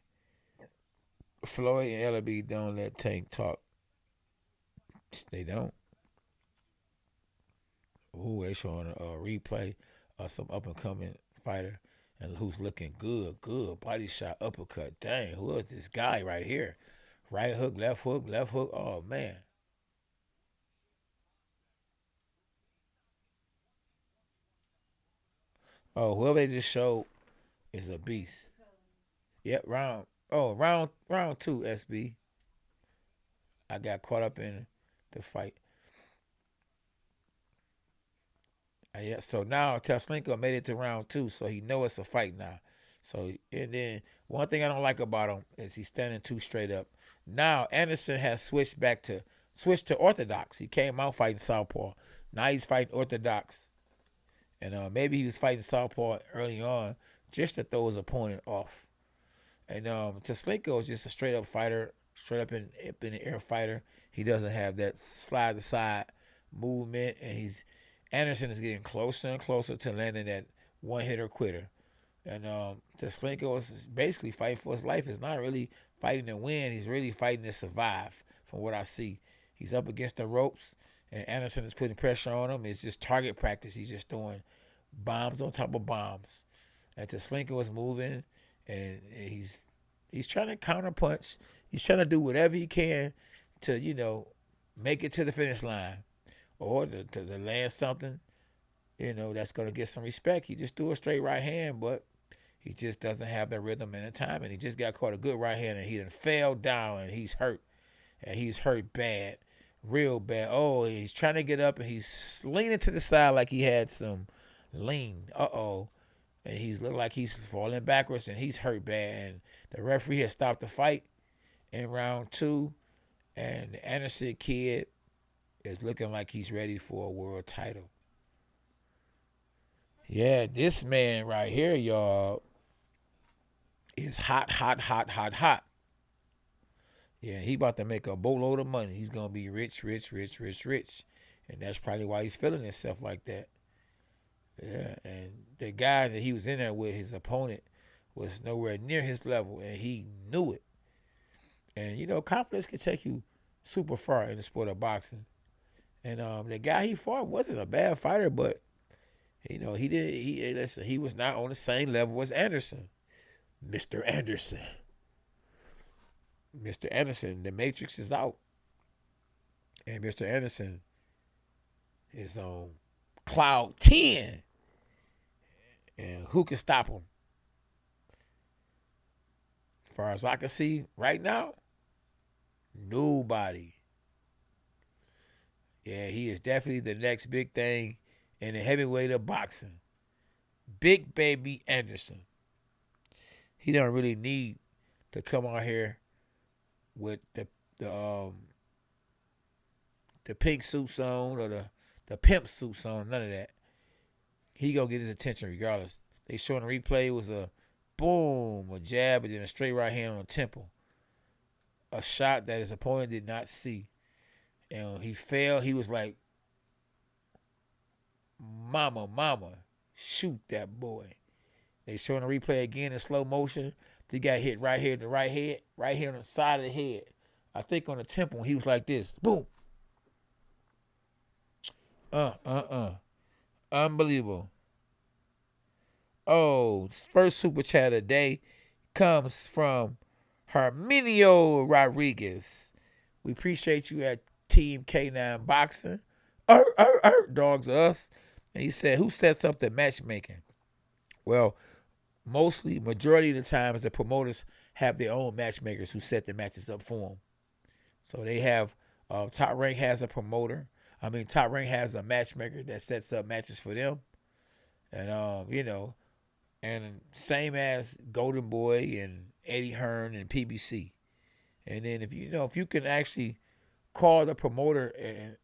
Floyd and Ellerby don't let Tank talk. They don't. Ooh, they showing a replay of some up and coming fighter and who's looking good. Body shot, uppercut. Dang, who is this guy right here? Right hook, left hook, left hook. Oh, man. Oh, whoever they just showed is a beast. Yep, round two, SB. I got caught up in the fight. Yeah, so now Teslenko made it to round two, so he know it's a fight now. So and then one thing I don't like about him is he's standing too straight up. Now Anderson has switched to orthodox. He came out fighting southpaw. Now he's fighting orthodox, and maybe he was fighting southpaw early on just to throw his opponent off. And Teslenko is just a straight up fighter, straight up in the air fighter. He doesn't have that slide to side movement, and Anderson is getting closer and closer to landing that one hitter quitter. And Teslenko is basically fighting for his life. He's not really fighting to win. He's really fighting to survive. From what I see, he's up against the ropes, and Anderson is putting pressure on him. It's just target practice. He's just throwing bombs on top of bombs, and Teslenko is moving, and he's trying to counter punch. He's trying to do whatever he can to make it to the finish line, or to land something, that's going to get some respect. He just threw a straight right hand, but he just doesn't have the rhythm and the time, and he just got caught a good right hand, and he done fell down, and he's hurt, bad, real bad. Oh, he's trying to get up, and he's leaning to the side like he had some lean. And he's looked like he's falling backwards, and he's hurt bad, and the referee has stopped the fight in round two, and the Anderson kid is looking like he's ready for a world title. Yeah, this man right here, y'all, is hot. Yeah, he about to make a boatload of money. He's going to be rich. And that's probably why he's feeling himself like that. Yeah, and the guy that he was in there with, his opponent, was nowhere near his level, and he knew it. And, confidence can take you super far in the sport of boxing. And the guy he fought wasn't a bad fighter, but he was not on the same level as Anderson. Mr. Anderson, the Matrix is out, and Mr. Anderson is on cloud 10, and who can stop him? As far as I can see right now, nobody. Yeah, he is definitely the next big thing in the heavyweight of boxing. Big baby Anderson. He don't really need to come out here with the pink suits on or the pimp suits on. None of that. He gonna get his attention regardless. They showing the replay. It was a boom, a jab, and then a straight right hand on the temple. A shot that his opponent did not see. And when he fell, he was like, mama, shoot that boy. They showing the replay again in slow motion. He got hit right here in the right head, right here on the side of the head. I think on the temple, he was like this. Boom. Unbelievable. Oh, first super chat of the day comes from Herminio Rodriguez. We appreciate you at Team K9 Boxing. Dogs are us. And he said, who sets up the matchmaking? Well, majority of the times, the promoters have their own matchmakers who set the matches up for them. So they have, Top Rank has a promoter. Top Rank has a matchmaker that sets up matches for them. And, and same as Golden Boy and Eddie Hearn and PBC. And then if you can actually call the promoter and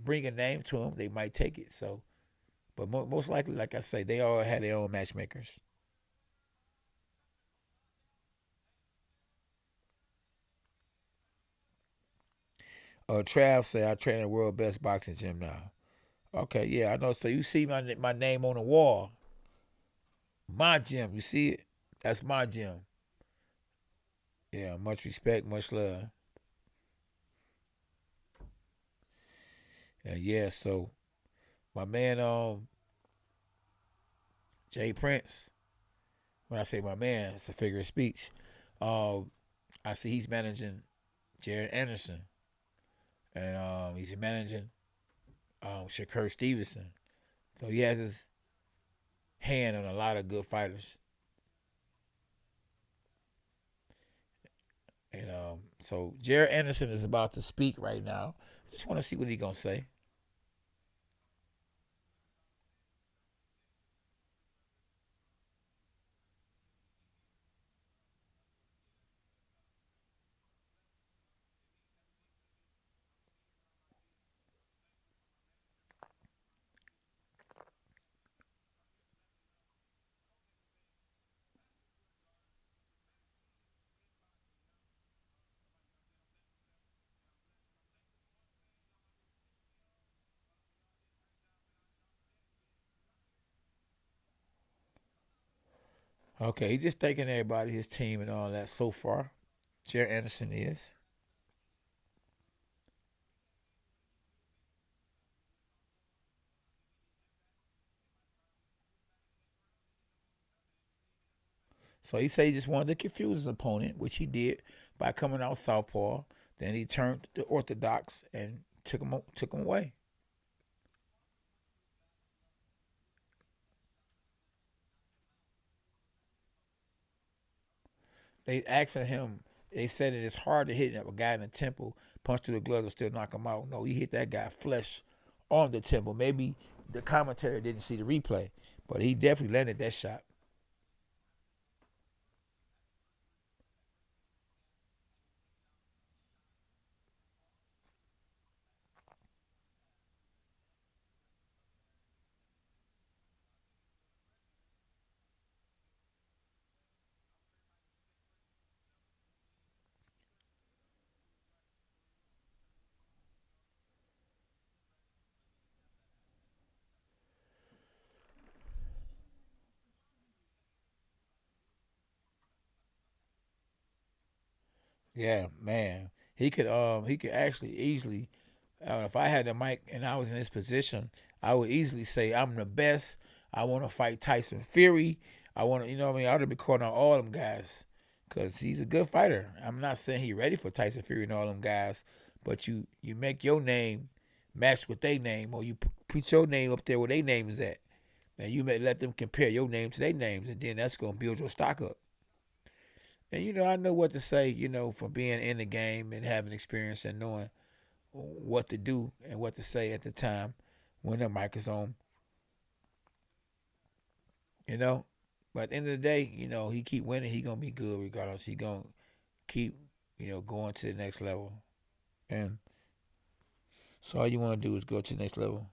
bring a name to them, they might take it. So, but most likely, like I say, they all had their own matchmakers. Trav said, I train at World Best Boxing Gym now. Okay, yeah, I know. So you see my name on the wall. My gym, you see it? That's my gym. Yeah, much respect, much love. Yeah, so my man Jay Prince, when I say my man, it's a figure of speech. I see he's managing Jared Anderson, and he's managing Shakur Stevenson. So he has his hand on a lot of good fighters. And so Jared Anderson is about to speak right now. Just want to see what he's gonna say. Okay, he's just thanking everybody, his team, and all that so far. Jared Anderson is. So he said he just wanted to confuse his opponent, which he did by coming out southpaw. Then he turned to orthodox and took him away. They asking him. They said it is hard to hit a guy in the temple, punch through the gloves, and still knock him out. No, he hit that guy flesh on the temple. Maybe the commentary didn't see the replay, but he definitely landed that shot. Yeah, man. He could actually easily if I had the mic and I was in this position, I would easily say I'm the best. I want to fight Tyson Fury. I want to, what I mean, I would be calling out all them guys because he's a good fighter. I'm not saying he ready for Tyson Fury and all them guys, but you make your name match with their name, or you put your name up there where their name is at, and you may let them compare your name to their names, and then that's gonna build your stock up. And I know what to say, from being in the game and having experience and knowing what to do and what to say at the time when the mic is on, you know. But at the end of the day, he keep winning, he gonna be good regardless. He gonna keep, going to the next level. And so all you wanna do is go to the next level.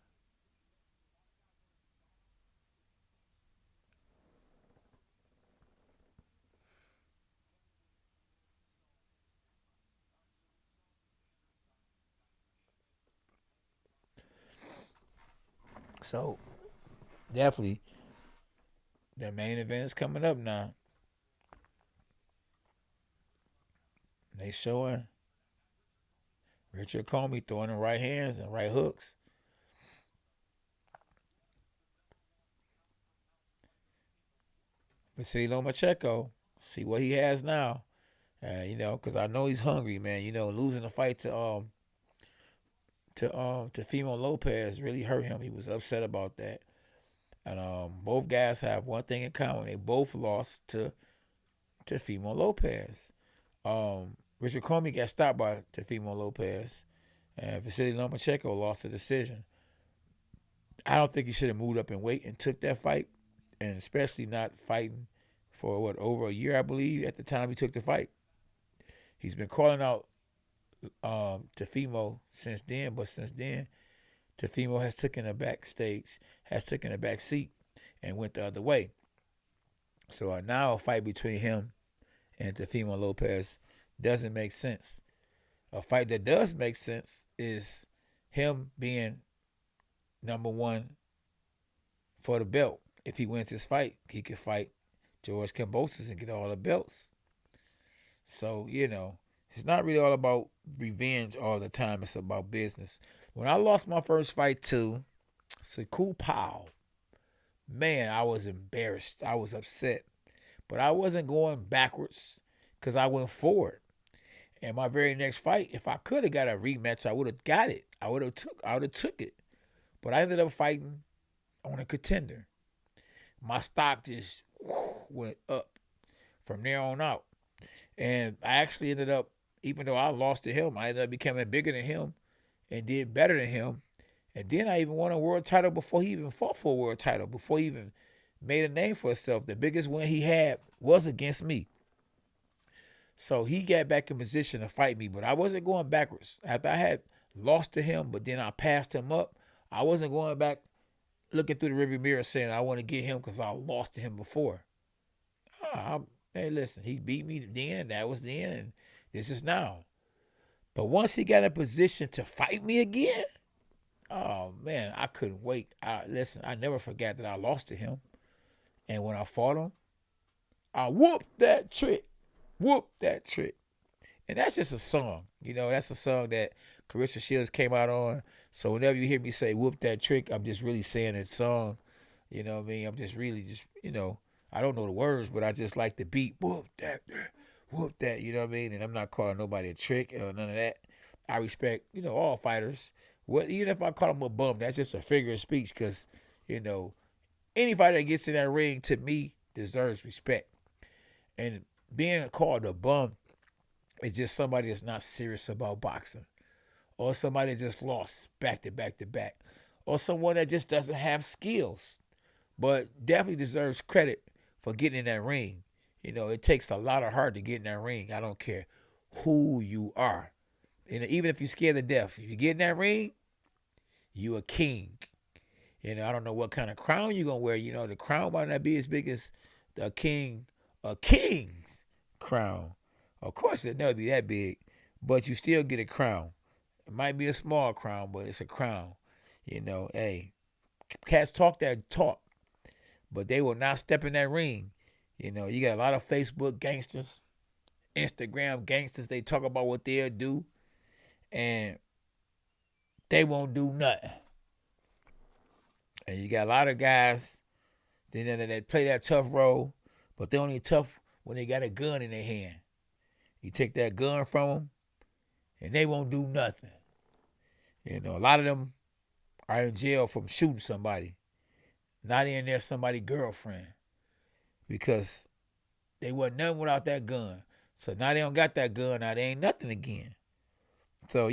So definitely the main event is coming up now. They showing Richard Commey throwing the right hands and right hooks. Vasiliy Lomachenko, see what he has now. Because I know he's hungry, man. Losing the fight to Teofimo Lopez really hurt him. He was upset about that. And both guys have one thing in common. They both lost to Teofimo Lopez. Richard Comey got stopped by Teofimo Lopez, and Vasiliy Lomachenko lost the decision. I don't think he should have moved up in weight and took that fight, and especially not fighting for over a year, I believe, at the time he took the fight. He's been calling out Teofimo since then, but since then Teofimo has taken a backstage, has taken a back seat, and went the other way. So now a fight between him and Teofimo Lopez doesn't make sense. A fight that does make sense is him being number one for the belt. If he wins this fight, he could fight George Kambosos and get all the belts. So, it's not really all about revenge all the time. It's about business. When I lost my first fight to Saku Pao, man, I was embarrassed. I was upset. But I wasn't going backwards because I went forward. And my very next fight, if I could have got a rematch, I would have got it. I would have took it. But I ended up fighting on a contender. My stock just went up from there on out. And I actually ended up, even though I lost to him, I ended up becoming bigger than him and did better than him. And then I even won a world title before he even fought for a world title, before he even made a name for himself. The biggest win he had was against me. So he got back in position to fight me, but I wasn't going backwards. After I had lost to him, but then I passed him up, I wasn't going back looking through the rearview mirror saying I want to get him because I lost to him before. Hey, listen, he beat me then, that was then, and this is now. But once he got in position to fight me again, oh man, I couldn't wait. Listen, I never forgot that I lost to him. And when I fought him, I whooped that trick. Whooped that trick. And that's just a song. You know, that's a song that Clarissa Shields came out on. So whenever you hear me say whoop that trick, I'm just really saying that song. You know what I mean? I'm just really I don't know the words, but I just like the beat. Whoop that, you know what I mean? And I'm not calling nobody a trick or none of that. I respect, all fighters. Even if I call them a bum, that's just a figure of speech because, any fighter that gets in that ring, to me, deserves respect. And being called a bum is just somebody that's not serious about boxing. Or somebody that just lost back to back to back. Or someone that just doesn't have skills. But definitely deserves credit for getting in that ring. It takes a lot of heart to get in that ring. I don't care who you are. And even if you're scared to death, if you get in that ring, you a king. I don't know what kind of crown you're going to wear. The crown might not be as big as a king's crown. Of course, it'll never be that big, but you still get a crown. It might be a small crown, but it's a crown. Hey, cats talk that talk, but they will not step in that ring. You got a lot of Facebook gangsters, Instagram gangsters. They talk about what they'll do, and they won't do nothing. And you got a lot of guys that play that tough role, but they're only tough when they got a gun in their hand. You take that gun from them, and they won't do nothing. A lot of them are in jail from shooting somebody, not in there somebody's girlfriend, because they wasn't nothing without that gun. So now they don't got that gun, now they ain't nothing again. So,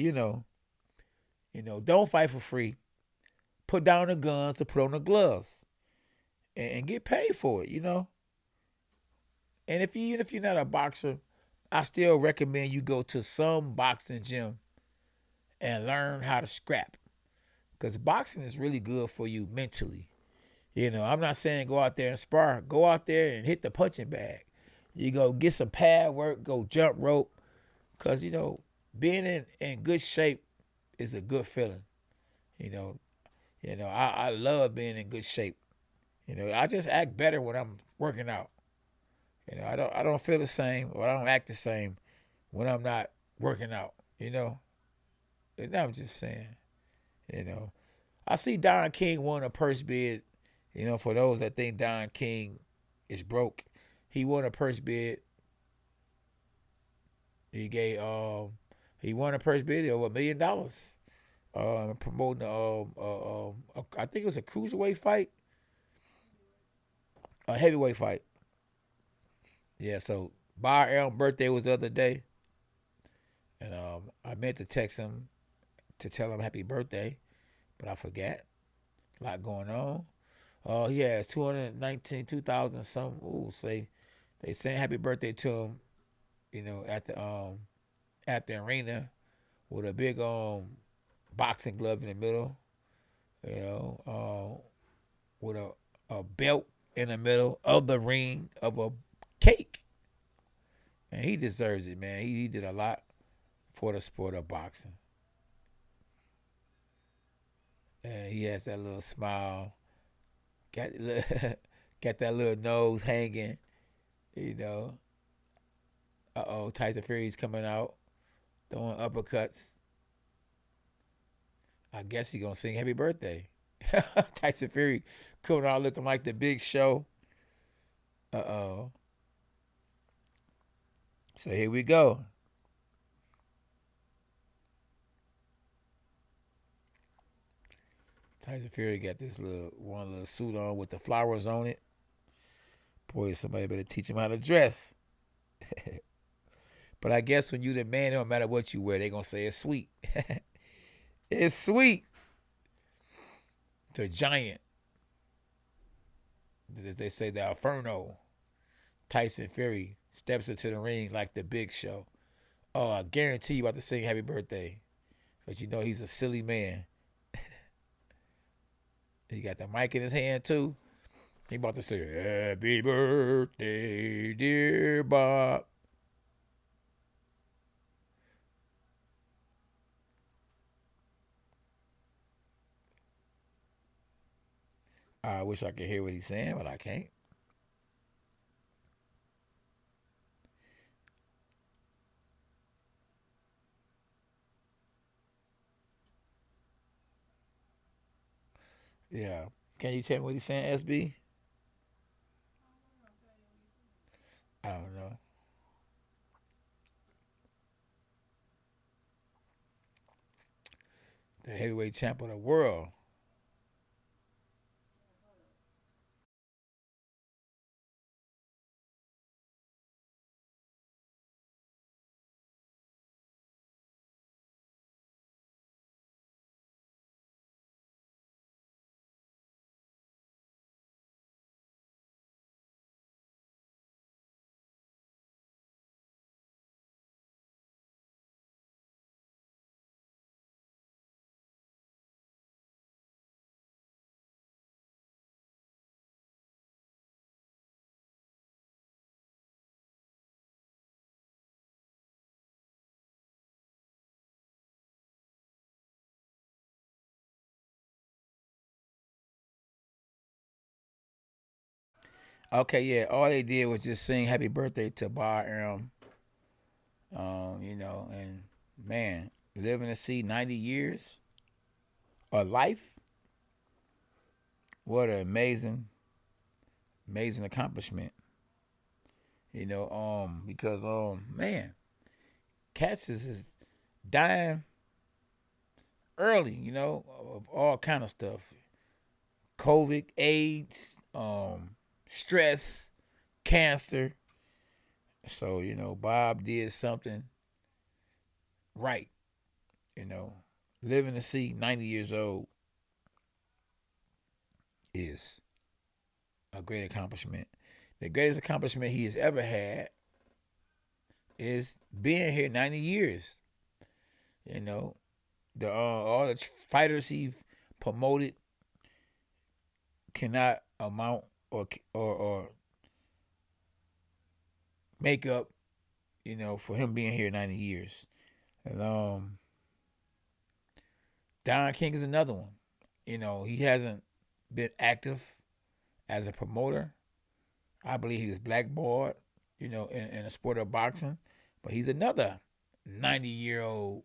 don't fight for free. Put down the guns to put on the gloves and get paid for it, And even if you're not a boxer, I still recommend you go to some boxing gym and learn how to scrap. Because boxing is really good for you mentally. I'm not saying go out there and spar. Go out there and hit the punching bag. You go get some pad work, go jump rope. Because, being in good shape is a good feeling. I love being in good shape. I just act better when I'm working out. I don't feel the same or I don't act the same when I'm not working out. And I'm just saying, I see Don King won a purse bid. For those that think Don King is broke, he won a purse bid. He won a purse bid of $1 million. Promoting I think it was a cruiserweight fight, a heavyweight fight. Yeah, so Bar Allen's birthday was the other day, and I meant to text him to tell him happy birthday, but I forgot. A lot going on. He has 2,000 something. Ooh, so they saying happy birthday to him, at the arena with a big boxing glove in the middle, with a belt in the middle of the ring of a cake. And he deserves it, man. He did a lot for the sport of boxing. And he has that little smile, got that little nose hanging, Tyson Fury's coming out, throwing uppercuts. I guess he's going to sing happy birthday. Tyson Fury coming out looking like the Big Show. So here we go. Tyson Fury got this one little suit on with the flowers on it. Boy, somebody better teach him how to dress. But I guess when you the man, it don't matter what you wear, they gonna say it's sweet. It's sweet. The giant, as they say, the Inferno, Tyson Fury steps into the ring like the Big Show. Oh, I guarantee you about to sing Happy Birthday, but you know he's a silly man. He got the mic in his hand too. He about to say Happy Birthday, dear Bob. I wish I could hear what he's saying, but I can't. Yeah. Can you tell me what he's saying, SB? I don't know. The heavyweight champ of the world. Okay, yeah. All they did was just sing Happy Birthday to Bar Aram. And man, living to see 90 years of life. What an amazing accomplishment. Because man, cats is dying early, of all kind of stuff. COVID, AIDS, stress, cancer. So, Bob did something right, you know. Living to see 90 years old is a great accomplishment. The greatest accomplishment he has ever had is being here 90 years. You know, all the fighters he promoted cannot amount or make up, for him being here 90 years. And Don King is another one. He hasn't been active as a promoter. I believe he was blackballed, in the sport of boxing. But he's another 90-year-old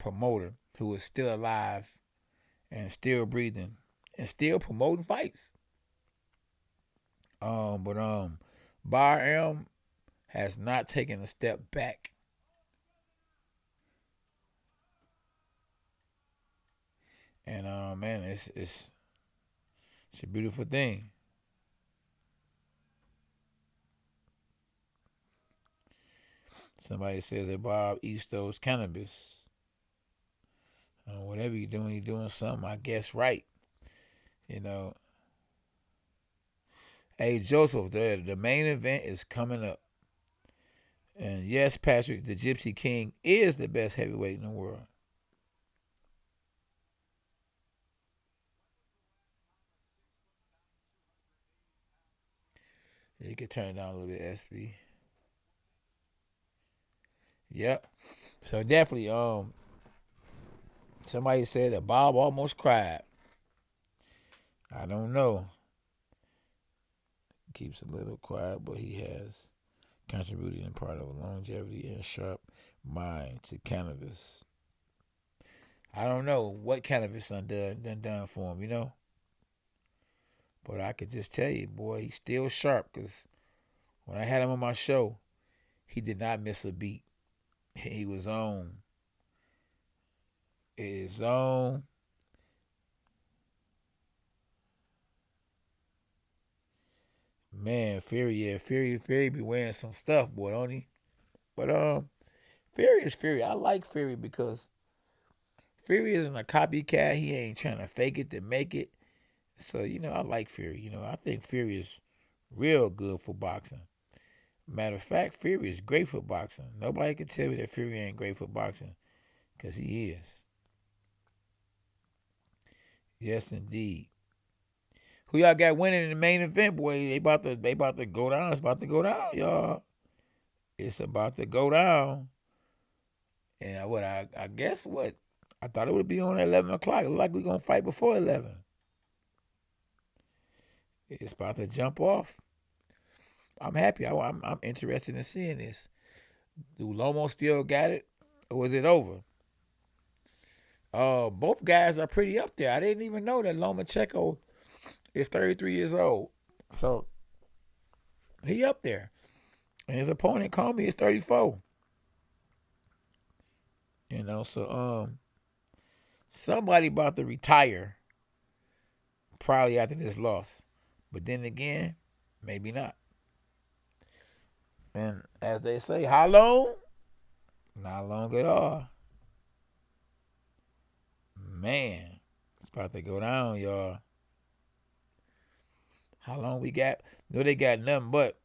promoter who is still alive and still breathing and still promoting fights. But Bar M has not taken a step back. And man, it's a beautiful thing. Somebody says that Bob eats those cannabis. Whatever you're doing something, I guess, right. You know. Hey, Joseph, the main event is coming up. And yes, Patrick, the Gypsy King is the best heavyweight in the world. You can turn it down a little bit, SB. Yep. So definitely, somebody said that Bob almost cried. I don't know. Keeps a little quiet, but he has contributed in part of a longevity and sharp mind to cannabis. I don't know what cannabis done for him. But I could just tell you, boy, he's still sharp. Cause when I had him on my show, he did not miss a beat. He was on. His on. Man, Fury be wearing some stuff, boy, don't he? But Fury is Fury. I like Fury because Fury isn't a copycat. He ain't trying to fake it to make it. So, I like Fury. I think Fury is real good for boxing. Matter of fact, Fury is great for boxing. Nobody can tell me that Fury ain't great for boxing, because he is. Yes, indeed. Who y'all got winning in the main event, boy? They about to go down. It's about to go down, y'all. It's about to go down. And I guess what? I thought it would be on at 11 o'clock. It look like we're going to fight before 11. It's about to jump off. I'm happy. I'm interested in seeing this. Do Lomo still got it, or was it over? Both guys are pretty up there. I didn't even know that Lomachenko is 33 years old. So he up there. And his opponent, Commey, is 34. So somebody about to retire probably after this loss. But then again, maybe not. And as they say, how long? Not long at all. Man, it's about to go down, y'all. How long we got? No, they got nothing but.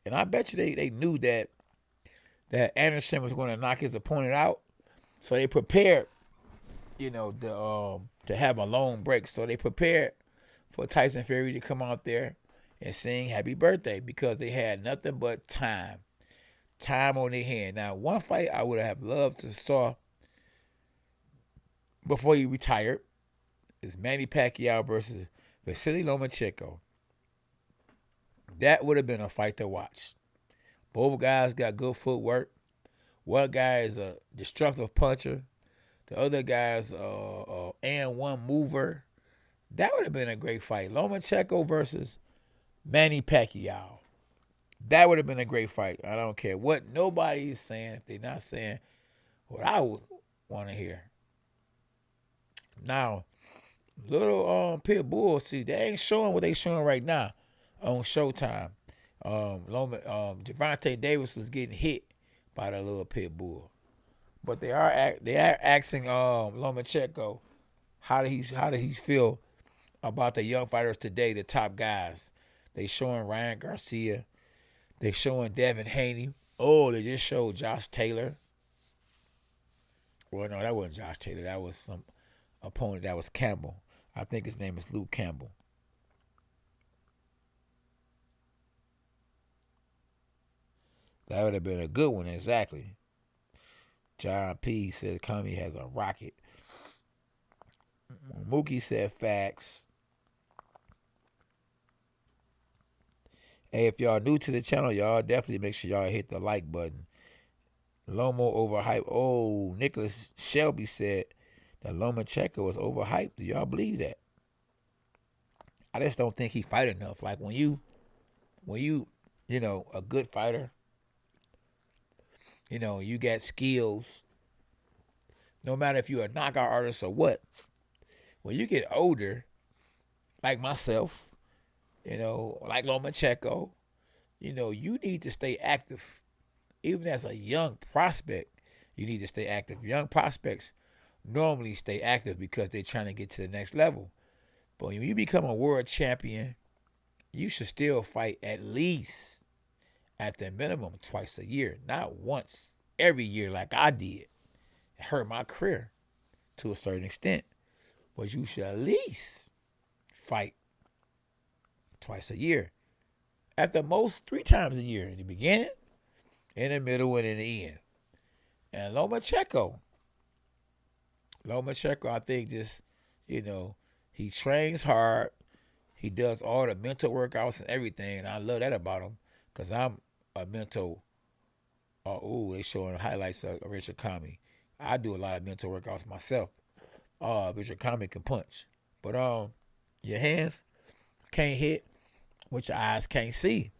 And I bet you they knew that Anderson was going to knock his opponent out. So they prepared, to have a long break. So they prepared for Tyson Fury to come out there and sing happy birthday, because they had nothing but time. Time on their hand. Now, one fight I would have loved to saw before he retired is Manny Pacquiao versus Vasiliy Lomachenko. That would have been a fight to watch. Both guys got good footwork. One guy is a destructive puncher. The other guy's and one mover. That would have been a great fight. Lomachenko versus Manny Pacquiao. That would have been a great fight. I don't care what nobody is saying, if they're not saying what I would want to hear. Now, little pit bull, see, they ain't showing what they showing right now on Showtime. Gervonta Davis was getting hit by the little pit bull, but they are asking Lomachenko how did he feel about the young fighters today, the top guys. They showing Ryan Garcia, they showing Devin Haney. Oh, they just showed Josh Taylor. Well, no, that wasn't Josh Taylor. That was some opponent. That was Campbell. I think his name is Luke Campbell. That would have been a good one, exactly. John P. says Commey has a rocket. Mookie said facts. Hey, if y'all new to the channel, y'all definitely make sure y'all hit the like button. Lomo overhyped. Oh, Nicholas Shelby said that Lomachenko is overhyped. Do y'all believe that? I just don't think he fight enough. Like when you, a good fighter, you got skills. No matter if you're a knockout artist or what, when you get older, like myself, like Lomachenko, you need to stay active. Even as a young prospect, you need to stay active. Young prospects normally stay active because they're trying to get to the next level. But when you become a world champion, you should still fight at least, at the minimum, twice a year, not once every year like I did. It hurt my career to a certain extent. But you should at least fight twice a year. At the most, 3 times a year. In the beginning, in the middle, and in the end. And Lomachenko, I think just, he trains hard. He does all the mental workouts and everything. And I love that about him, because I'm a mental, they showing highlights of Richard Commey. I do a lot of mental workouts myself. Richard Commey can punch. But your hands can't hit what your eyes can't see.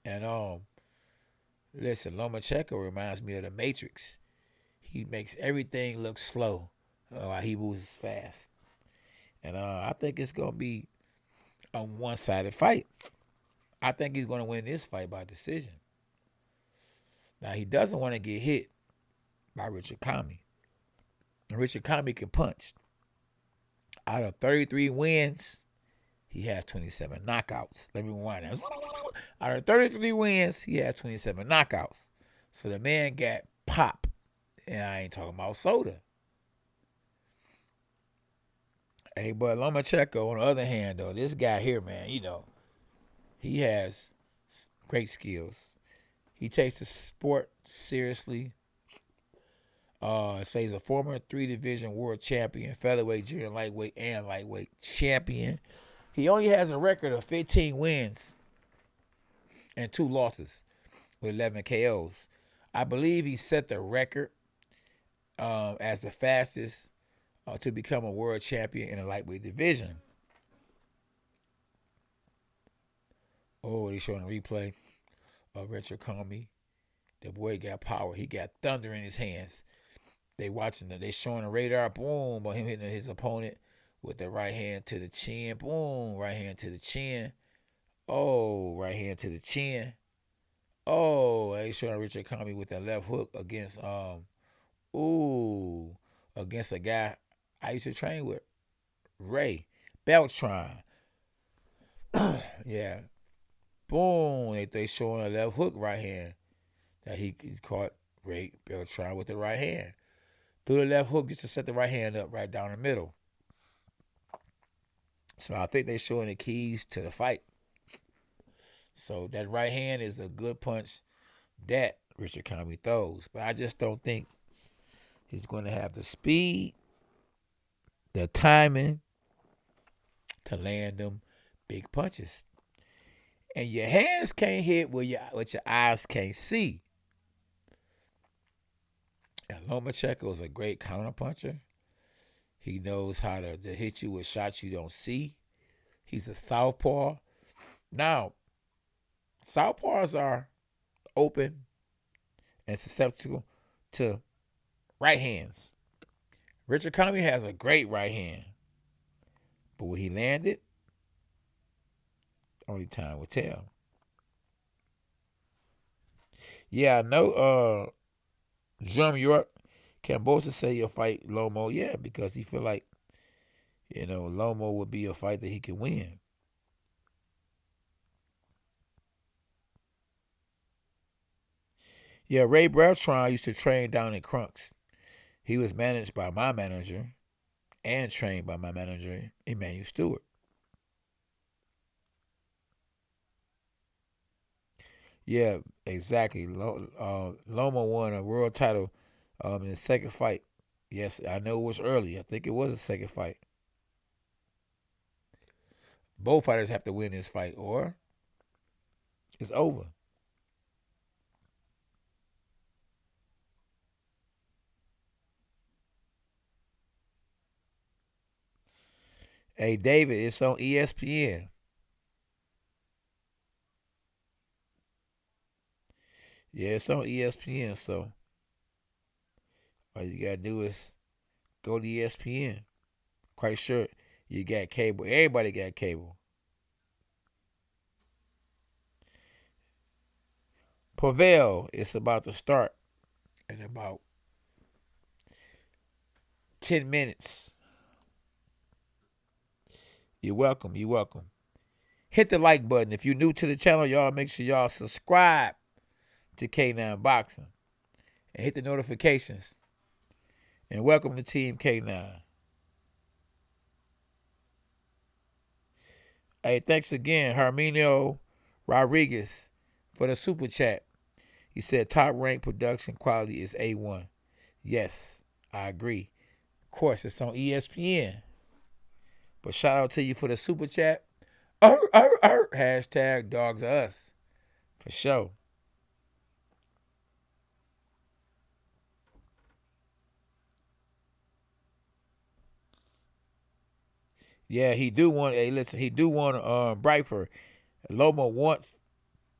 And listen, Lomachenko reminds me of the Matrix. He makes everything look slow while he moves fast. And I think it's going to be a one-sided fight. I think he's going to win this fight by decision. Now, he doesn't want to get hit by Richard Commey. And Richard Commey can punch. Out of 33 wins, he has 27 knockouts. Let me rewind that. Out of 33 wins, he has 27 knockouts. So the man got pop. And I ain't talking about soda. Hey, but Lomachenko, on the other hand, though, this guy here, man, he has great skills. He takes the sport seriously. He's a former 3-division world champion, featherweight, junior lightweight, and lightweight champion. He only has a record of 15 wins and 2 losses with 11 KOs. I believe he set the record as the fastest to become a world champion in a lightweight division. Oh, they showing a replay of Richard Commey. The boy got power. He got thunder in his hands. They showing a radar, boom, of him hitting his opponent with the right hand to the chin, boom, right hand to the chin. Oh, right hand to the chin. Oh, they showing Richard Commey with that left hook against against a guy I used to train with, Ray Beltran. Yeah. Boom. They showing a left hook right hand that he caught Ray Beltran with the right hand. Threw the left hook just to set the right hand up right down the middle. So I think they're showing the keys to the fight. So that right hand is a good punch that Richard Commey throws. But I just don't think he's going to have the speed, the timing to land them big punches. And your hands can't hit what your eyes can't see. And Lomachenko is a great counterpuncher. He knows how to hit you with shots you don't see. He's a southpaw. Now, southpaws are open and susceptible to right hands. Richard Commey has a great right hand. But when he landed, only time will tell. Yeah, I know George Kambosos say he'll fight Lomo. Yeah, because he feel like, Lomo would be a fight that he can win. Yeah, Ray Beltran used to train down in Crunks. He was managed by my manager and trained by my manager, Emmanuel Stewart. Yeah, exactly. Loma won a world title in the second fight. Yes, I know it was early. I think it was a second fight. Both fighters have to win this fight or it's over. Hey, David, it's on ESPN. Yeah, it's on ESPN, so all you got to do is go to ESPN. Quite sure you got cable. Everybody got cable. Pavel, it's about to start in about 10 minutes. You're welcome. You're welcome. Hit the like button. If you're new to the channel, y'all make sure y'all subscribe to K9 Boxing and hit the notifications. And welcome to Team K9. Hey, thanks again, Herminio Rodriguez, for the super chat. He said top ranked production quality is A1. Yes, I agree. Of course, it's on ESPN. But shout out to you for the super chat. Hashtag dogs are us. For sure. Yeah, he do want. Hey, listen, he do want Brightford. Loma wants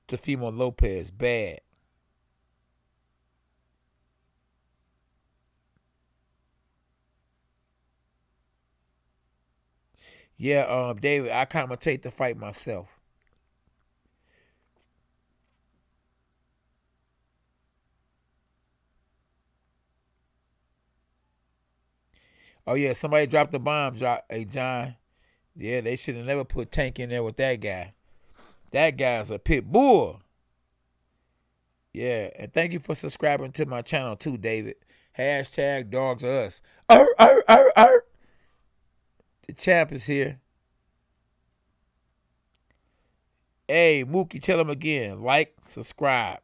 Teofimo Lopez bad. Yeah, David, I commentate the fight myself. Oh, yeah, somebody dropped the bomb, hey, John. Yeah, they should have never put Tank in there with that guy. That guy's a pit bull. Yeah, and thank you for subscribing to my channel too, David. Hashtag dogs are us. The champ is here. Hey, Mookie, tell him again. Like, subscribe.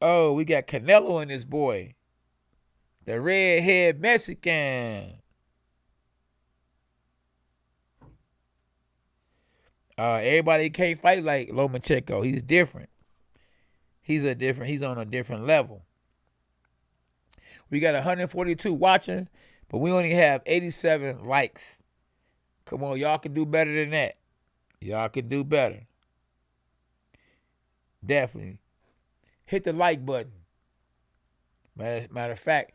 Oh, we got Canelo in this boy. The redhead Mexican. Everybody can't fight like Lomachenko. He's different. He's on a different level. We got 142 watching, but we only have 87 likes. Come on, y'all can do better than that. Y'all can do better. Definitely. Hit the like button. Matter of fact,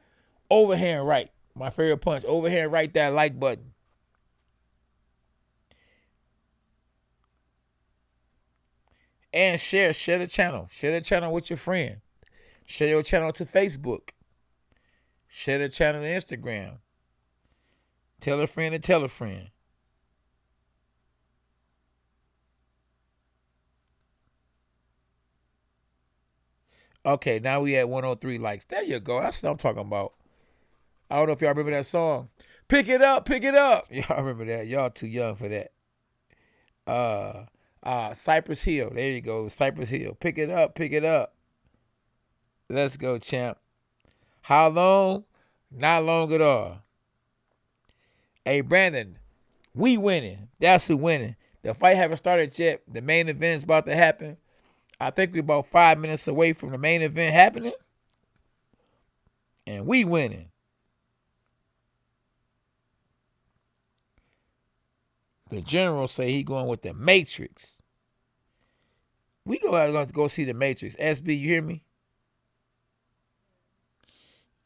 overhand right. My favorite punch. Overhand right, that like button. And share the channel. Share the channel with your friend. Share your channel to Facebook. Share the channel to Instagram. Tell a friend to tell a friend. Okay, now we at 103 likes. There you go. That's what I'm talking about. I don't know if y'all remember that song. Pick it up, pick it up. Y'all remember that. Y'all too young for that. Cypress Hill. There you go. Cypress Hill. Pick it up, pick it up. Let's go, champ. How long? Not long at all. Hey, Brandon, we winning. That's who winning. The fight haven't started yet. The main event's about to happen. I think we're about 5 minutes away from the main event happening. And we winning. The general say he going with the Matrix. We going to go see the Matrix. SB, you hear me?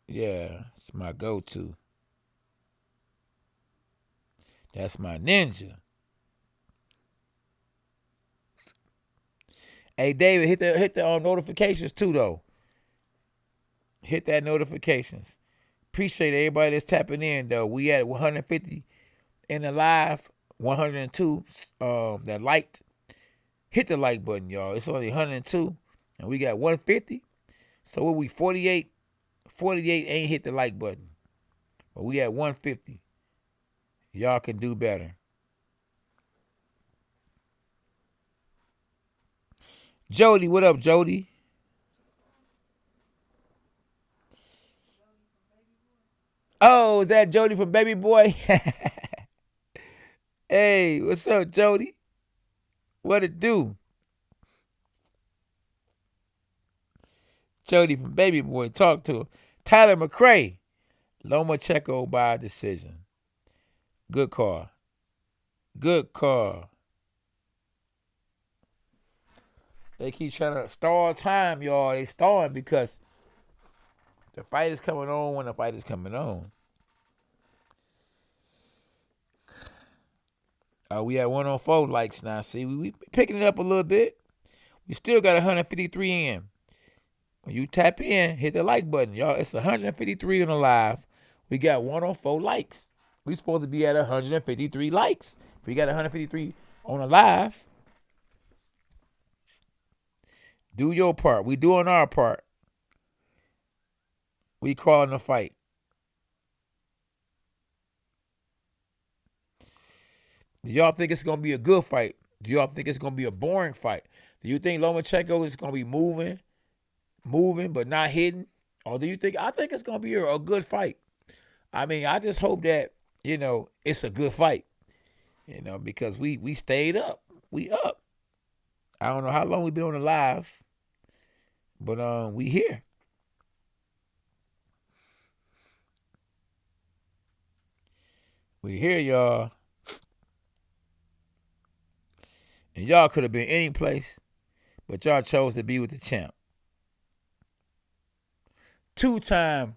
Yeah, it's my go-to. That's my ninja. Hey, David, hit the notifications too, though. Hit that notifications. Appreciate everybody that's tapping in, though. We at 150 in the live, 102 that liked. Hit the like button, y'all. It's only 102, and we got 150. So what we 48? 48 ain't hit the like button, but we at 150. Y'all can do better. Jody, what up, Jody? Oh, is that Jody from Baby Boy? Hey, what's up, Jody? What it do? Jody from Baby Boy, talk to him. Tyler McCray, Lomachenko by decision. Good call. Good call. They keep trying to stall time, y'all. They stalling because the fight is coming on when the fight is coming on. We at 104 likes now. See, we picking it up a little bit. We still got 153 in. When you tap in, hit the like button, y'all. It's 153 on the live. We got 104 likes. We supposed to be at 153 likes. If we got 153 on the live, do your part. We doing our part. We calling the fight. Do y'all think it's going to be a good fight? Do y'all think it's going to be a boring fight? Do you think Lomachenko is going to be moving but not hitting? Or do you think, I think it's going to be a good fight. I mean, I just hope that, it's a good fight. Because we stayed up. We up. I don't know how long we've been on the live, but we here. We here, y'all. And y'all could have been any place, but y'all chose to be with the champ. 2-time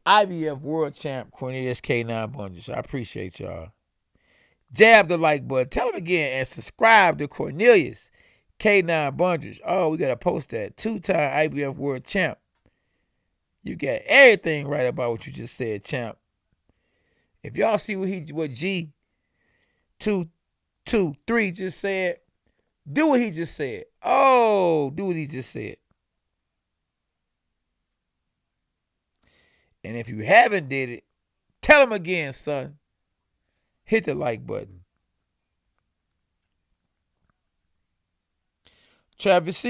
IBF world champ Cornelius K9 Bunches. I appreciate y'all. Jab the like button. Tell him again and subscribe to Cornelius K9 Bunches. Oh, we got to post that. 2-time IBF world champ. You got everything right about what you just said, champ. If y'all see what G223 just said, do what he just said. Oh, do what he just said. And if you haven't did it, tell him again, son. Hit the like button. Travis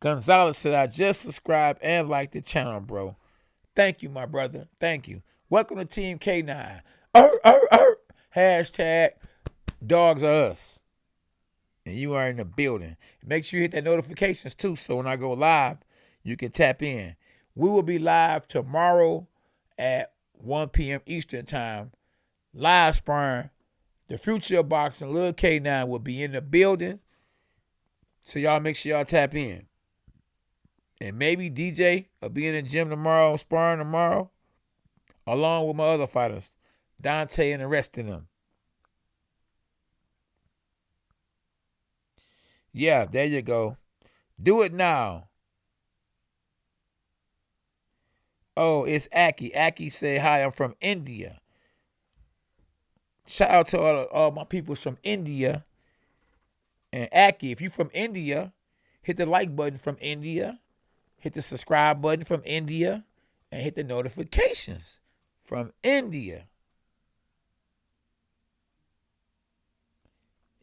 Gonzalez said, I just subscribed and liked the channel, bro. Thank you, my brother. Thank you. Welcome to Team K9. Hashtag dogs are us. And you are in the building. Make sure you hit that notifications too, so when I go live, you can tap in. We will be live tomorrow at 1 p.m. Eastern time. Live sparring. The future of boxing, Lil K9 will be in the building. So y'all make sure y'all tap in. And maybe DJ will be in the gym tomorrow, sparring tomorrow, along with my other fighters, Dante and the rest of them. Yeah, there you go. Do it now. Oh, it's Aki. Aki said, hi, I'm from India. Shout out to all my people from India. And Aki, if you're from India, hit the like button from India. Hit the subscribe button from India. And hit the notifications from India.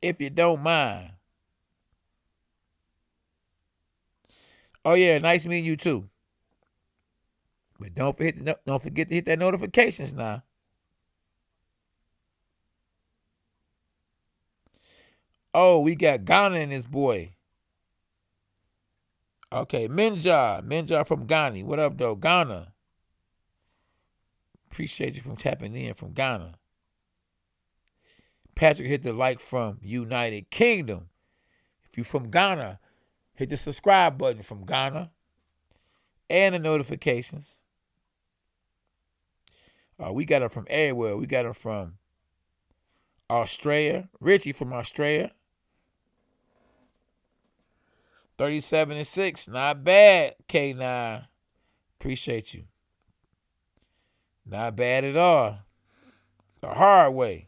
If you don't mind. Oh, yeah, nice meeting you too. But don't forget to hit that notifications now. Oh, we got Ghana in this boy. Okay, Minjar from Ghana. What up, though? Ghana. Appreciate you from tapping in from Ghana. Patrick hit the like from United Kingdom. If you're from Ghana, hit the subscribe button from Ghana. And the notifications. We got them from everywhere. We got them from Australia. Richie from Australia. 37-6. Not bad, K9. Appreciate you. Not bad at all. The hard way.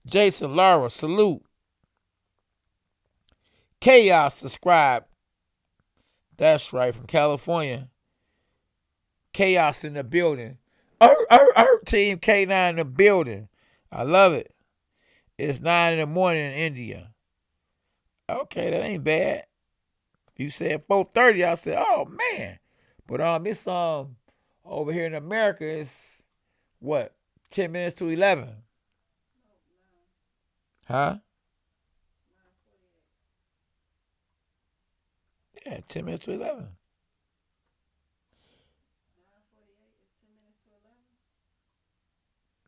Jason Lara, salute. Chaos, subscribe. That's right, from California. Chaos in the building. Team K9 in the building. I love it. It's 9 in the morning in India. Okay, that ain't bad. If you said 4:30, I said, oh man. But it's over here in America, it's what? 10 minutes to 11. Huh? Yeah, 10 minutes to 11. 9:48 is 10 minutes to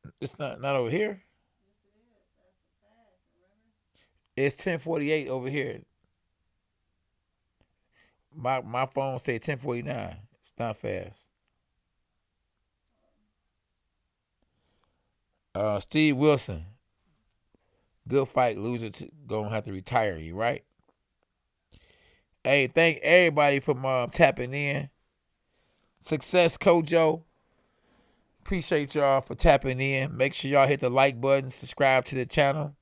11. It's not over here. Yes, it is. That's fast, remember? It's 10:48 over here. My phone say 10:49. It's not fast. Steve Wilson. Good fight, loser gonna have to retire. You right? Hey, thank everybody for tapping in. Success, Kojo. Appreciate y'all for tapping in. Make sure y'all hit the like button, subscribe to the channel.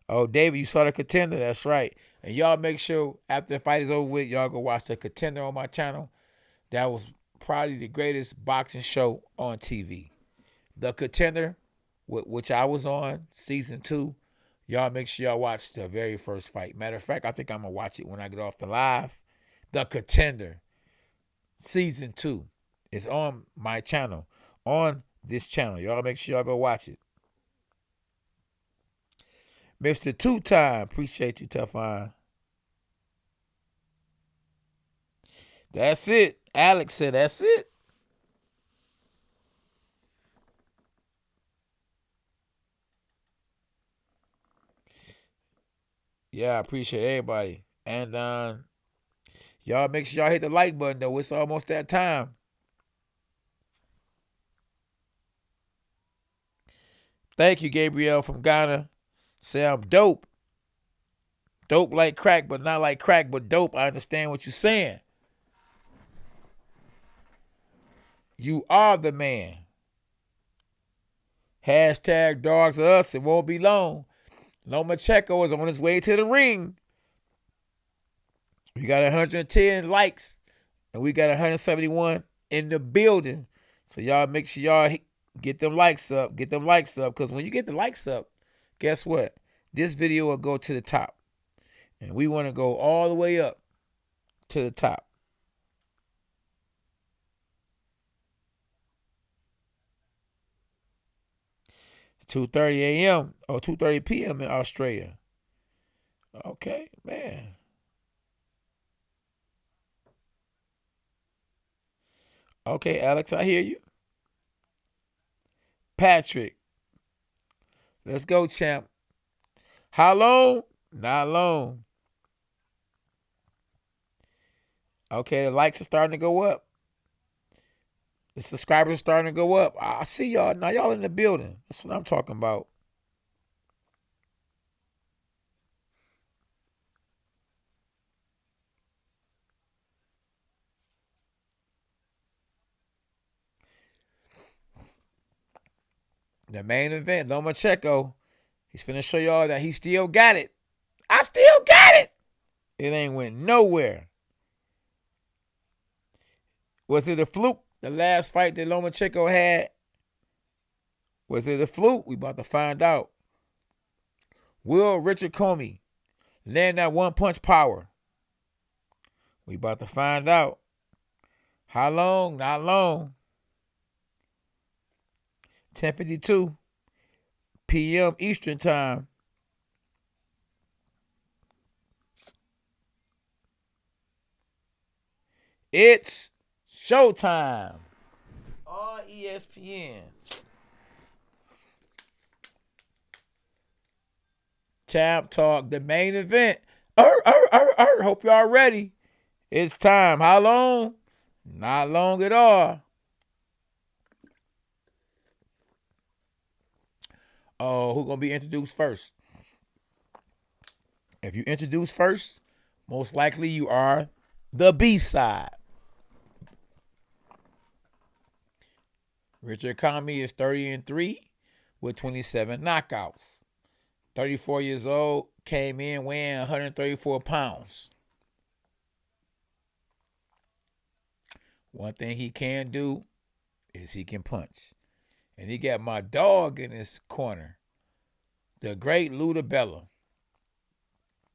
Oh, David, you saw the contender. That's right. And y'all make sure after the fight is over with, y'all go watch the contender on my channel. That was probably the greatest boxing show on TV. The contender, which I was on, season 2. Y'all make sure y'all watch the very first fight. Matter of fact, I think I'm going to watch it when I get off the live. The Contender, season 2. Is on my channel. On this channel. Y'all make sure y'all go watch it. Mr. Two-Time, appreciate you, Tough Iron. That's it. Alex said that's it. Yeah, I appreciate everybody. And y'all make sure y'all hit the like button, though. It's almost that time. Thank you, Gabriel from Ghana. Say I'm dope. Dope like crack, but not like crack, but dope. I understand what you're saying. You are the man. Hashtag dogs are us. It won't be long. Lomachenko is on his way to the ring. We got 110 likes, and we got 171 in the building. So y'all make sure y'all get them likes up. Get them likes up, because when you get the likes up, guess what? This video will go to the top. And we want to go all the way up to the top. It's 2:30 a.m. or 2:30 p.m. in Australia. Okay, man. Okay, Alex, I hear you. Patrick, let's go, champ. How long? Not long. Okay, the likes are starting to go up. The subscribers are starting to go up. I see y'all. Now y'all in the building. That's what I'm talking about. The main event, Lomachenko. He's finna show y'all that he still got it. I still got it. It ain't went nowhere. Was it a fluke? The last fight that Lomachenko had? Was it a fluke? We about to find out. Will Richard Commey land that one-punch power? We about to find out. How long? Not long. 10:52 p.m. Eastern Time. It's showtime on ESPN. Champ Talk, the main event. Hope y'all ready. It's time. How long? Not long at all. Oh, who's going to be introduced first? If you introduce first, most likely you are the B-side. Richard Commey is 30-3 with 27 knockouts. 34 years old, came in weighing 134 pounds. One thing he can do is he can punch. And he got my dog in his corner, the great Luda Bella.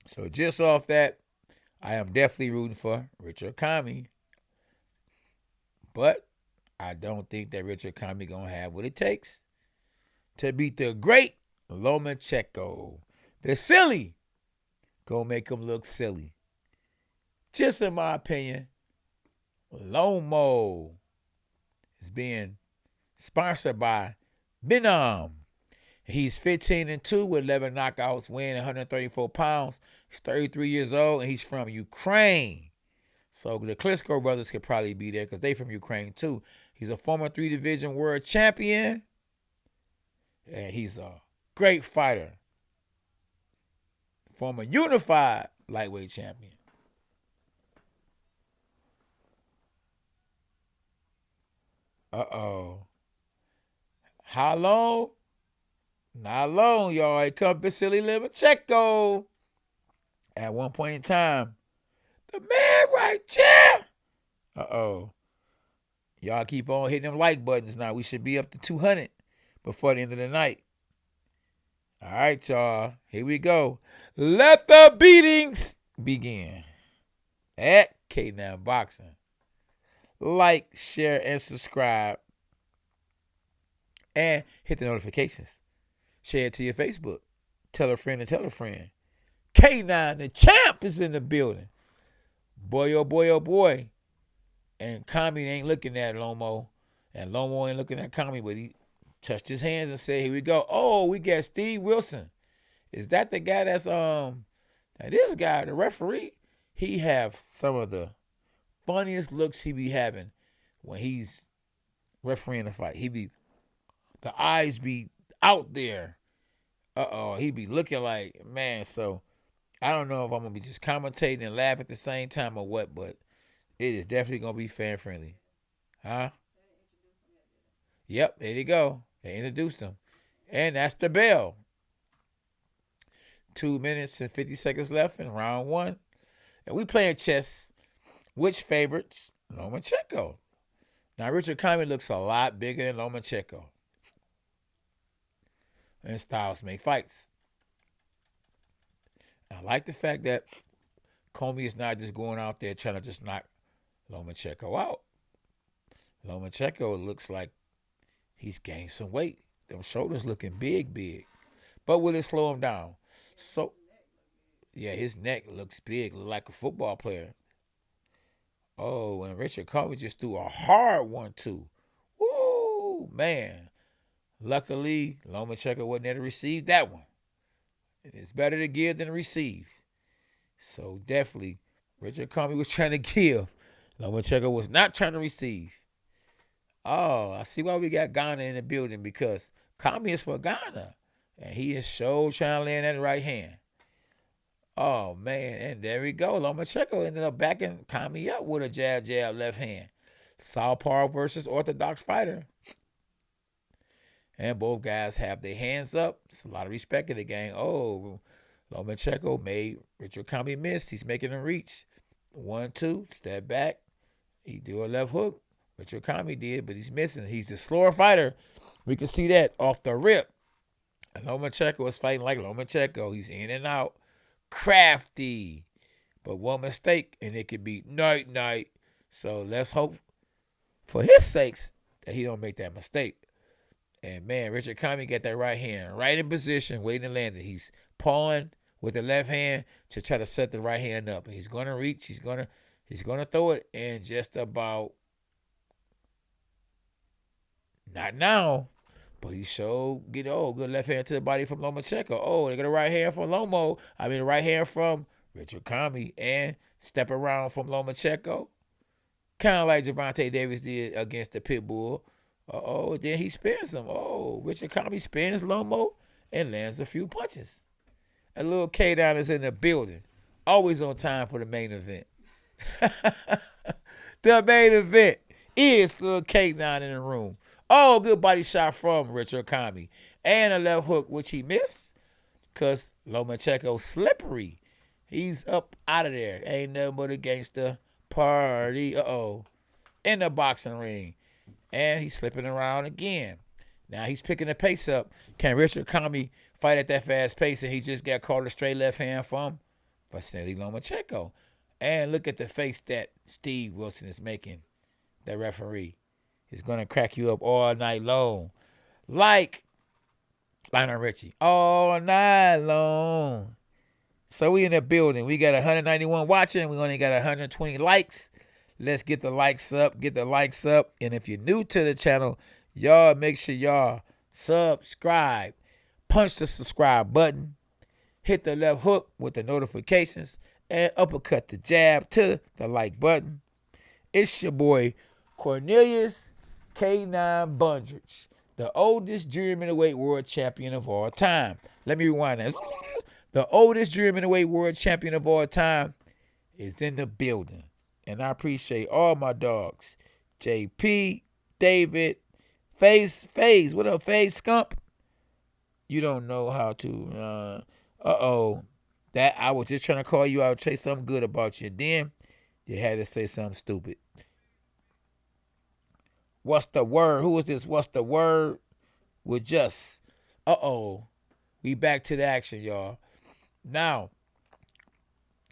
So just off that, I am definitely rooting for Richard Commey. But I don't think that Richard Commey going to have what it takes to beat the great Lomachenko. Vasiliy going to make him look silly. Just in my opinion, Lomo is being sponsored by Benham. He's 15-2 with 11 knockouts, weighing 134 pounds. He's 33 years old, and he's from Ukraine. So the Klitschko brothers could probably be there because they from Ukraine too. He's a former 3-division world champion, and he's a great fighter. Former unified lightweight champion. Uh-oh. How long? Not long, y'all. Here comes Vasiliy Lomachenko. At one point in time, the man right there. Uh-oh. Y'all keep on hitting them like buttons now. We should be up to 200 before the end of the night. All right, y'all. Here we go. Let the beatings begin. At K9 Boxing. Like, share, and subscribe. And hit the notifications. Share it to your Facebook. Tell a friend and tell a friend. K9, the champ, is in the building. Boy, oh boy, oh boy. And Commey ain't looking at Lomo. And Lomo ain't looking at Commey, but he touched his hands and said, here we go. Oh, we got Steve Wilson. Is that the guy that's, now this guy, the referee, he have some of the funniest looks he be having when he's refereeing a fight. The eyes be out there. He be looking like, man, so I don't know if I'm going to be just commentating and laugh at the same time or what, but it is definitely going to be fan friendly. Huh? Yep, there you go. They introduced him. And that's the bell. 2 minutes and 50 seconds left in round one. And we playing chess. Which favorites? Lomachenko. Now, Richard Commey looks a lot bigger than Lomachenko. And styles make fights. I like the fact that Commey is not just going out there trying to just knock Lomachenko out. Lomachenko looks like he's gained some weight. Them shoulders looking big, big. But will it slow him down? So, yeah, his neck looks big, look like a football player. Oh, and Richard Commey just threw a hard 1-2. Woo, man. Luckily, Lomachenko wasn't there to receive that one. It's better to give than to receive. So definitely, Richard Commey was trying to give. Lomachenko was not trying to receive. Oh, I see why we got Ghana in the building, because Commey is for Ghana. And he is so trying to land that right hand. Oh, man. And there we go. Lomachenko ended up backing Commey up with a jab, jab, left hand. Southpaw versus orthodox fighter. And both guys have their hands up. It's a lot of respect in the game. Oh, Lomachenko made Richard Commey miss. He's making him reach. 1-2, step back. He do a left hook. Richard Commey did, but he's missing. He's the slower fighter. We can see that off the rip. And Lomachenko is fighting like Lomachenko. He's in and out. Crafty. But one mistake, and it could be night-night. So let's hope, for his sakes, that he don't make that mistake. And, man, Richard Commey got that right hand right in position, waiting to land it. He's pawing with the left hand to try to set the right hand up. And he's going to reach. He's going to throw it in just about, not now, but he showed good left hand to the body from Lomachenko. Oh, they got a right hand from the right hand from Richard Commey, and step around from Lomachenko. Kind of like Gervonta Davis did against the Pitbull. Then he spins him. Oh, Richard Commey spins Lomo and lands a few punches. A little K-Down is in the building. Always on time for the main event. The main event is little K-Down in the room. Oh, good body shot from Richard Commey. And a left hook, which he missed, because Lomachenko's slippery. He's up out of there. Ain't nothing but a gangster party. In the boxing ring. And he's slipping around again. Now he's picking the pace up. Can Richard Commey fight at that fast pace? And he just got caught a straight left hand from Vasiliy Lomachenko. And look at the face that Steve Wilson is making, the referee. He's going to crack you up all night long. Like Lionel Richie. All night long. So we in the building. We got 191 watching. We only got 120 likes. Let's get the likes up. Get the likes up. And if you're new to the channel, y'all make sure y'all subscribe. Punch the subscribe button. Hit the left hook with the notifications. And uppercut the jab to the like button. It's your boy, Cornelius K9 Bundridge, the oldest junior middleweight world champion of all time. Let me rewind that. The oldest junior middleweight world champion of all time is in the building. And I appreciate all my dogs. JP, David, Face, what up, Face Scump? You don't know how to, that I was just trying to call you out, say something good about you. Then you had to say something stupid. What's the word? Who is this? What's the word? With just, we back to the action, y'all. Now,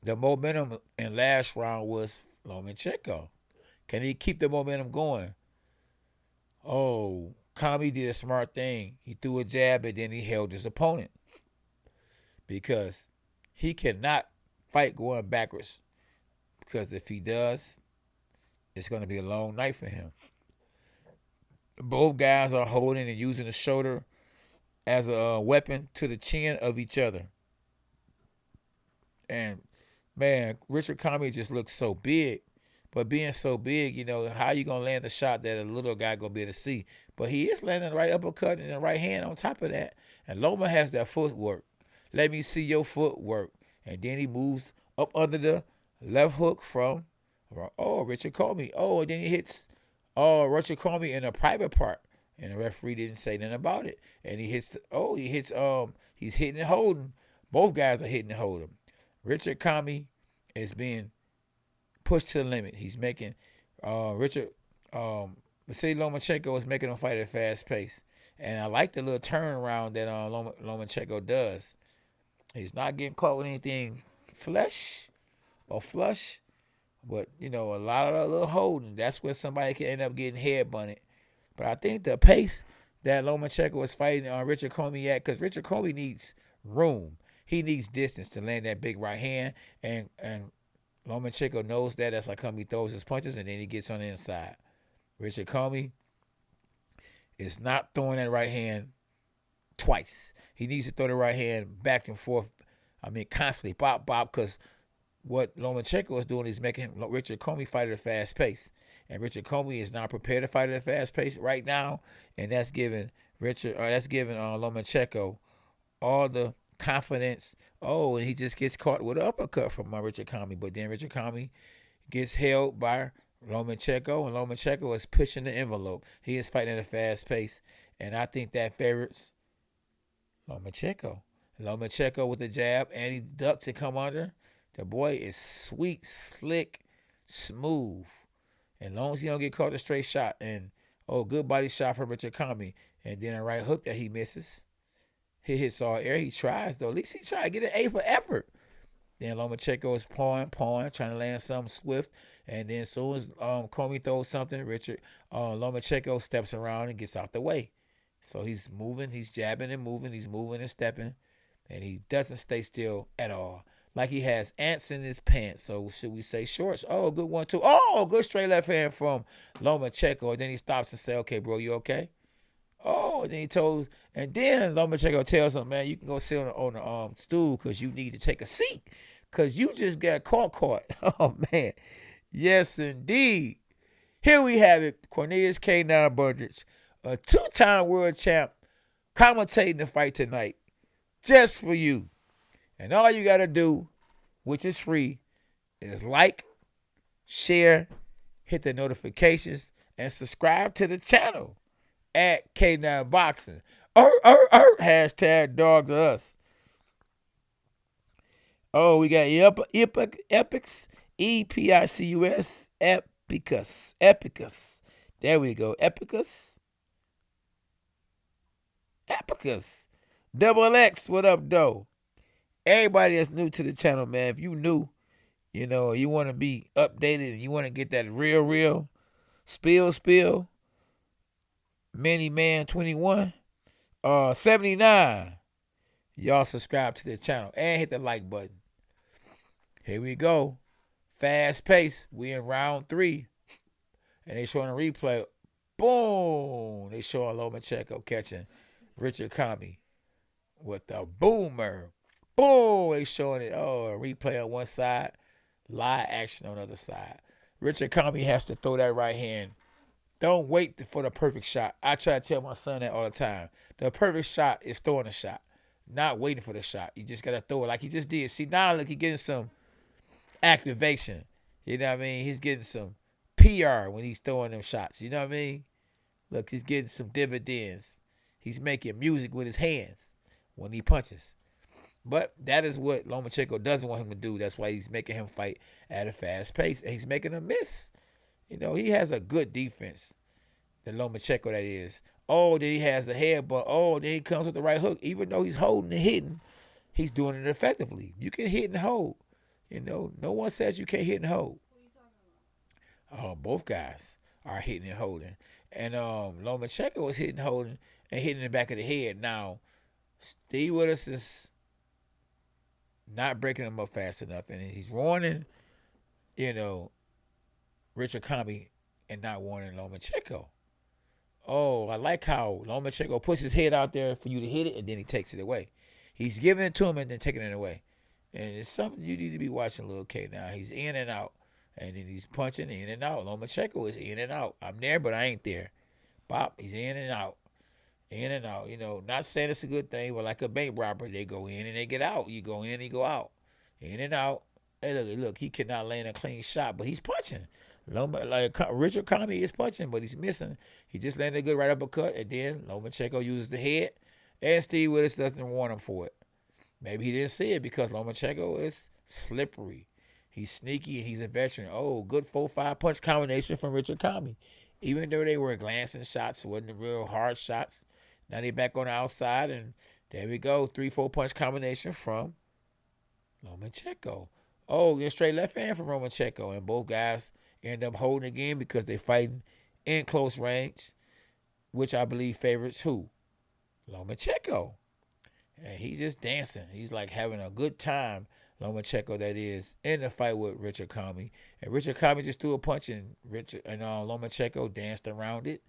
the momentum in last round was Lomachenko. Can he keep the momentum going? Oh, Commey did a smart thing. He threw a jab and then he held his opponent. Because he cannot fight going backwards. Because if he does, it's going to be a long night for him. Both guys are holding and using the shoulder as a weapon to the chin of each other. And, man, Richard Commey just looks so big. But being so big, how you going to land the shot that a little guy going to be able to see? But he is landing the right uppercut and the right hand on top of that. And Loma has that footwork. Let me see your footwork. And then he moves up under the left hook from, Richard Commey. And then he hits Richard Commey in a private part. And the referee didn't say nothing about it. And he's hitting and holding. Both guys are hitting and holding. Richard Commey is being pushed to the limit. He's making Vasiliy Lomachenko is making him fight at a fast pace. And I like the little turnaround that Lomachenko does. He's not getting caught with anything flush, but, a lot of that little holding, that's where somebody can end up getting head bunted. But I think the pace that Lomachenko is fighting on Richard Commey at, because Richard Commey needs room. He needs distance to land that big right hand, and Lomachenko knows that. That's like Commey throws his punches, and then he gets on the inside. Richard Commey is not throwing that right hand twice. He needs to throw the right hand back and forth. Constantly, bop, because what Lomachenko is doing is making Richard Commey fight at a fast pace. And Richard Commey is not prepared to fight at a fast pace right now. And that's giving Lomachenko all the confidence. And he just gets caught with an uppercut from Richard Commey. But then Richard Commey gets held by Lomachenko, and Lomachenko is pushing the envelope. He is fighting at a fast pace. And I think that favors Lomachenko. Lomachenko with the jab, and he ducks and come under. The boy is sweet, slick, smooth. And as long as he don't get caught a straight shot. And, good body shot from Richard Commey. And then a right hook that he misses. He hits all air. He tries, though. At least he tried to get an A for effort. Then Lomachenko is pawing, trying to land something swift. And then as soon as Commey throws something, Lomachenko steps around and gets out the way. So he's moving, he's jabbing and moving, he's moving and stepping. And he doesn't stay still at all. Like he has ants in his pants. So should we say shorts? Good one, too. Good straight left hand from Lomachenko. And then he stops and says, okay, bro, you okay? And then Lomachenko tells him, man, you can go sit on the stool because you need to take a seat because you just got caught. Oh, man. Yes, indeed. Here we have it. Cornelius K9 Bundrich, a two-time world champ, commentating the fight tonight just for you. And all you got to do, which is free, is like, share, hit the notifications, and subscribe to the channel at K9 Boxing. Hashtag dogs to us. We got Epics, Epicus, Epicus. There we go, Epicus. Double X, what up, though? Everybody that's new to the channel, man, if you new, you want to be updated and you want to get that real spill, Many Man 21, 79. Y'all subscribe to the channel and hit the like button. Here we go. Fast pace. We in round 3. And they showing a replay. Boom. They showing Lomachenko catching Richard Commey with the boomer. Boom. They showing it. A replay on one side. Live action on the other side. Richard Commey has to throw that right hand. Don't wait for the perfect shot. I try to tell my son that all the time. The perfect shot is throwing a shot, not waiting for the shot. You just got to throw it like he just did. See, now look, he's getting some activation. You know what I mean? He's getting some PR when he's throwing them shots. You know what I mean? Look, he's getting some dividends. He's making music with his hands when he punches. But that is what Lomachenko doesn't want him to do. That's why he's making him fight at a fast pace. And he's making him miss. He has a good defense. The Lomachenko, that is. Then he has a headbutt. Then he comes with the right hook. Even though he's holding and hitting, he's doing it effectively. You can hit and hold. No one says you can't hit and hold. Who are you talking about? Both guys are hitting and holding. And Lomachenko is hitting and holding and hitting in the back of the head. Now, Steve Willis is not breaking him up fast enough. And he's warning, Richard Commey and not warning Lomachenko. I like how Lomachenko puts his head out there for you to hit it, and then he takes it away. He's giving it to him and then taking it away. And it's something you need to be watching, little K. Now, he's in and out, and then he's punching in and out. Lomachenko is in and out. I'm there, but I ain't there. Bop, he's in and out. In and out. Not saying it's a good thing, but like a bank robber, they go in and they get out. You go in and you go out. In and out. Hey, look, he cannot land a clean shot, but he's punching. Richard Commey is punching, but he's missing. He just landed a good right uppercut, and then Lomachenko uses the head, and Steve Willis doesn't warn him for it. Maybe he didn't see it because Lomachenko is slippery. He's sneaky, and he's a veteran. Oh, good 4-5 punch combination from Richard Commey. Even though they were glancing shots, wasn't real hard shots. Now they back on the outside, and there we go. 3-4 punch combination from Lomachenko. Oh, a straight left hand from Lomachenko. And both guys end up holding again because they're fighting in close range, which I believe favors who? Lomachenko. And he's just dancing. He's like having a good time, Lomachenko, that is, in the fight with Richard Commey. And Richard Commey just threw a punch, and Lomachenko danced around it.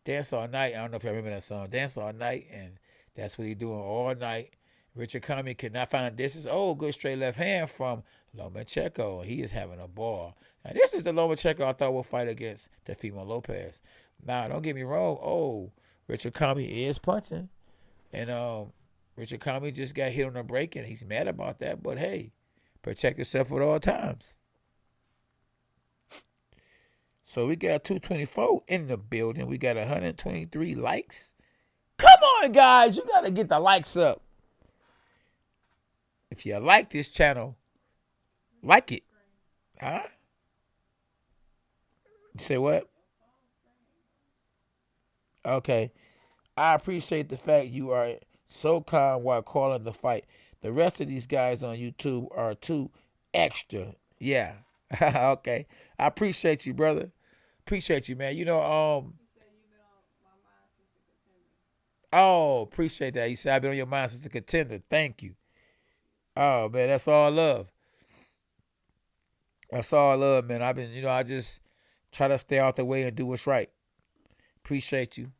Dance All Night. I don't know if you remember that song. Dance All Night. And that's what he's doing all night. Richard Commey could not find a distance. Oh, good straight left hand from Lomachenko. He is having a ball. Now, this is the Lomachenko I thought would fight against Teofimo Lopez. Now, don't get me wrong. Oh, Richard Commey is punching. And Richard Commey just got hit on a break, and he's mad about that. But, hey, protect yourself at all times. So we got 224 in the building. We got 123 likes. Come on, guys. You got to get the likes up. If you like this channel, like it. Huh? You say what? Okay. I appreciate the fact you are so calm while calling the fight. The rest of these guys on YouTube are too extra. Yeah. Okay. I appreciate you, brother. Appreciate you, man. Oh, appreciate that. You said I've been on your mind since the contender. Thank you. Oh, man, that's all love. That's all love, man. I just try to stay out the way and do what's right. Appreciate you.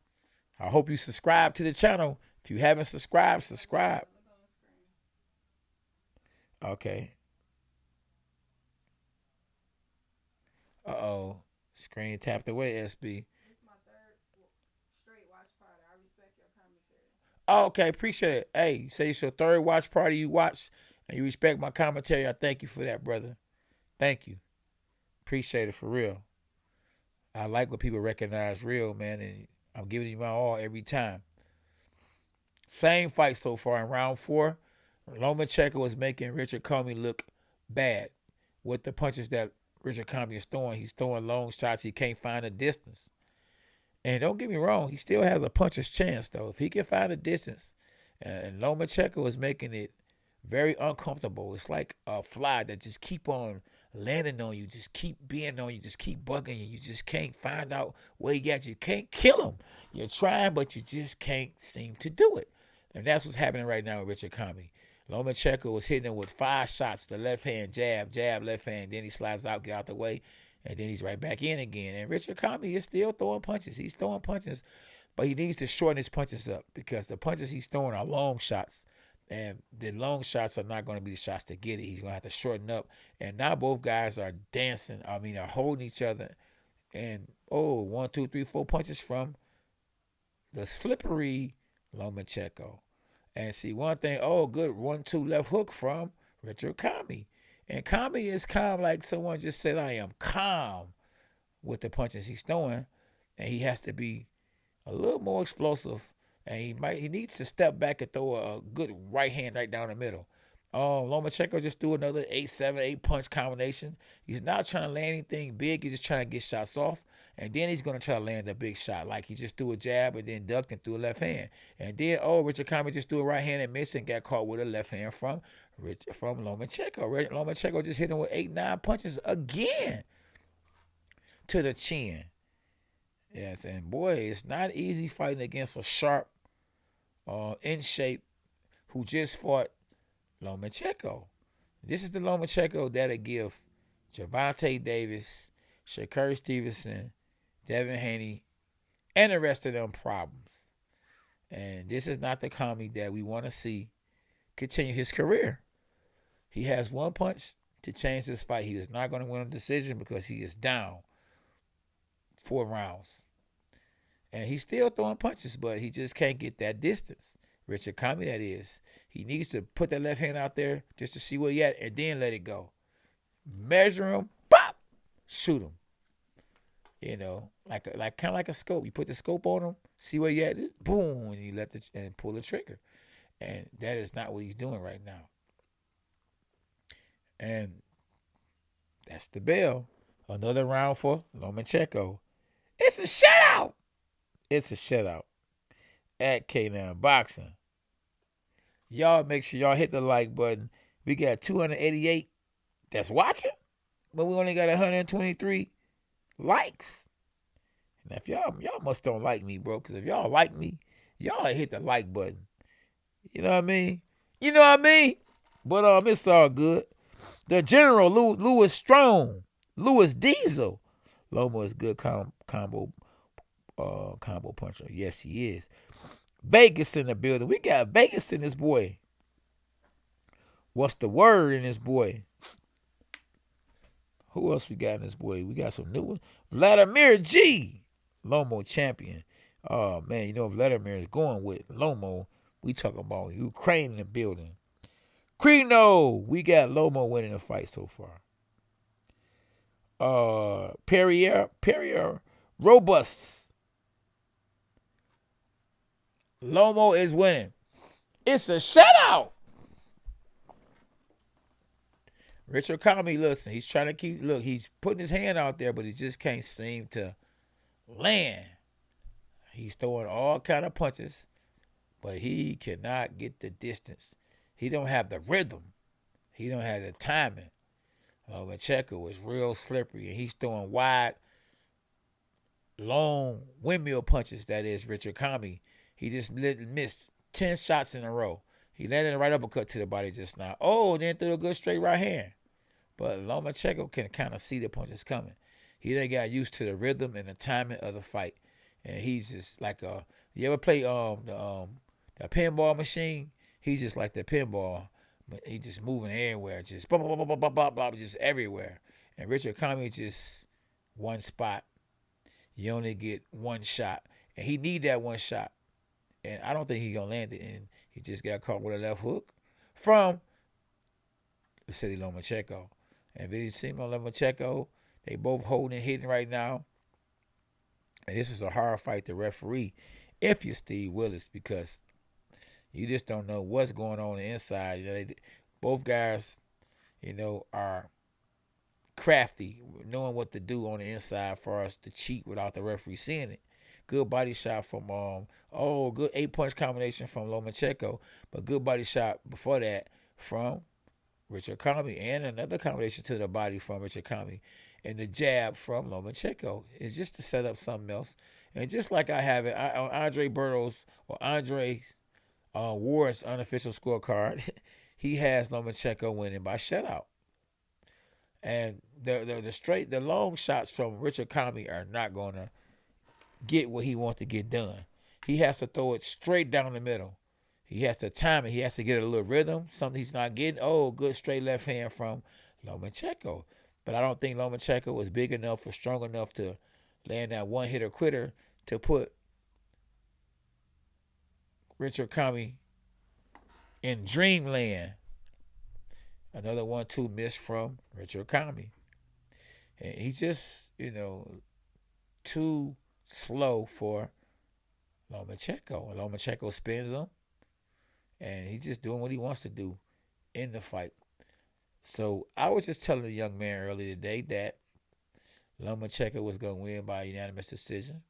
I hope you subscribe to the channel. If you haven't subscribed, subscribe. Okay. Uh-oh. Screen tapped away, SB. Oh, okay, appreciate it. Hey, you say it's your third watch party you watch, and you respect my commentary. I thank you for that, brother. Thank you. Appreciate it for real. I like when people recognize real, man, and I'm giving you my all every time. Same fight so far in round 4. Lomachenko was making Richard Commey look bad with the punches that Richard Commey is throwing. He's throwing long shots. He can't find a distance. And don't get me wrong, he still has a puncher's chance, though. If he can find a distance, and Lomachenko is making it very uncomfortable. It's like a fly that just keep on landing on you, just keep being on you, just keep bugging you. You just can't find out where he got you. You can't kill him. You're trying, but you just can't seem to do it. And that's what's happening right now with Richard Commey. Lomachenko was hitting him with 5 shots, the left hand, jab, left hand. Then he slides out, get out the way, and then he's right back in again. And Richard Commey is still throwing punches. He's throwing punches, but he needs to shorten his punches up because the punches he's throwing are long shots. And the long shots are not going to be the shots to get it. He's going to have to shorten up. And now both guys are dancing. Are holding each other. And, 1, 2, 3, 4 punches from the slippery Lomachenko. And see, one thing, good 1-2 left hook from Richard Commey. And Commey is calm, like someone just said, I am calm with the punches he's throwing. And he has to be a little more explosive. And he needs to step back and throw a good right hand right down the middle. Lomachenko just threw another 8 punch combination. He's not trying to land anything big. He's just trying to get shots off. And then he's going to try to land a big shot. Like he just threw a jab and then ducked and threw a left hand. And then, Richard Commey just threw a right hand and missed and got caught with a left hand from Lomachenko. Lomachenko just hit him with 8-9 punches again to the chin. Yes, and boy, it's not easy fighting against a sharp, in shape, who just fought Lomachenko. This is the Lomachenko that'll give Gervonta Davis, Shakur Stevenson, Devin Haney, and the rest of them problems. And this is not the Commey that we want to see continue his career. He has one punch to change this fight. He is not going to win a decision because he is down 4 rounds. And he's still throwing punches, but he just can't get that distance. Richard Commey, that is. He needs to put that left hand out there just to see where he at and then let it go. Measure him, pop, shoot him. You know, like kind of like a scope. You put the scope on him, see where you at, boom, and you and pull the trigger. And that is not what he's doing right now. And that's the bell. Another round for Lomachenko. It's a shutout. It's a shutout. At K9 Boxing. Y'all make sure y'all hit the like button. We got 288 that's watching, but we only got 123 likes. And if y'all must don't like me, bro, because if y'all like me, y'all hit the like button. You know what I mean? You know what I mean? But it's all good. The General, Louis Strong, Louis Diesel. Lomo is good combo puncher. Yes, he is. Vegas in the building. We got Vegas in this boy. What's the word in this boy? Who else we got in this boy? We got some new ones. Vladimir G. Lomo champion. Oh, man, you know Vladimir is going with Lomo. We talking about Ukraine in the building. Crino. We got Lomo winning the fight so far. Perrier. Robust. Lomo is winning. It's a shutout. Richard Commey, listen, he's trying to he's putting his hand out there, but he just can't seem to land. He's throwing all kind of punches, but he cannot get the distance. He don't have the rhythm. He don't have the timing. Lomachenko is real slippery, and he's throwing wide, long windmill punches. That is Richard Commey. He just missed 10 shots in a row. He landed a right uppercut to the body just now. Oh, then threw a good straight right hand. But Lomachenko can kind of see the punches coming. He done got used to the rhythm and the timing of the fight. And he's just like you ever play the pinball machine? He's just like the pinball. But he just moving everywhere. Just blah, blah, blah, blah, blah, blah, blah, just everywhere. And Richard Commey just one spot. You only get one shot. And he need that one shot. And I don't think he's going to land it. And he just got caught with a left hook from Vasiliy Lomachenko. And Teofimo Lopez, they both holding and hitting right now. And this is a hard fight to referee if you're Steve Willis, because you just don't know what's going on inside. You know, both guys, are crafty, knowing what to do on the inside for us to cheat without the referee seeing it. Good body shot from good 8-punch combination from Lomachenko, but good body shot before that from Richard Commey, and another combination to the body from Richard Commey, and the jab from Lomachenko is just to set up something else. And just like I have it on Andre Burroughs or Andre's Ward's unofficial scorecard, he has Lomachenko winning by shutout. And the long shots from Richard Commey are not going to get what he wants to get done. He has to throw it straight down the middle. He has to time it. He has to get a little rhythm, something he's not getting. Oh, good straight left hand from Lomachenko. But I don't think Lomachenko was big enough or strong enough to land that one-hitter quitter to put Richard Commey in dreamland. Another 1-2 miss from Richard Commey. And he's just, too slow for Lomachenko. And Lomachenko spins him. And he's just doing what he wants to do in the fight. So I was just telling the young man earlier today that Lomachenko was going to win by unanimous decision.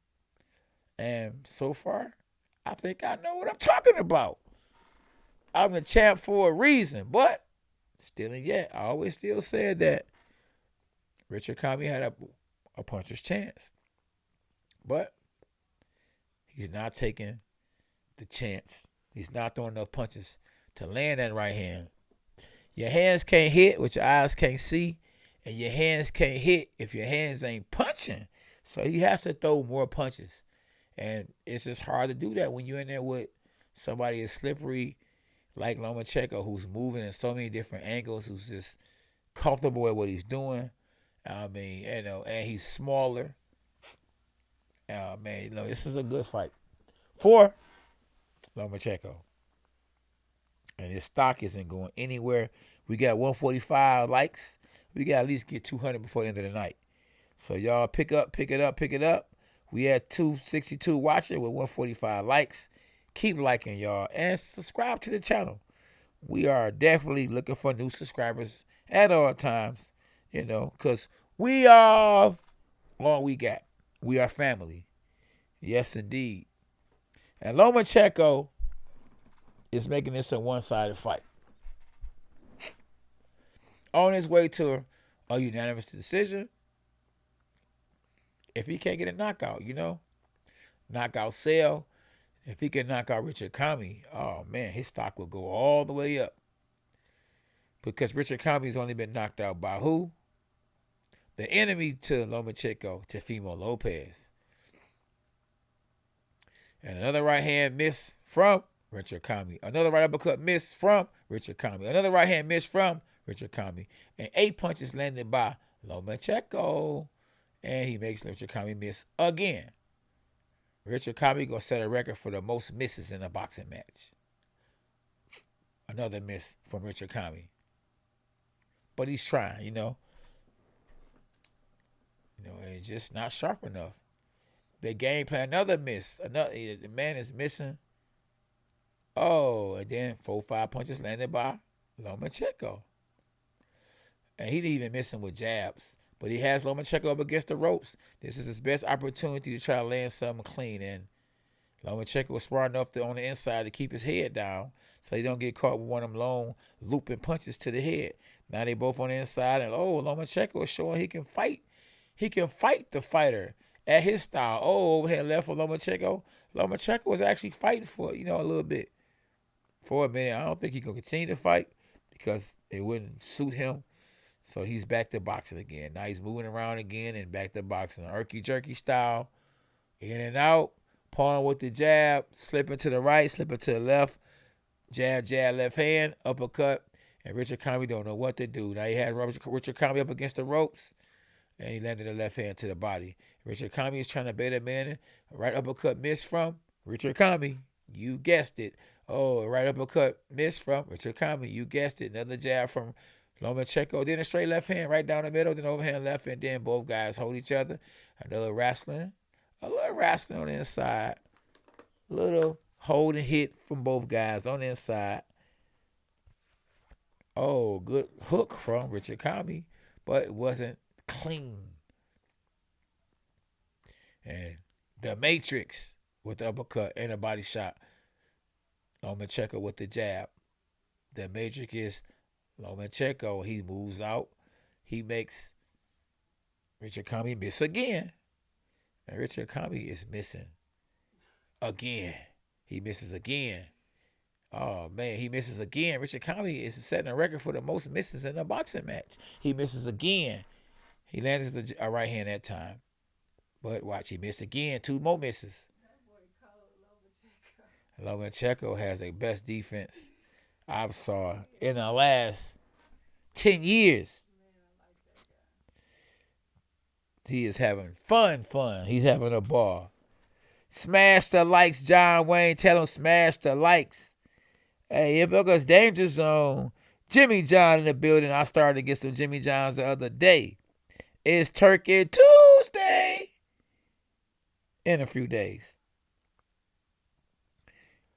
And so far, I think I know what I'm talking about. I'm the champ for a reason. But still and yet, I always still said that Richard Commey had a puncher's chance. But he's not taking the chance. He's not throwing enough punches to land that right hand. Your hands can't hit what your eyes can't see, and your hands can't hit if your hands ain't punching. So he has to throw more punches. And it's just hard to do that when you're in there with somebody as slippery like Lomachenko, who's moving in so many different angles, who's just comfortable at what he's doing. I mean, and he's smaller. This is a good fight for Lomachenko. and his stock isn't going anywhere. We got 145 likes. We got to at least get 200 before the end of the night. So y'all pick it up. We had 262 watching with 145 likes. Keep liking, y'all, and subscribe to the channel. We are definitely looking for new subscribers at all times, because we are all we got. We are family. Yes, indeed. And Lomachenko is making this a one-sided fight. On his way to a unanimous decision. If he can't get a knockout, knockout sale. If he can knock out Richard Commey, oh man, his stock will go all the way up. Because Richard Commey's only been knocked out by who? The enemy to Lomachenko, Teofimo Lopez. And another right hand miss from Richard Commey. Another right uppercut miss from Richard Commey. Another right hand miss from Richard Commey. And 8 punches landed by Lomachenko. And he makes Richard Commey miss again. Richard Commey going to set a record for the most misses in a boxing match. Another miss from Richard Commey. But he's trying, it's just not sharp enough. They game plan, another miss. The man is missing. Oh, and then 4-5 punches landed by Lomachenko. And he didn't even miss him with jabs. But he has Lomachenko up against the ropes. This is his best opportunity to try to land something clean. And Lomachenko was smart enough on the inside to keep his head down so he don't get caught with one of them long looping punches to the head. Now they both on the inside. And, Lomachenko is showing he can fight. He can fight the fighter at his style. Overhead left for Lomachenko. Lomachenko was actually fighting for, a little bit. For a minute. I don't think he can continue to fight because it wouldn't suit him. So he's back to boxing again. Now he's moving around again and back to boxing. Erky-jerky style. In and out. Pawing with the jab. Slipping to the right. Slipping to the left. Jab, left hand. Uppercut. And Richard Commey don't know what to do. Now he had Richard Commey up against the ropes. And he landed the left hand to the body. Richard Commey is trying to bait him in. Right uppercut missed from Richard Commey. You guessed it. Right uppercut missed from Richard Commey. You guessed it. Another jab from Lomachenko. Then a straight left hand right down the middle. Then overhand left. And then both guys hold each other. A little wrestling on the inside. A little hold and hit from both guys on the inside. Good hook from Richard Commey. But it wasn't clean. And the Matrix with the uppercut and a body shot. Lomachenko with the jab. The Matrix is Lomachenko. He moves out. He makes Richard Commey miss again. And Richard Commey is missing again. He misses again. Oh, man, he misses again. Richard Commey is setting a record for the most misses in a boxing match. He misses again. He lands a right hand that time. But watch, he missed again. 2 more misses. Lomachenko has the best defense I've saw in the last 10 years. He is having fun. He's having a ball. Smash the likes, John Wayne. Tell him smash the likes. Hey, it goes Danger Zone. Jimmy John in the building. I started to get some Jimmy Johns the other day. It's Turkey Tuesday in a few days.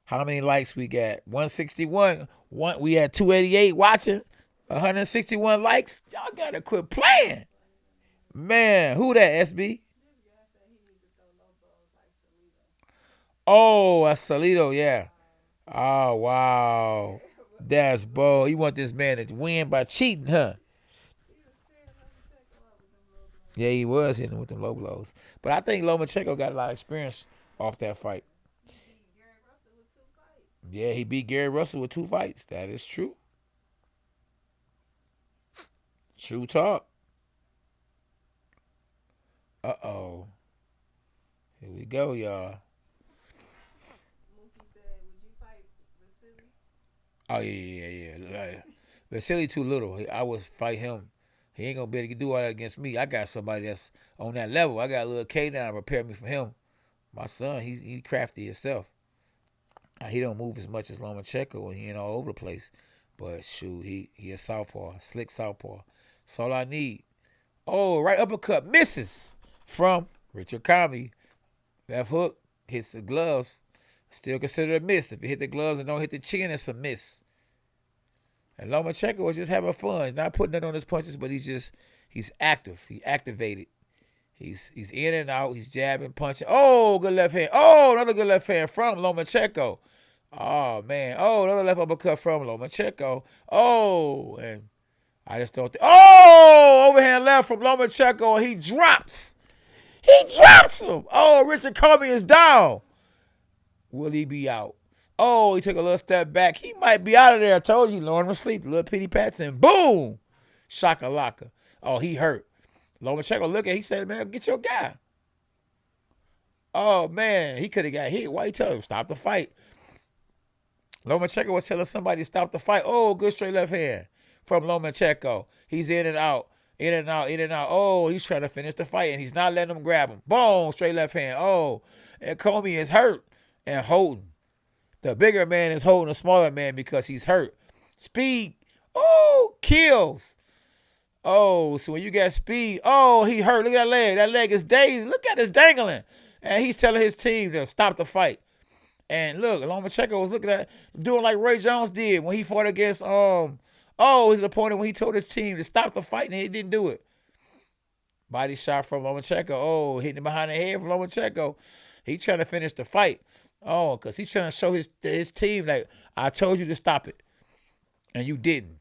How many likes we got? 161. We had 288 watching. 161 likes. Y'all got to quit playing. Man, who that, SB? Oh, that's Salito, yeah. Oh, wow. That's bold. You want this man to win by cheating, huh? Yeah, he was hitting with them low blows. But I think Lomachenko got a lot of experience off that fight. Yeah, he beat Gary Russell with 2 fights. That is true. True talk. Uh-oh. Here we go, y'all. Oh, yeah. Vasiliy too little. I would fight him. He ain't going to be able to do all that against me. I got somebody that's on that level. I got a little K now to prepare me for him. My son, he crafty himself. He don't move as much as Lomachenko, and he ain't all over the place. But shoot, he a southpaw, slick southpaw. That's all I need. Oh, right uppercut misses from Richard Commey. Left hook hits the gloves. Still considered a miss. If it hit the gloves and don't hit the chin, it's a miss. And Lomachenko was just having fun. He's not putting it on his punches, but he's active. He activated. He's in and out. He's jabbing, punching. Oh, good left hand. Oh, another good left hand from Lomachenko. Oh, man. Oh, another left uppercut from Lomachenko. Oh, and I just don't think. Oh, overhand left from Lomachenko, and he drops. He drops him. Oh, Richard Commey is down. Will he be out? Oh, he took a little step back. He might be out of there. I told you, Lauren was asleep. Little Petey Patson. Boom. Shakalaka. Oh, he hurt. Lomachenko look at, he said, man, get your guy. Oh, man, he could have got hit. Why you tell him? Stop the fight. Lomachenko was telling somebody to stop the fight. Oh, good straight left hand from Lomachenko. He's in and out, in and out, in and out. Oh, he's trying to finish the fight, and he's not letting him grab him. Boom, straight left hand. Oh, and Commey is hurt and holding. The bigger man is holding the smaller man because he's hurt. Speed. Oh, kills. Oh, so when you got speed, oh, he hurt. Look at that leg. That leg is dazed. Look at this dangling. And he's telling his team to stop the fight. And look, Lomachenko was looking at doing like Ray Jones did when he fought against his opponent when he told his team to stop the fight and he didn't do it. Body shot from Lomachenko. Oh, hitting him behind the head from Lomachenko. He trying to finish the fight. Oh, because he's trying to show his team like, I told you to stop it. And you didn't.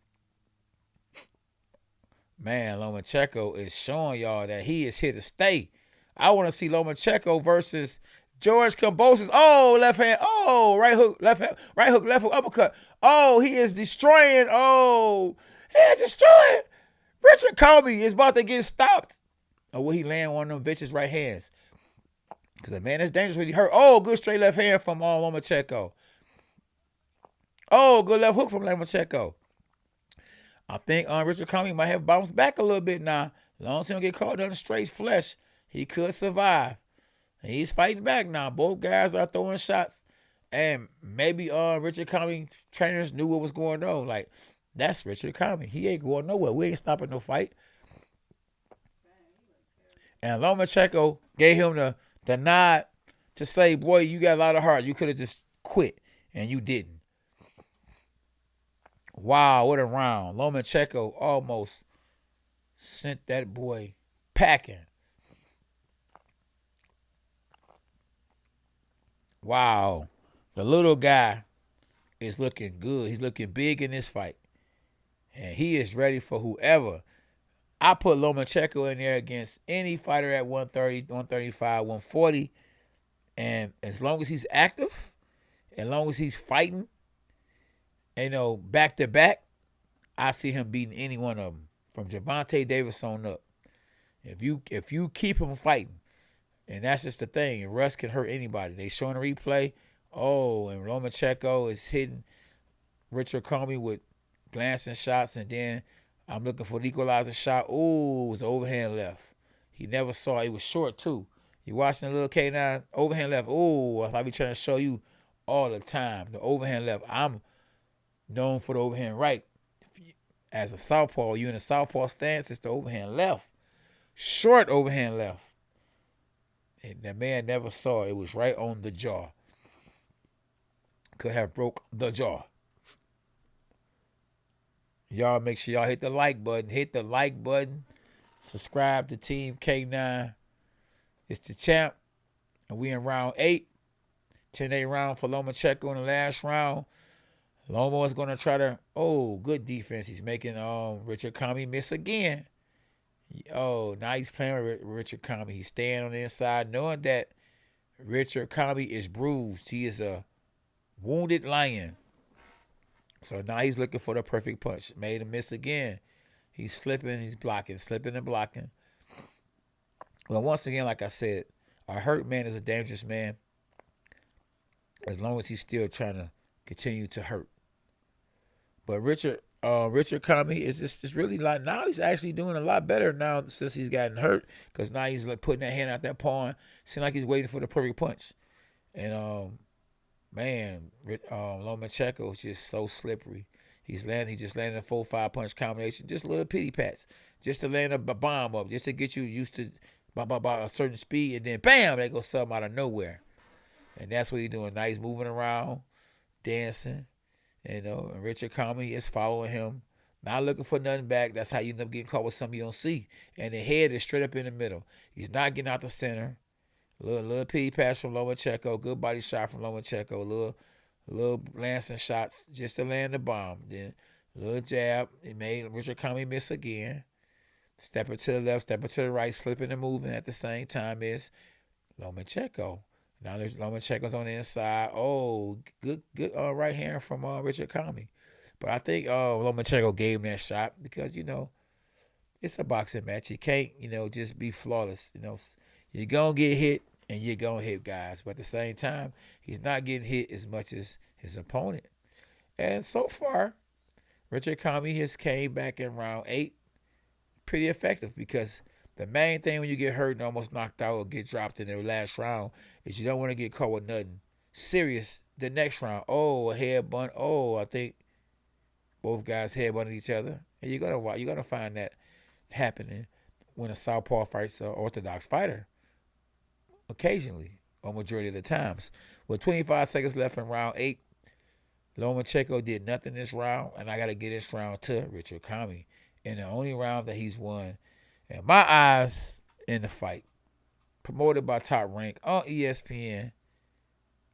Man, Lomachenko is showing y'all that he is here to stay. I want to see Lomachenko versus George Kambosos. Oh, left hand. Oh, right hook, left hand. Right hook, left hook, uppercut. Oh, he is destroying. Oh, he is destroying. Richard Commey is about to get stopped. Or will he land one of them bitches' right hands? Because the man is dangerous when he hurt. Oh, good straight left hand from Lomachenko. Oh, good left hook from Lomachenko. I think Richard Commey might have bounced back a little bit now. As long as he don't get caught in straight flesh, he could survive. And he's fighting back now. Both guys are throwing shots. And maybe Richard Commey trainers knew what was going on. Like, that's Richard Commey. He ain't going nowhere. We ain't stopping no fight. And Lomachenko gave him the nod to say, boy, you got a lot of heart. You could have just quit. And you didn't. Wow, what a round. Lomachenko almost sent that boy packing. Wow. The little guy is looking good. He's looking big in this fight. And he is ready for whoever. I put Lomachenko in there against any fighter at 130, 135, 140. And as long as he's active, as long as he's fighting, back to back, I see him beating any one of them from Gervonta Davis on up. If you keep him fighting, and that's just the thing, and Russ can hurt anybody. They showing a replay. Oh, and Lomachenko is hitting Richard Commey with glancing shots, and then I'm looking for the equalizer shot. Oh, it was overhand left. He never saw it. He was short too. You watching the little K9 overhand left. Oh, I be trying to show you all the time the overhand left. I'm known for the overhand right. As a southpaw, you in a southpaw stance, it's the overhand left. Short overhand left. And the man never saw it. It was right on the jaw. Could have broke the jaw. Y'all make sure y'all hit the like button. Hit the like button. Subscribe to Team K9. It's the champ. And we in round 8. 10-8 round for Lomachenko in the last round. Lomo is going to try to, good defense. He's making Richard Commey miss again. Oh, now he's playing with Richard Commey. He's staying on the inside, knowing that Richard Commey is bruised. He is a wounded lion. So now he's looking for the perfect punch. Made him miss again. He's slipping, he's blocking, slipping and blocking. Well, once again, like I said, a hurt man is a dangerous man as long as he's still trying to continue to hurt. But Richard Commey is just really like, now he's actually doing a lot better now since he's gotten hurt, because now he's like putting that hand out that pawn. Seems like he's waiting for the perfect punch. And man, Lomachenko is just so slippery. He just landed a 4-5 punch combination, just little pity pats, just to land a bomb up, just to get you used to a certain speed, and then bam, they go something out of nowhere. And that's what he's doing. Now he's moving around, dancing, and Richard Commey is following him, not looking for nothing back. That's how you end up getting caught with something you don't see. And the head is straight up in the middle. He's not getting out the center. Little pity pass from Lomachenko, good body shot from Lomachenko, little lancing shots just to land the bomb. Then little jab, it made Richard Commey miss again. Stepping to the left, stepping to the right, slipping and moving at the same time is Lomachenko. Now there's Lomachenko's on the inside. Oh, good right hand from Richard Commey. But I think Lomachenko gave him that shot because, it's a boxing match. You can't, just be flawless. You're going to get hit and you're going to hit guys. But at the same time, he's not getting hit as much as his opponent. And so far, Richard Commey has came back in round 8 pretty effective because the main thing when you get hurt and almost knocked out or get dropped in the last round is you don't want to get caught with nothing serious the next round. Oh, a headbutt. Oh, I think both guys headbutted each other. And you're gonna find that happening when a southpaw fights an orthodox fighter. Occasionally, or majority of the times. With 25 seconds left in round 8, Lomachenko did nothing this round, and I got to get this round to Richard Commey. In the only round that he's won, in my eyes, in the fight. Promoted by Top Rank on ESPN.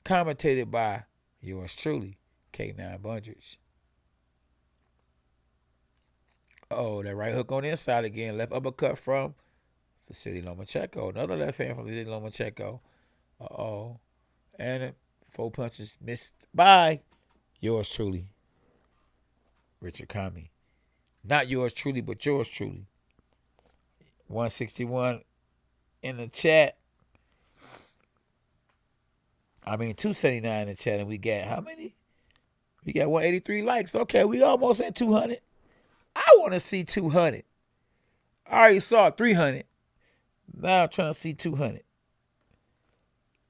Commentated by yours truly, K9 Bundridge. Oh, that right hook on the inside again. Left uppercut from Vasiliy Lomachenko. Another left hand from Vasiliy Lomachenko. Uh-oh. And 4 punches missed by yours truly, Richard Commey. Not yours truly, but yours truly. 161 in the chat. 279 in the chat, and we got how many? We got 183 likes. Okay, we almost at 200. I want to see 200. I already saw 300. Now I'm trying to see 200.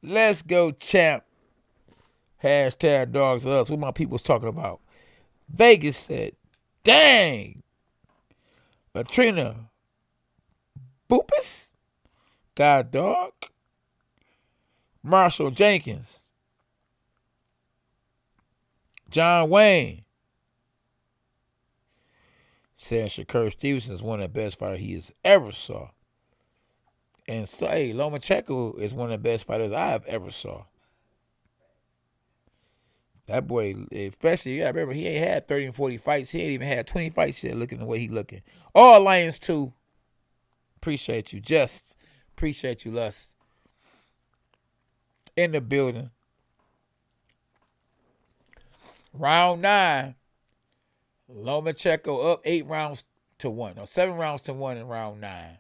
Let's go, champ. Hashtag dogs us. What my people's talking about. Vegas said, dang. Latrina Boopus. God dog. Marshall Jenkins. John Wayne. Saying Shakur Stevenson is one of the best fighters he has ever saw. And so, hey, Lomachenko is one of the best fighters I have ever saw. That boy, especially, you gotta remember, he ain't had 30 and 40 fights. He ain't even had 20 fights yet looking the way he looking. All Lions, too. Appreciate you. Just appreciate you, Lust. In the building. Round 9. Lomachenko up 8 rounds to 1. No, 7 rounds to 1 in round 9.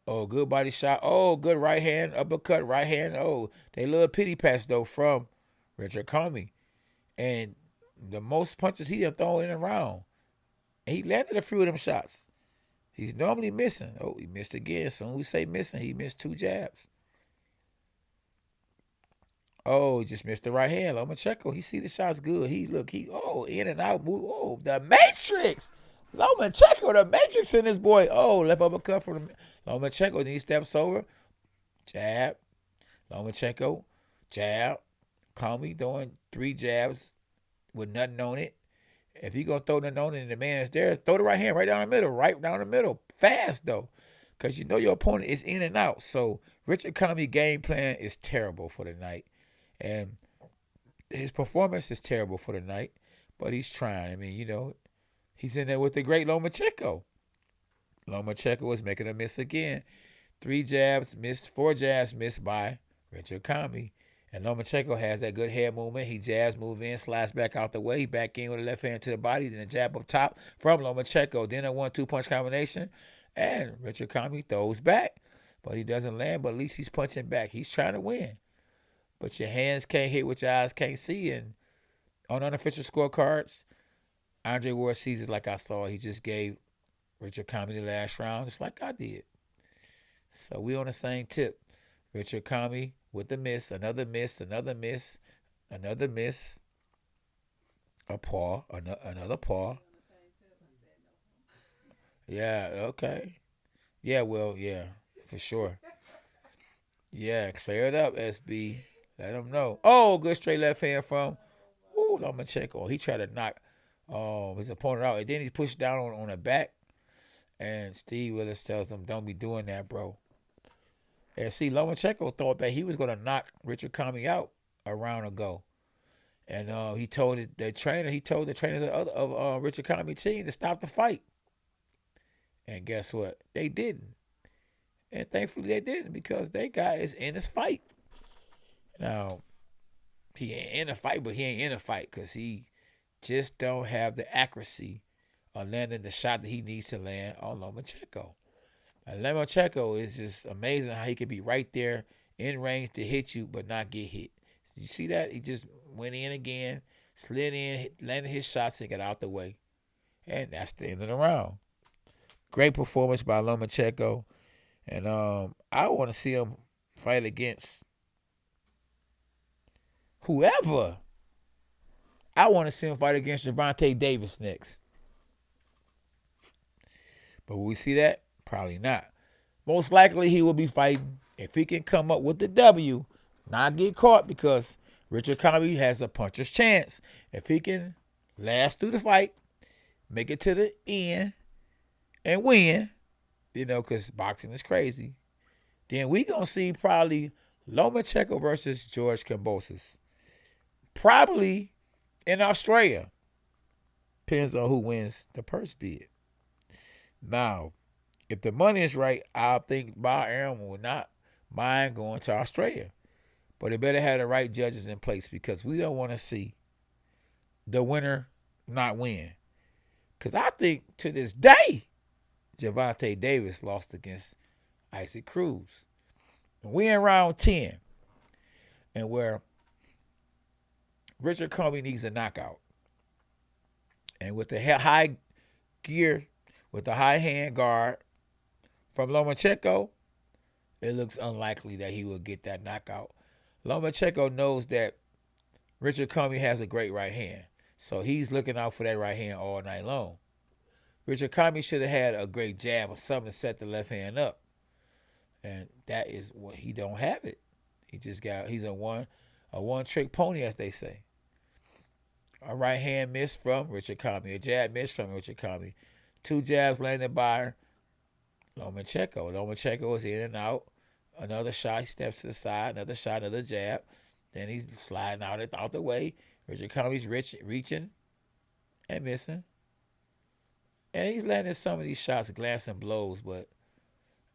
Oh, good body shot. Oh, good right hand, uppercut, right hand. Oh, they little pity pass, though, from Richard Commey. And the most punches he done thrown in a round. And he landed a few of them shots. He's normally missing. Oh, he missed again. So when we say missing, he missed 2 jabs. Oh, he just missed the right hand. Lomachenko, he see the shots good. In and out. Move. Oh, the Matrix. Lomachenko, the Matrix in this boy. Oh, left uppercut from Lomachenko. Then he steps over. Jab. Lomachenko. Jab. Commey doing 3 jabs with nothing on it. If you going to throw nothing on it and the man is there, throw the right hand right down the middle. Right down the middle. Fast, though. Because you know your opponent is in and out. So Richard Commey's game plan is terrible for the night. And his performance is terrible for the night. But he's trying. He's in there with the great Lomachenko. Lomachenko is making a miss again. 3 jabs missed. 4 jabs missed by Richard Commey. And Lomachenko has that good head movement. He jabs, move in, slides back out the way. Back in with a left hand to the body. Then a jab up top from Lomachenko. Then a 1-2 punch combination. And Richard Commey throws back. But he doesn't land. But at least he's punching back. He's trying to win. But your hands can't hit what your eyes can't see. And on unofficial scorecards, Andre Ward sees it like I saw. He just gave Richard Commey the last round just like I did. So we on the same tip. Richard Commey with the miss, another miss, another miss, another miss, a paw, another paw. Yeah, okay. Yeah, well, yeah, for sure. Yeah, clear it up, SB. Let him know. Oh, good straight left hand from Lomachenko. He tried to knock his opponent out. And then he pushed down on the back. And Steve Willis tells him, don't be doing that, bro. And see, Lomachenko thought that he was going to knock Richard Commey out a round ago. And he told the trainers of Richard Commey team to stop the fight. And guess what? They didn't. And thankfully they didn't because that guy is in this fight. Now, he ain't in a fight, but he ain't in a fight because he just don't have the accuracy of landing the shot that he needs to land on Lomachenko. And Lomachenko is just amazing how he can be right there in range to hit you but not get hit. You see that? He just went in again, slid in, landed his shots and got out the way. And that's the end of the round. Great performance by Lomachenko. And I want to see him fight against whoever. I want to see him fight against Gervonta Davis next. But will we see that? Probably not. Most likely he will be fighting if he can come up with the W, not get caught because Richard Commey has a puncher's chance. If he can last through the fight, make it to the end, and win, because boxing is crazy, then we going to see probably Lomachenko versus George Kambosos. Probably in Australia. Depends on who wins the purse bid. Now, if the money is right, I think Bob Arum will not mind going to Australia. But it better have the right judges in place because we don't want to see the winner not win. Because I think to this day, Gervonta Davis lost against Isaac Cruz. We in round 10. And where Richard Commey needs a knockout. And with the high gear, with the high hand guard from Lomachenko, it looks unlikely that he will get that knockout. Lomachenko knows that Richard Commey has a great right hand. So he's looking out for that right hand all night long. Richard Commey should have had a great jab or something to set the left hand up. And that is what he don't have it. He's a one-trick pony, as they say. A right hand miss from Richard Commey. A jab miss from Richard Commey. 2 jabs landed by Lomachenko. Lomachenko is in and out. Another shot, he steps to the side. Another shot, another jab. Then he's sliding out the way. Richard Commey's reaching and missing. And he's landing some of these shots, glancing blows.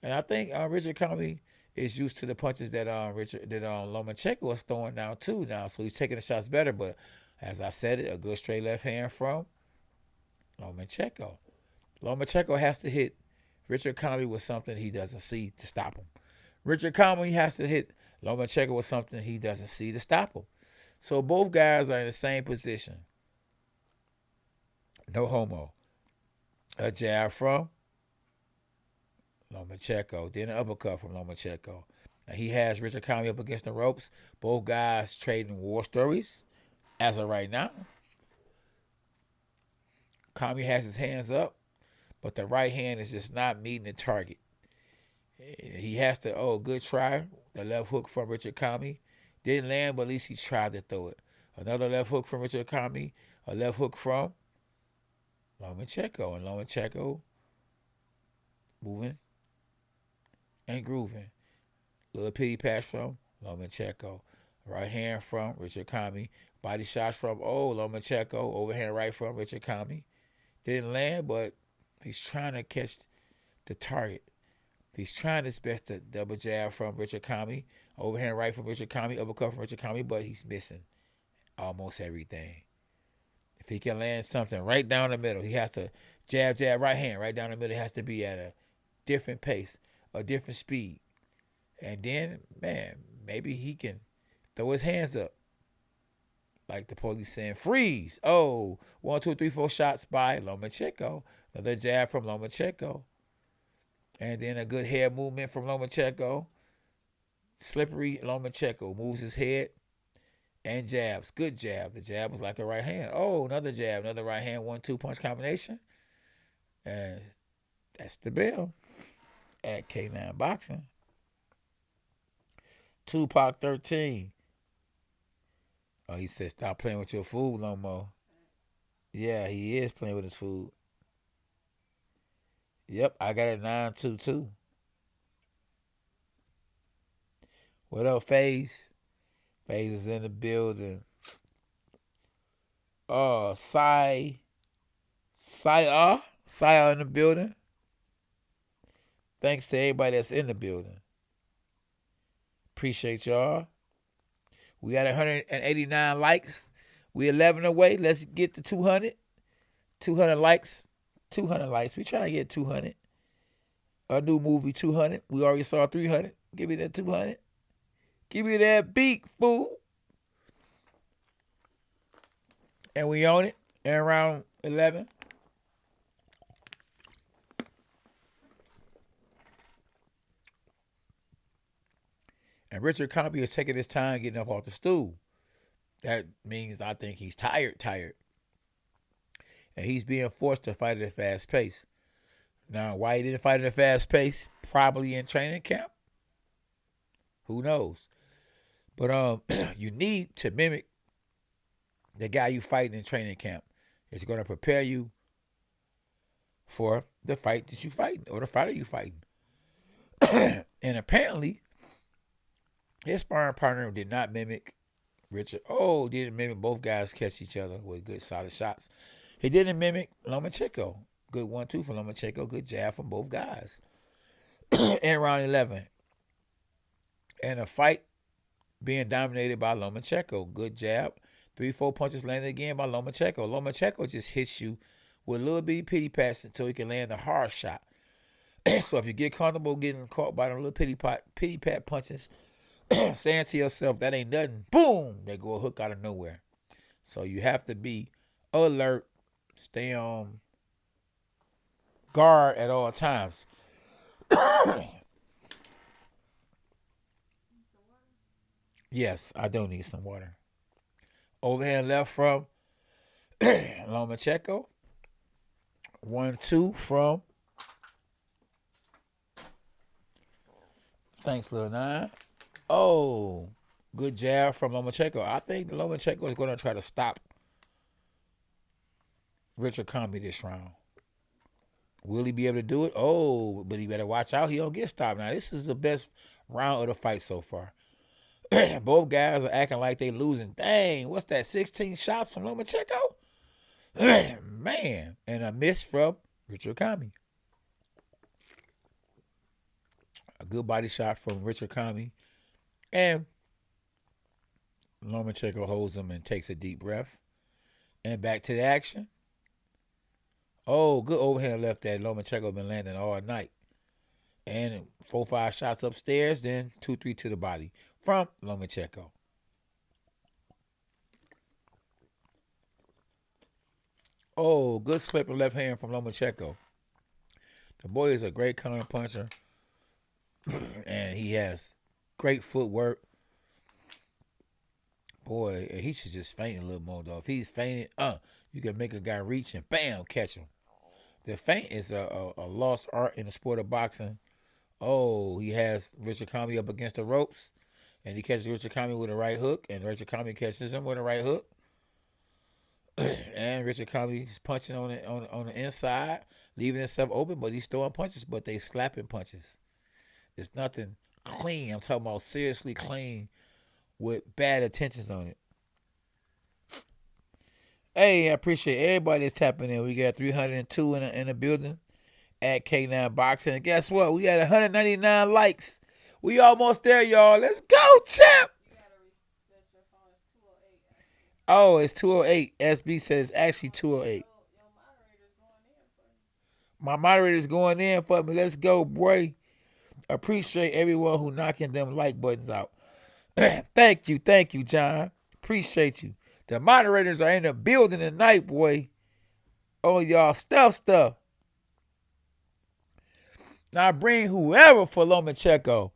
And I think Richard Commey is used to the punches that Lomachenko is throwing now too now. So he's taking the shots better. But as I said a good straight left hand from Lomachenko. Lomachenko has to hit Richard Commey with something he doesn't see to stop him. Richard Commey has to hit Lomachenko with something he doesn't see to stop him. So both guys are in the same position. No homo. A jab from Lomachenko. Then an uppercut from Lomachenko. Now he has Richard Commey up against the ropes. Both guys trading war stories as of right now. Commey has his hands up, but the right hand is just not meeting the target. He has to, good try. The left hook from Richard Commey. Didn't land, but at least he tried to throw it. Another left hook from Richard Commey. A left hook from Lomachenko. And Lomachenko moving and grooving. Little pity patch from Lomachenko. Right hand from Richard Commey. Body shots from Lomachenko. Overhand right from Richard Commey. Didn't land, but he's trying to catch the target. He's trying his best to double jab from Richard Commey. Overhand right from Richard Commey. Uppercut from Richard Commey, but he's missing almost everything. If he can land something right down the middle, he has to jab, right hand, right down the middle. It has to be at a different pace, a different speed. And then, man, maybe he can throw his hands up. Like the police saying, freeze. 1, 2, 3, 4 shots by Lomachenko. Another jab from Lomachenko. And then a good head movement from Lomachenko. Slippery Lomachenko moves his head and jabs. Good jab. The jab was like a right hand. Oh, another jab. Another right hand 1-2 punch combination. And that's the bell at K9 Boxing. Tupac 13. Oh, he said, stop playing with your food no more. Yeah, he is playing with his food. Yep, I got it 9-2-2. What up, FaZe? FaZe is in the building. Oh, Saya in the building. Thanks to everybody that's in the building. Appreciate y'all. We got 189 likes. We 11 away. Let's get to 200. 200 likes. 200 likes. We trying to get 200. A new movie, 200. We already saw 300. Give me that 200. Give me that beat, fool. And we own it. And around 11. And Richard Commey is taking his time getting up off the stool. That means I think he's tired. And he's being forced to fight at a fast pace. Now, why he didn't fight at a fast pace? Probably in training camp. Who knows? But you need to mimic the guy you fighting in training camp. It's going to prepare you for the fight that you fighting or the fighter you fighting. And apparently, his sparring partner did not mimic Richard. Oh, didn't mimic both guys catch each other with good solid shots. He didn't mimic Lomachenko. Good 1-2 for Lomachenko. Good jab from both guys. In round 11. And a fight being dominated by Lomachenko. Good jab. 3-4 punches landed again by Lomachenko. Lomachenko just hits you with a little bitty pity pats until he can land a hard shot. So if you get comfortable getting caught by them little pity pat punches, saying to yourself, that ain't nothing, boom, they go a hook out of nowhere. So you have to be alert, stay on guard at all times. Yes, I do need some water. Overhand left from Lomachenko. 1-2 from. Thanks, Lil Nine. Oh, good jab from Lomachenko. I think Lomachenko is going to try to stop Richard Commey this round. Will he be able to do it? Oh, but he better watch out. He don't get stopped. Now, this is the best round of the fight so far. Both guys are acting like they losing. Dang, what's that, 16 shots from Lomachenko? Man, and a miss from Richard Commey. A good body shot from Richard Commey. And Lomachenko holds him and takes a deep breath. And back to the action. Oh, good overhand left that Lomachenko been landing all night. And 4-5 shots upstairs, then 2-3 to the body from Lomachenko. Oh, good slip of left hand from Lomachenko. The boy is a great counter puncher. And he has great footwork. Boy, he should just feint a little more, though. If he's fainting, you can make a guy reach and bam, catch him. The feint is a lost art in the sport of boxing. Oh, he has Richard Commey up against the ropes. And he catches Richard Commey with a right hook. And Richard Commey catches him with a right hook. And Richard Commey is punching on the inside, leaving himself open, but he's throwing punches, but they slapping punches. It's nothing clean. I'm talking about seriously clean with bad intentions on it. Hey, I appreciate everybody that's tapping in. We got 302 in the building at K9 Boxing. And guess what? We got 199 likes. We almost there, y'all. Let's go, champ. Oh, it's 208. SB says it's actually 208. My moderator's going in for me. Let's go, boy. Appreciate everyone who knocking them like buttons out. Thank you, John. Appreciate you. The moderators are in the building tonight, boy. Oh, y'all, stuff. Now bring whoever for Lomachenko.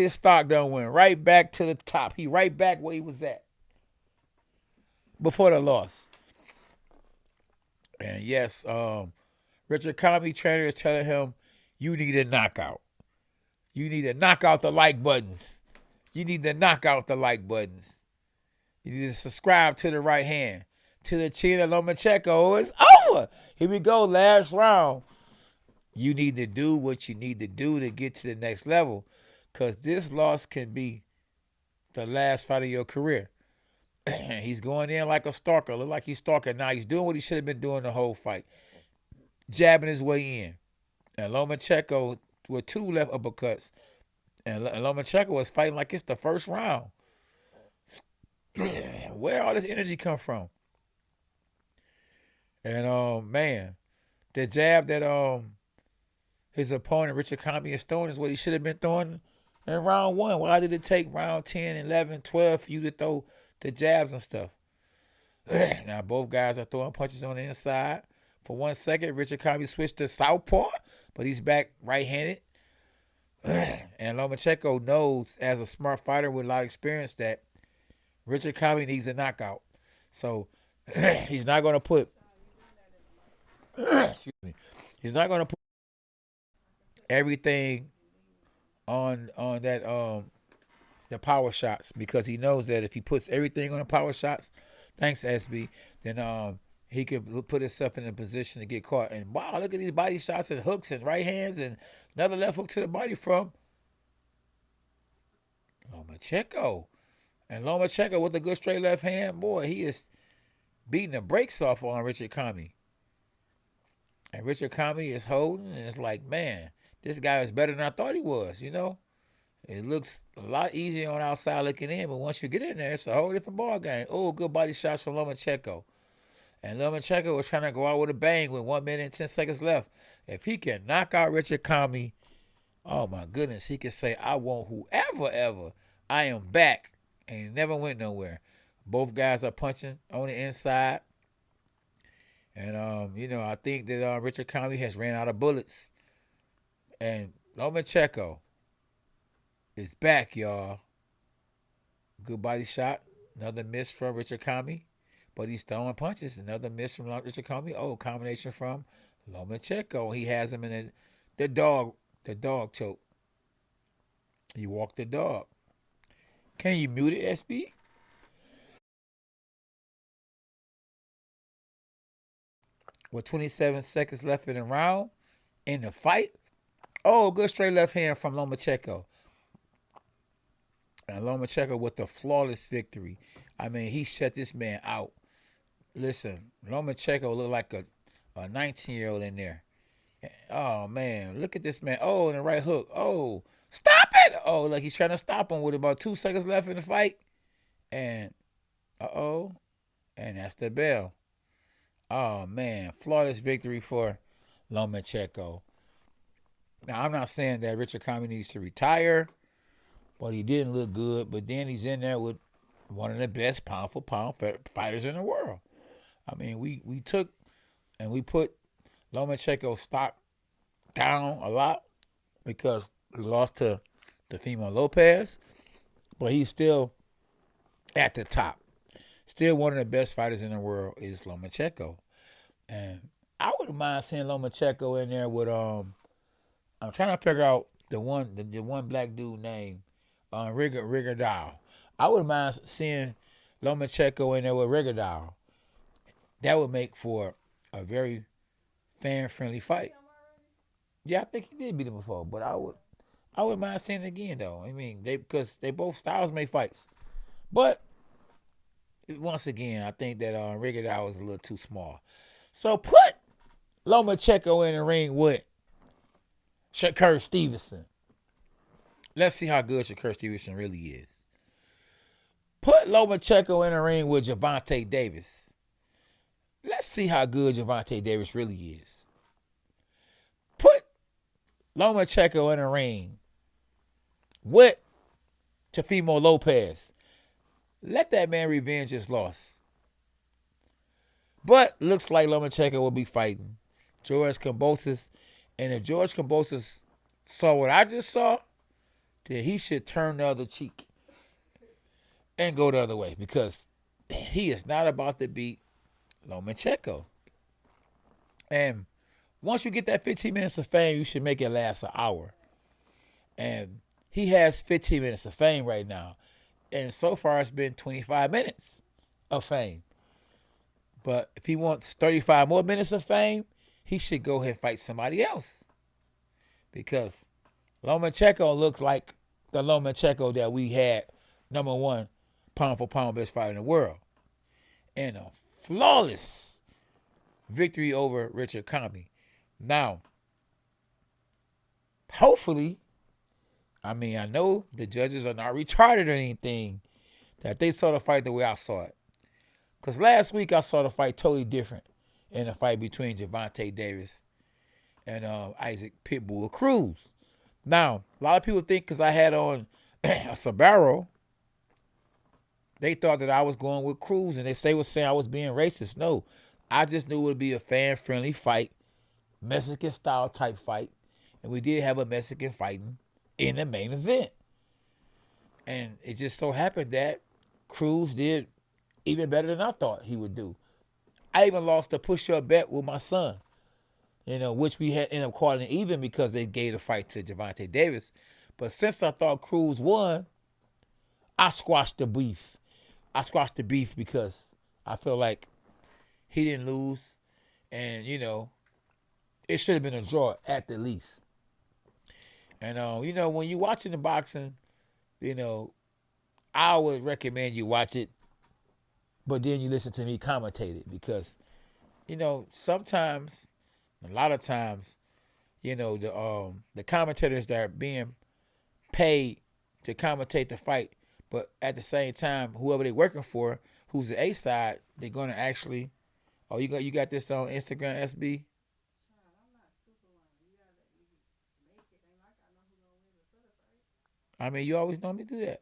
his stock done went right back to the top. He right back where he was at before the loss. And yes, Richard Commey trainer is telling him, you need a knockout. You need to knock out the like buttons. You need to knock out the like buttons. You need to subscribe to the right hand. To the chin of Lomachenko. It's over. Here we go, last round. You need to do what you need to do to get to the next level. Because this loss can be the last fight of your career. He's going in like a stalker. Look like he's stalking now. He's doing what he should have been doing the whole fight. Jabbing his way in. And Lomachenko with 2 left uppercuts. And Lomachenko was fighting like it's the first round. Where all this energy come from? And man, the jab that his opponent Richard Commey is throwing is what he should have been throwing in round 1. Why did it take round 10, 11, 12 for you to throw the jabs and stuff? Now both guys are throwing punches on the inside. For 1 second, Richard Commey switched to southpaw, but he's back right-handed. And Lomachenko knows, as a smart fighter with a lot of experience, that Richard Commey needs a knockout. So he's not going to put excuse me. He's not going to put everything on that the power shots, because he knows that if he puts everything on the power shots, thanks SB, then he could put himself in a position to get caught. And wow, look at these body shots and hooks and right hands and another left hook to the body from Lomachenko. And Lomachenko with a good straight left hand, boy, he is beating the brakes off on Richard Commey. And Richard Commey is holding, and it's like, man, this guy is better than I thought he was, you know? It looks a lot easier on outside looking in, but once you get in there, it's a whole different ball game. Oh, good body shots from Lomachenko. And Lomachenko was trying to go out with a bang with 1 minute and 10 seconds left. If he can knock out Richard Commey, oh my goodness, he can say, I want whoever, ever. I am back. And he never went nowhere. Both guys are punching on the inside. And, you know, I think that Richard Commey has ran out of bullets. And Lomachenko is back, y'all. Good body shot. Another miss from Richard Commey. But he's throwing punches. Another miss from Richard Commey. Oh, combination from Lomachenko. He has him in the dog choke. You walk the dog. Can you mute it, SB? With 27 seconds left in the round, in the fight. Oh, good straight left hand from Lomachenko. And Lomachenko with the flawless victory. I mean, he shut this man out. Listen, Lomachenko looked like a 19-year-old in there. Oh, man, look at this man. Oh, and the right hook. Oh, stop it. Oh, like he's trying to stop him with about 2 seconds left in the fight. And, and that's the bell. Oh, man, flawless victory for Lomachenko. Now, I'm not saying that Richard Commey needs to retire, but he didn't look good. But then he's in there with one of the best pound-for-pound fighters in the world. I mean, we took and we put Lomachenko's stock down a lot because he lost to Teofimo Lopez, but he's still at the top. Still one of the best fighters in the world is Lomachenko. And I wouldn't mind seeing Lomachenko in there with I'm trying to figure out the one black dude named Rigondeaux. I wouldn't mind seeing Lomachenko in there with Rigondeaux. That would make for a very fan-friendly fight. Yeah, I think he did beat him before, but I wouldn't mind seeing it again though. I mean, because they both styles make fights. But once again, I think that Rigondeaux was a little too small. So put Lomachenko in the ring with Shakur Stevenson. Let's see how good Shakur Stevenson really is. Put Lomachenko in the ring with Gervonta Davis. Let's see how good Gervonta Davis really is. Put Lomachenko in the ring with Teofimo Lopez. Let that man revenge his loss. But looks like Lomachenko will be fighting George Kambosos. And if George Kambosos saw what I just saw, then he should turn the other cheek and go the other way because he is not about to beat Lomachenko. And once you get that 15 minutes of fame, you should make it last an hour. And he has 15 minutes of fame right now. And so far, it's been 25 minutes of fame. But if he wants 35 more minutes of fame, he should go ahead and fight somebody else. Because Lomachenko looks like the Lomachenko that we had, number one, pound for pound best fighter in the world. And a flawless victory over Richard Commey. Now, hopefully, I know the judges are not retarded or anything, that they saw the fight the way I saw it. Because last week I saw the fight totally different in the fight between Gervonta Davis and Isaac Pitbull Cruz. Now, a lot of people think because I had on a Sabaro, they thought that I was going with Cruz, and they was saying I was being racist. No, I just knew it would be a fan-friendly fight, Mexican-style type fight, and we did have a Mexican fighting in the main event. And it just so happened that Cruz did even better than I thought he would do. I even lost a push-up bet with my son, which we had ended up calling it even because they gave the fight to Gervonta Davis. But since I thought Cruz won, I squashed the beef. I squashed the beef because I feel like he didn't lose. And, it should have been a draw at the least. And, when you're watching the boxing, I would recommend you watch it, but then you listen to me commentate it because, sometimes, a lot of times, the commentators that are being paid to commentate the fight, but at the same time, whoever they're working for, who's the A side, they're going to actually, you got this on Instagram, SB? You always normally do that.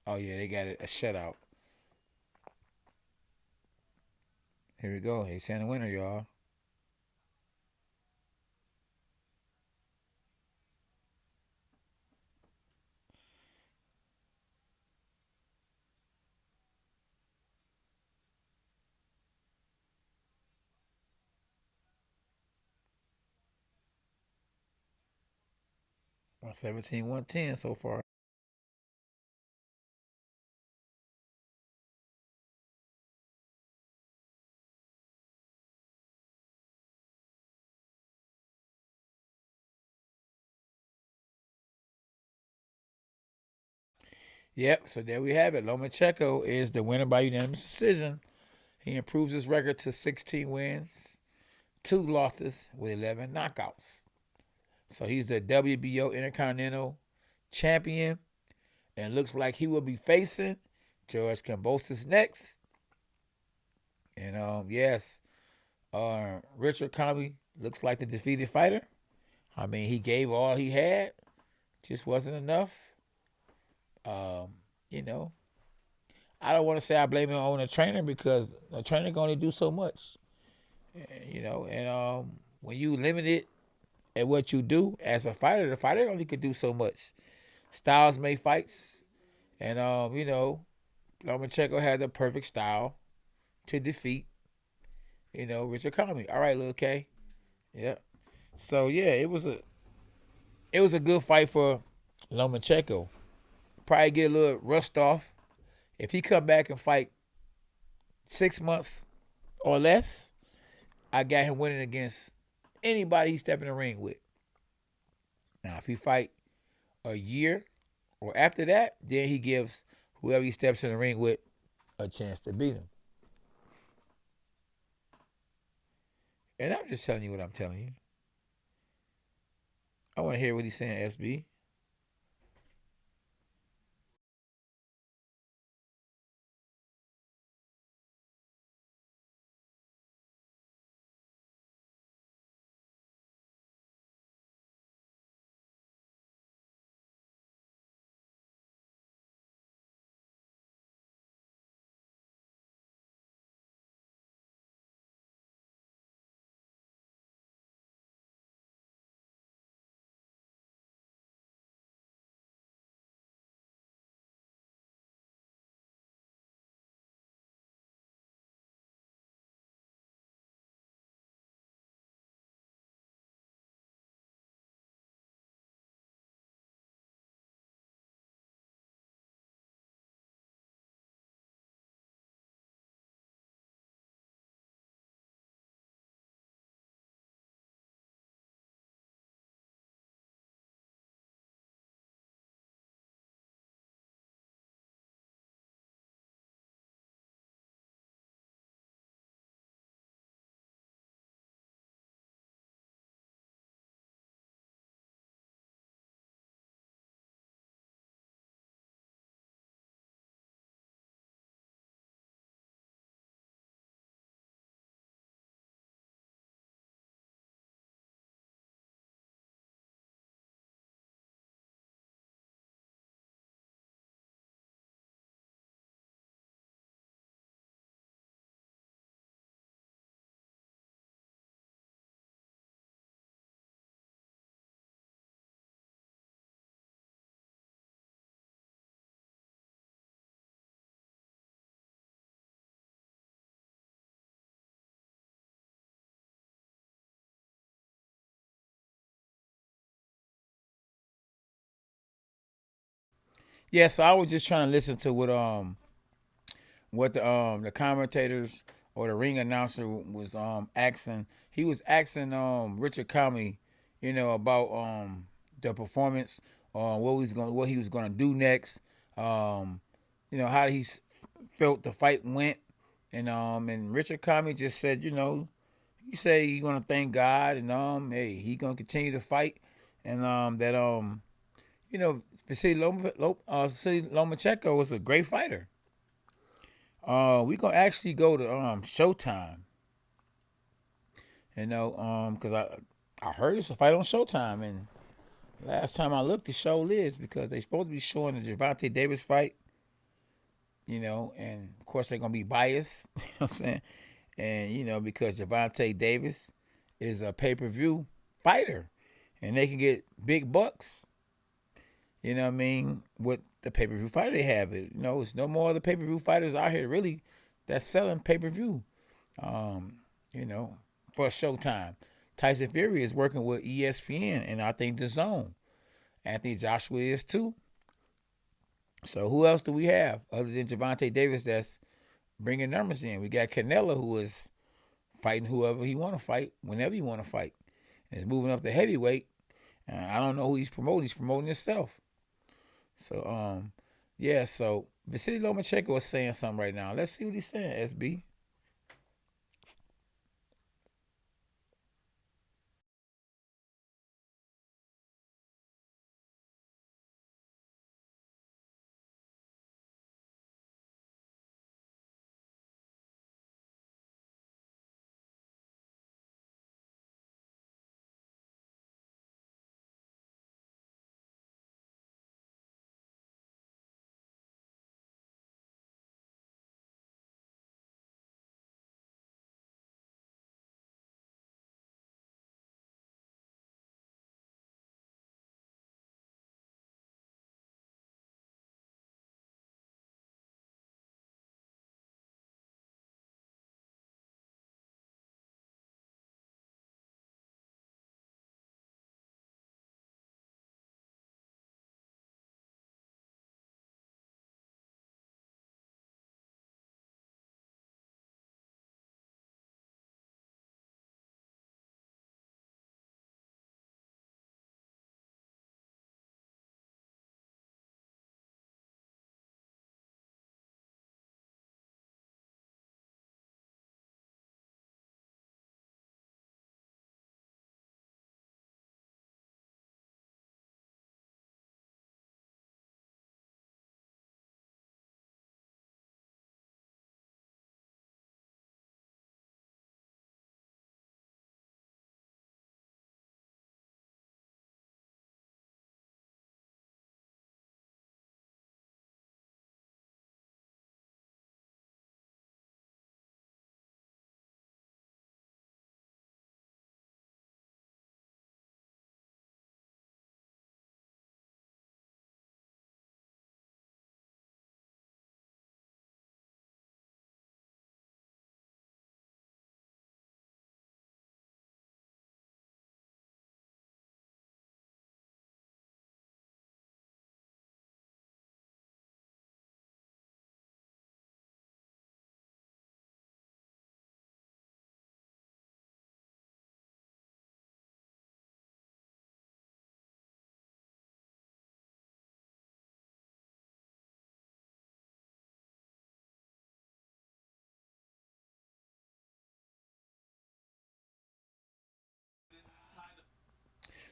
Oh, yeah, they got a shutout. Here we go. He's saying the winner, y'all. One 117, 110 so far. Yep, so there we have it. Lomachenko is the winner by unanimous decision. He improves his record to 16 wins, 2 losses with 11 knockouts. So he's the WBO Intercontinental Champion, and looks like he will be facing George Kambosos next. And yes, Richard Commey looks like the defeated fighter. He gave all he had, just wasn't enough. You know, I don't want to say I blame it on the trainer because the trainer can only do so much. And when you limited at what you do as a fighter, the fighter only could do so much. Styles make fights, and Lomachenko had the perfect style to defeat, Richard Commey. All right, Lil K. Yeah. So yeah, it was a good fight for Lomachenko. Probably get a little rust off. If he come back and fight 6 months or less, I got him winning against anybody he step in the ring with. Now, if he fight a year or after that, then he gives whoever he steps in the ring with a chance to beat him. And I'm just telling you what I'm telling you. I want to hear what he's saying, SB. Yeah, so I was just trying to listen to what the commentators or the ring announcer was asking. He was asking Richard Commey, about the performance, what he was gonna do next, how he felt the fight went, and Richard Commey just said, he said he gonna thank God, and hey, he gonna continue to fight, and that Vasiliy Lomachenko was a great fighter. We gonna actually go to Showtime, because I heard it's a fight on Showtime, and last time I looked, the show is because they supposed to be showing the Gervonta Davis fight, and of course they're gonna be biased, you know what I'm saying, and because Gervonta Davis is a pay-per-view fighter, and they can get big bucks, you know what I mean, with the pay-per-view fighter they have. It's no more of the pay-per-view fighters out here really that's selling pay-per-view, you know, for Showtime. Tyson Fury is working with ESPN and I think the Zone. Anthony Joshua is too. So who else do we have other than Gervonta Davis that's bringing numbers in? We got Canelo, who is fighting whoever he want to fight, whenever he want to fight, and is moving up to heavyweight. I don't know who he's promoting. He's promoting himself. So yeah. So Vasiliy Lomachenko is saying something right now. Let's see what he's saying. SB.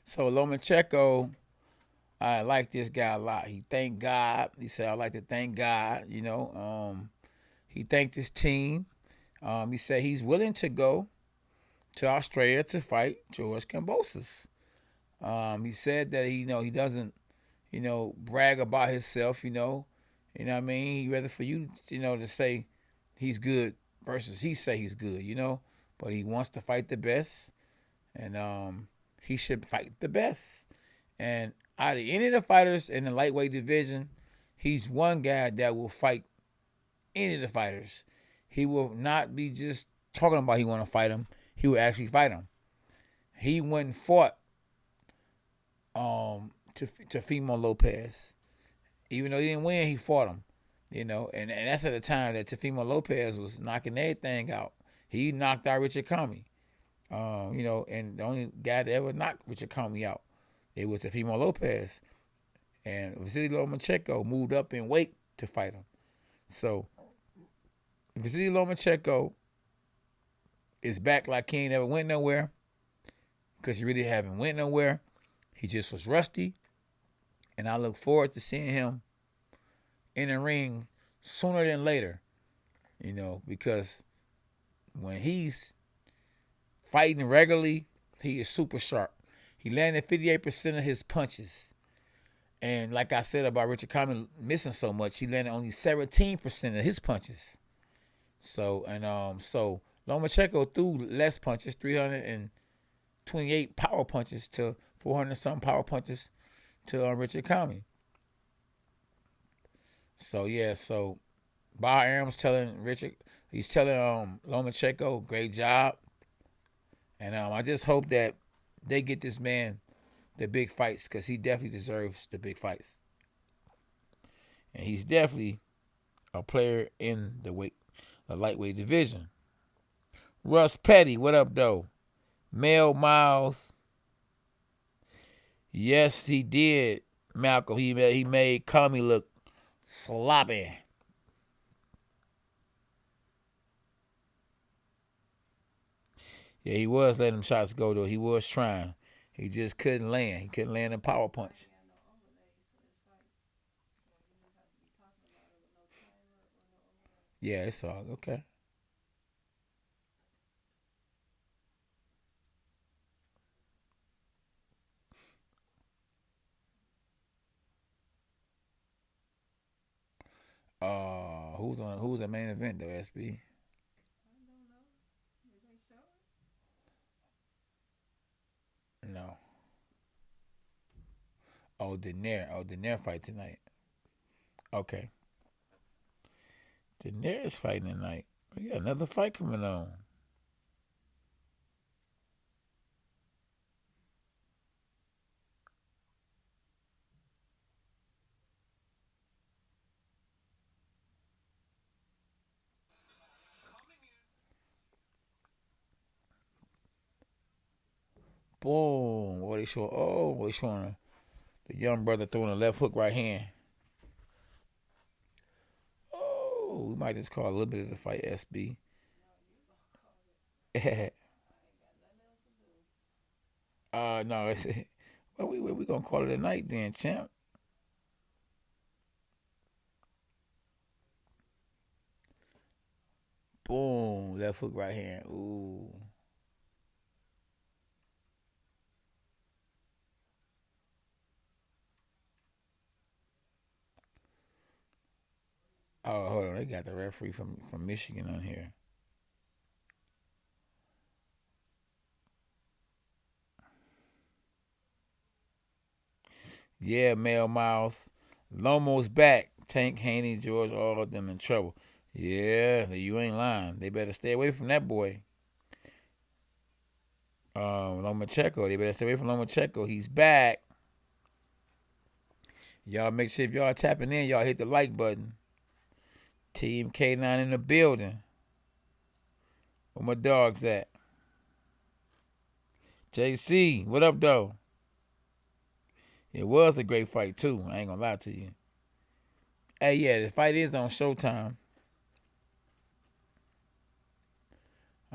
So Lomachenko, I like this guy a lot. He thanked God. He said, "I like to thank God." He thanked his team. He said he's willing to go to Australia to fight George Kambosos. He said that he doesn't brag about himself. What I mean. He rather for you to say he's good versus he say he's good. But he wants to fight the best, and he should fight the best. And out of any of the fighters in the lightweight division, he's one guy that will fight any of the fighters. He will not be just talking about he want to fight him. He will actually fight him. He went and fought Teofimo Lopez. Even though he didn't win, he fought him. And that's at the time that Teofimo Lopez was knocking everything out. He knocked out Richard Commey. And the only guy that ever knocked Richard Commey out, it was Teofimo Lopez. And Vasiliy Lomachenko moved up in weight to fight him. So Vasiliy Lomachenko is back like he ain't never went nowhere, because he really haven't went nowhere. He just was rusty. And I look forward to seeing him in the ring sooner than later, because when he's fighting regularly, he is super sharp. He landed 58% of his punches. And like I said about Richard Commey missing so much, he landed only 17% of his punches. So Lomachenko threw less punches, 328 power punches to 400-something power punches to Richard Commey. So Bob Arum's telling Lomachenko, great job. And I just hope that they get this man the big fights, because he definitely deserves the big fights. And he's definitely a player in the lightweight division. Russ Petty, what up, though? Mel Miles. Yes, he did, Malcolm. He made Commey look sloppy. Yeah, he was letting them shots go, though. He was trying. He just couldn't land. He couldn't land a power punch. Yeah, it's all okay. Who's the main event though, SB? No. Daenerys fight tonight. Okay. Daenerys fighting tonight. We got another fight coming on. Boom. What they showing? Oh, they showing the young brother throwing a left hook right hand. Oh, we might just call a little bit of the fight, SB. No, it's well, we gonna call it a night then, champ. Boom, left hook right hand. Ooh. Oh, hold on, they got the referee from Michigan on here. Yeah, Mel Miles. Lomo's back. Tank, Haney, George, all of them in trouble. Yeah, you ain't lying. They better stay away from that boy. Lomachenko. They better stay away from Lomachenko. He's back. Y'all make sure if y'all tapping in, y'all hit the like button. Team K9 in the building. Where my dogs at? JC, what up, though? It was a great fight, too. I ain't gonna lie to you. Hey, yeah, the fight is on Showtime.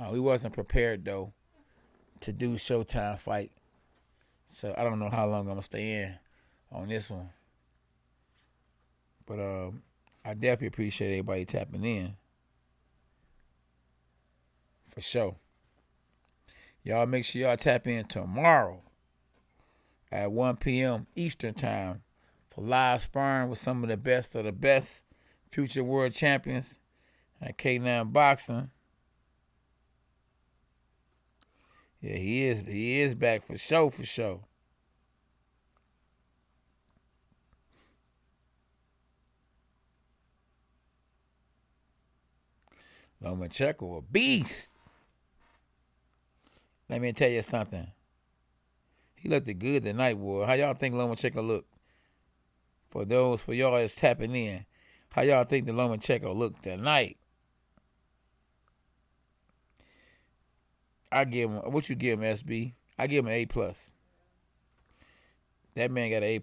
We wasn't prepared, though, to do Showtime fight. So I don't know how long I'm going to stay in on this one. But I definitely appreciate everybody tapping in. For sure. Y'all make sure y'all tap in tomorrow at 1 p.m. Eastern Time for live sparring with some of the best future world champions at K9 Boxing. Yeah, he is back for sure. Lomachenko, a beast. Let me tell you something. He looked good tonight, boy. How y'all think Lomachenko looked For y'all that's tapping in, how y'all think the Lomachenko looked tonight? What you give him, SB? I give him an A+. That man got an A+.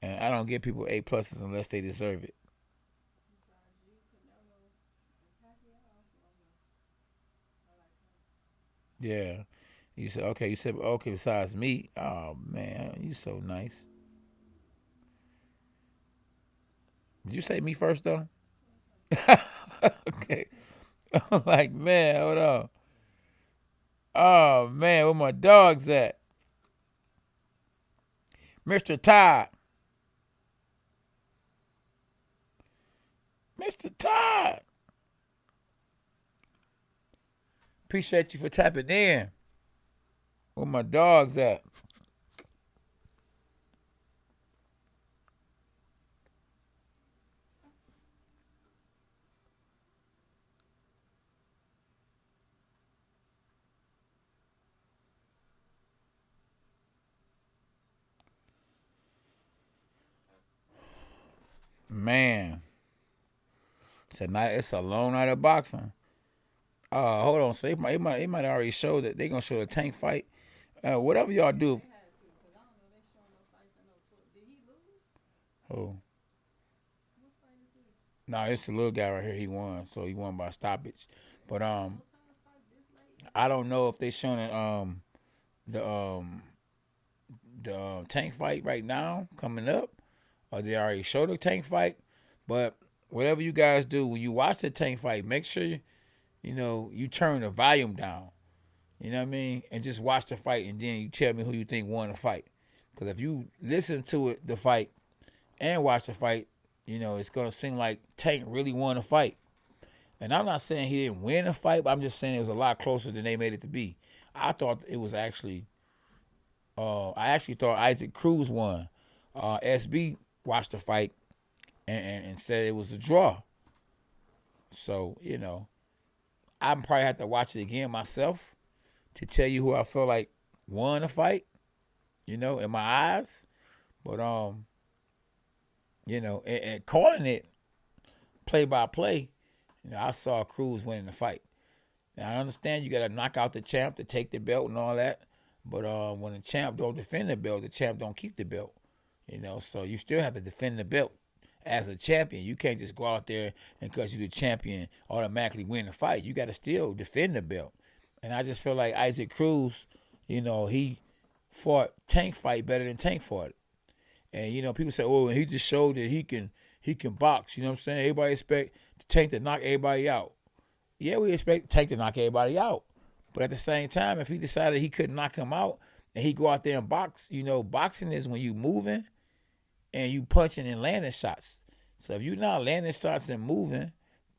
And I don't give people A+ unless they deserve it. Yeah. You said okay, besides me. Oh man, you so nice. Did you say me first though? Okay. I'm like, man, hold on. Oh man, where my dogs at? Mr. Todd. Mr. Todd. Appreciate you for tapping in. Where my dogs at? Man. It's a long night of boxing. Hold on. So it might already show that they're gonna show the Tank fight. Whatever y'all do. Oh. No, it's the little guy right here. He won, so he won by stoppage. But I don't know if they showing the Tank fight right now coming up, or they already showed the Tank fight. But whatever you guys do when you watch the Tank fight, make sure you turn the volume down. You know what I mean? And just watch the fight, and then you tell me who you think won the fight. Because if you listen to it, the fight, and watch the fight, it's gonna seem like Tank really won the fight. And I'm not saying he didn't win the fight, but I'm just saying it was a lot closer than they made it to be. I thought it was actually. I actually thought Isaac Cruz won. SB watched the fight and said it was a draw. So I'm probably have to watch it again myself to tell you who I feel like won the fight. In my eyes, but and calling it play by play, I saw Cruz winning the fight. Now I understand you got to knock out the champ to take the belt and all that, but when the champ don't defend the belt, the champ don't keep the belt. So you still have to defend the belt as a champion. You can't just go out there and because you're the champion automatically win the fight. You got to still defend the belt. And I just feel like Isaac Cruz, he fought Tank fight better than Tank fought it. And people say, oh, he just showed that he can box. You know what I'm saying? Everybody expect Tank to knock everybody out. Yeah, we expect Tank to knock everybody out. But at the same time, if he decided he couldn't knock him out and he go out there and box, boxing is when you moving and you punching and landing shots. So if you're not landing shots and moving,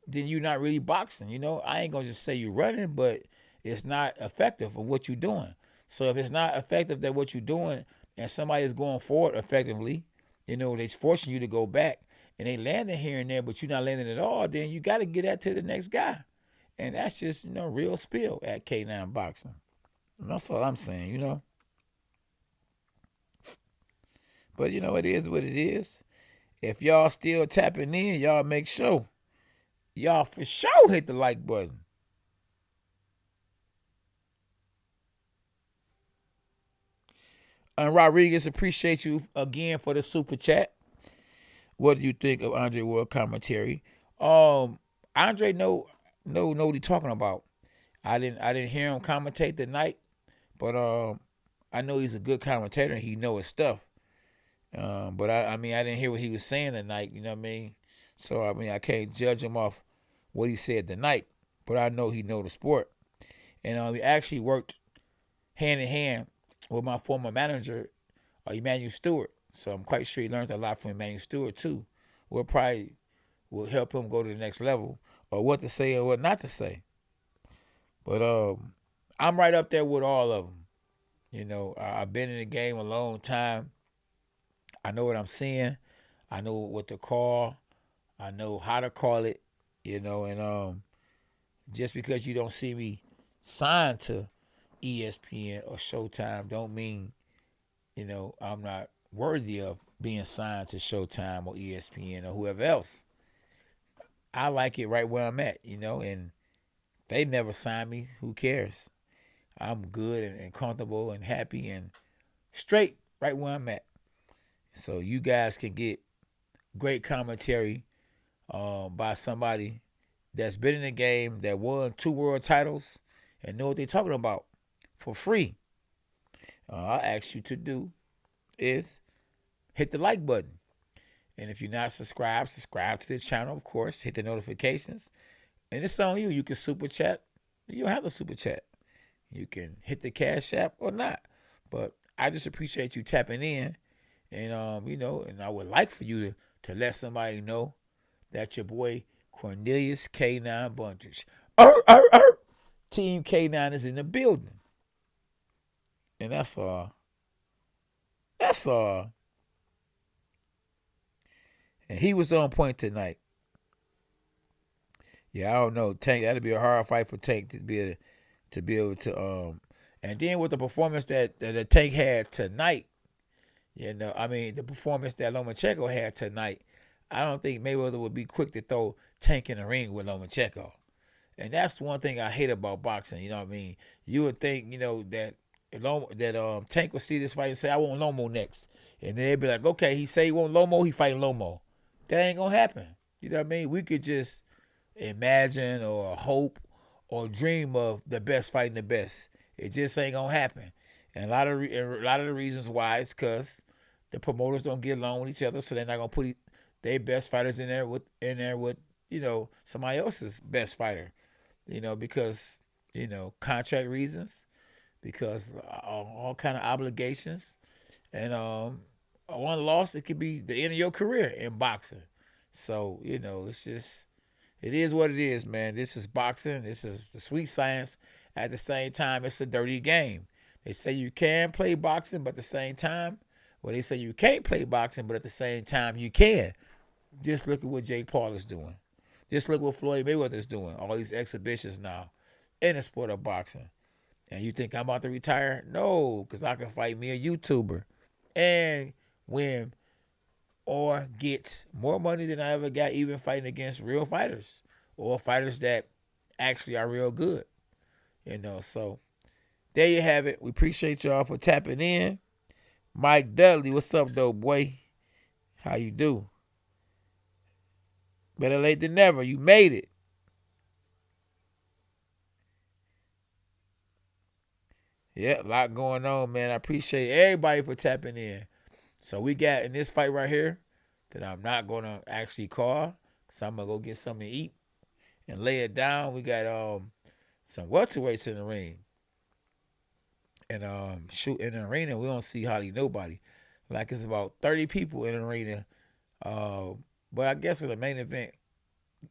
then you're not really boxing. I ain't gonna just say you're running, but it's not effective of what you're doing. So if it's not effective at what you're doing and somebody is going forward effectively, they're forcing you to go back and they landing here and there, but you're not landing at all, then you got to get that to the next guy. And that's just, real spill at K9 Boxing. And that's all I'm saying, But, it is what it is. If y'all still tapping in, y'all make sure. Y'all for sure hit the like button. And Rodriguez, appreciate you again for the super chat. What do you think of Andre Ward commentary? Andre know what he's talking about. I didn't hear him commentate tonight, but I know he's a good commentator and he know his stuff. But I didn't hear what he was saying tonight. You know what I mean? So I can't judge him off what he said tonight. But I know he know the sport, and we actually worked hand in hand with my former manager, Emmanuel Stewart. So I'm quite sure he learned a lot from Emmanuel Stewart too. Will help him go to the next level, or what to say or what not to say. But I'm right up there with all of them. I've been in the game a long time. I know what I'm seeing. I know what to call. I know how to call it. And just because you don't see me signed to ESPN or Showtime don't mean, I'm not worthy of being signed to Showtime or ESPN or whoever else. I like it right where I'm at, and they never signed me. Who cares? I'm good and comfortable and happy and straight right where I'm at. So you guys can get great commentary by somebody that's been in the game, that won 2 world titles, and know what they're talking about for free. All I ask you to do is hit the like button. And if you're not subscribed, subscribe to this channel, of course. Hit the notifications. And it's on you. You can super chat. You don't have to super chat. You can hit the Cash App or not. But I just appreciate you tapping in. And, and I would like for you to let somebody know that your boy Cornelius K9 Buntage, Team K9 is in the building. And that's all. That's all. And he was on point tonight. Yeah, I don't know. Tank, that'd be a hard fight for Tank to be able to and then with the performance that Tank had tonight, the performance that Lomachenko had tonight, I don't think Mayweather would be quick to throw Tank in the ring with Lomachenko. And that's one thing I hate about boxing, You would think, that Tank would see this fight and say, I want Lomo next. And then they'd be like, okay, he say he want Lomo, he fighting Lomo. That ain't gonna happen. You know what I mean? We could just imagine or hope or dream of the best fighting the best. It just ain't gonna happen. And a lot of the reasons why is because the promoters don't get along with each other, so they're not gonna put their best fighters in there with somebody else's best fighter. Because contract reasons, because all kind of obligations, and one loss, it could be the end of your career in boxing. So it's just, it is what it is, man. This is boxing. This is the sweet science. At the same time, it's a dirty game. They say you can play boxing, but at the same time, they say you can't play boxing, but at the same time, you can. Just look at what Jake Paul is doing. Just look what Floyd Mayweather is doing. All these exhibitions now in the sport of boxing. And you think I'm about to retire? No, because I can fight me a YouTuber and win or get more money than I ever got even fighting against real fighters or fighters that actually are real good. So there you have it. We appreciate y'all for tapping in. Mike Dudley, what's up, though, boy? How you do? Better late than never. You made it. Yeah, a lot going on, man. I appreciate everybody for tapping in. So we got in this fight right here that I'm not going to actually call, so I'm going to go get something to eat and lay it down. We got some welterweights in the ring. And shoot, in the arena, we don't see hardly nobody. Like, it's about 30 people in the arena. But I guess when the main event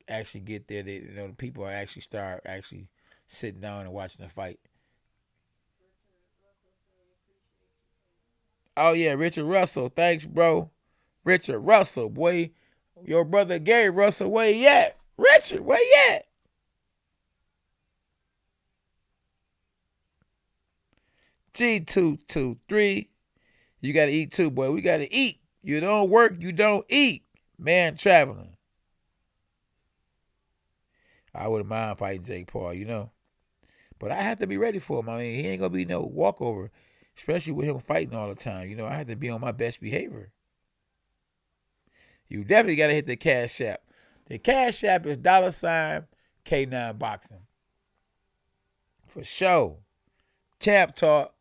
actually get there, the people actually start sitting down and watching the fight. Oh, yeah, Richard Russell. Thanks, bro. Richard Russell, boy. Your brother Gary Russell, where you at? Richard, where you at? G223. You got to eat too, boy. We got to eat. You don't work, you don't eat. Man traveling. I wouldn't mind fighting Jake Paul, But I have to be ready for him. I mean, he ain't going to be no walkover, especially with him fighting all the time. I have to be on my best behavior. You definitely got to hit the Cash App. The Cash App is $K9 Boxing. For sure. Champ Talk.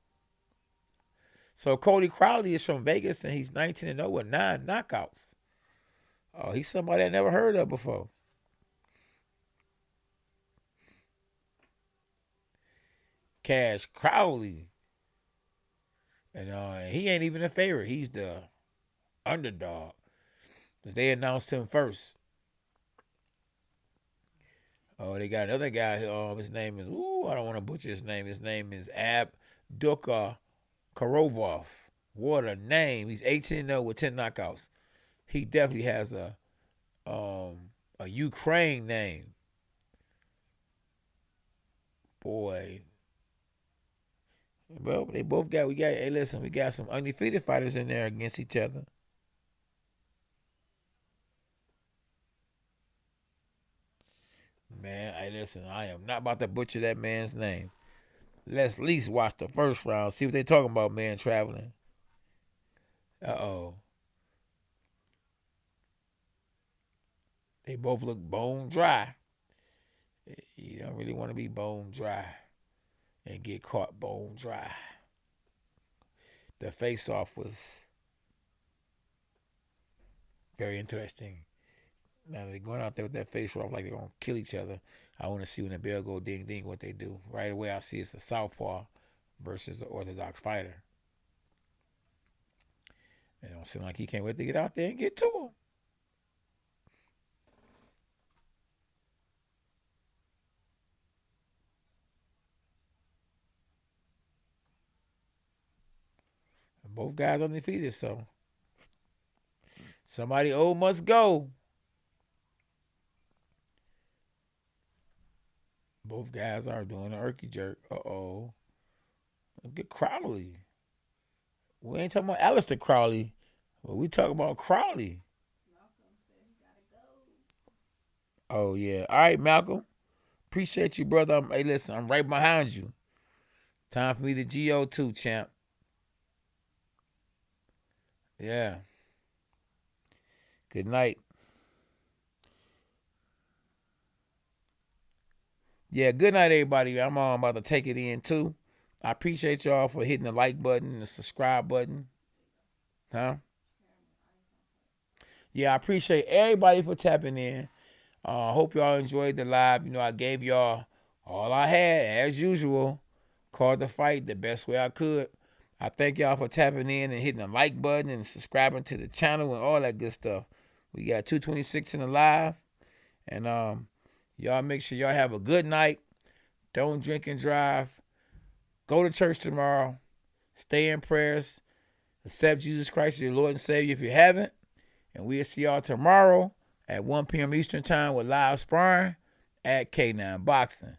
So Cody Crowley is from Vegas, and he's 19-0 with 9 knockouts. Oh, he's somebody I never heard of before. Cash Crowley. And he ain't even a favorite. He's the underdog. Because they announced him first. Oh, they got another guy. His name is, I don't want to butcher his name. His name is Abduka Karovov. What a name. He's 18-0 with 10 knockouts. He definitely has a Ukraine name. Boy. Well, we got some undefeated fighters in there against each other. Man, hey, listen, I am not about to butcher that man's name. Let's at least watch the first round, see what they talking about, man, traveling. Uh-oh. They both look bone dry. You don't really want to be bone dry and get caught bone dry. The face-off was very interesting. Now they're going out there with that face-off like they're going to kill each other. I want to see when the bell go ding-ding what they do. Right away I see it's a southpaw versus an orthodox fighter. It don't seem like he can't wait to get out there and get to him. Both guys undefeated, so somebody old must go. Both guys are doing an irky jerk. Uh-oh. Look at Crowley. We ain't talking about Aleister Crowley, but we talking about Crowley. Oh, yeah. All right, Malcolm. Appreciate you, brother. Hey, listen, I'm right behind you. Time for me to GO too, champ. Yeah. Good night. Yeah, good night, everybody. I'm about to take it in, too. I appreciate y'all for hitting the like button and the subscribe button. Huh? Yeah, I appreciate everybody for tapping in. Hope y'all enjoyed the live. You know, I gave y'all all I had, as usual. Called the fight the best way I could. I thank y'all for tapping in and hitting the like button and subscribing to the channel and all that good stuff. We got 226 in the live. And y'all make sure y'all have a good night. Don't drink and drive. Go to church tomorrow. Stay in prayers. Accept Jesus Christ as your Lord and Savior if you haven't. And we'll see y'all tomorrow at 1 p.m. Eastern Time with live sparring at K9 Boxing.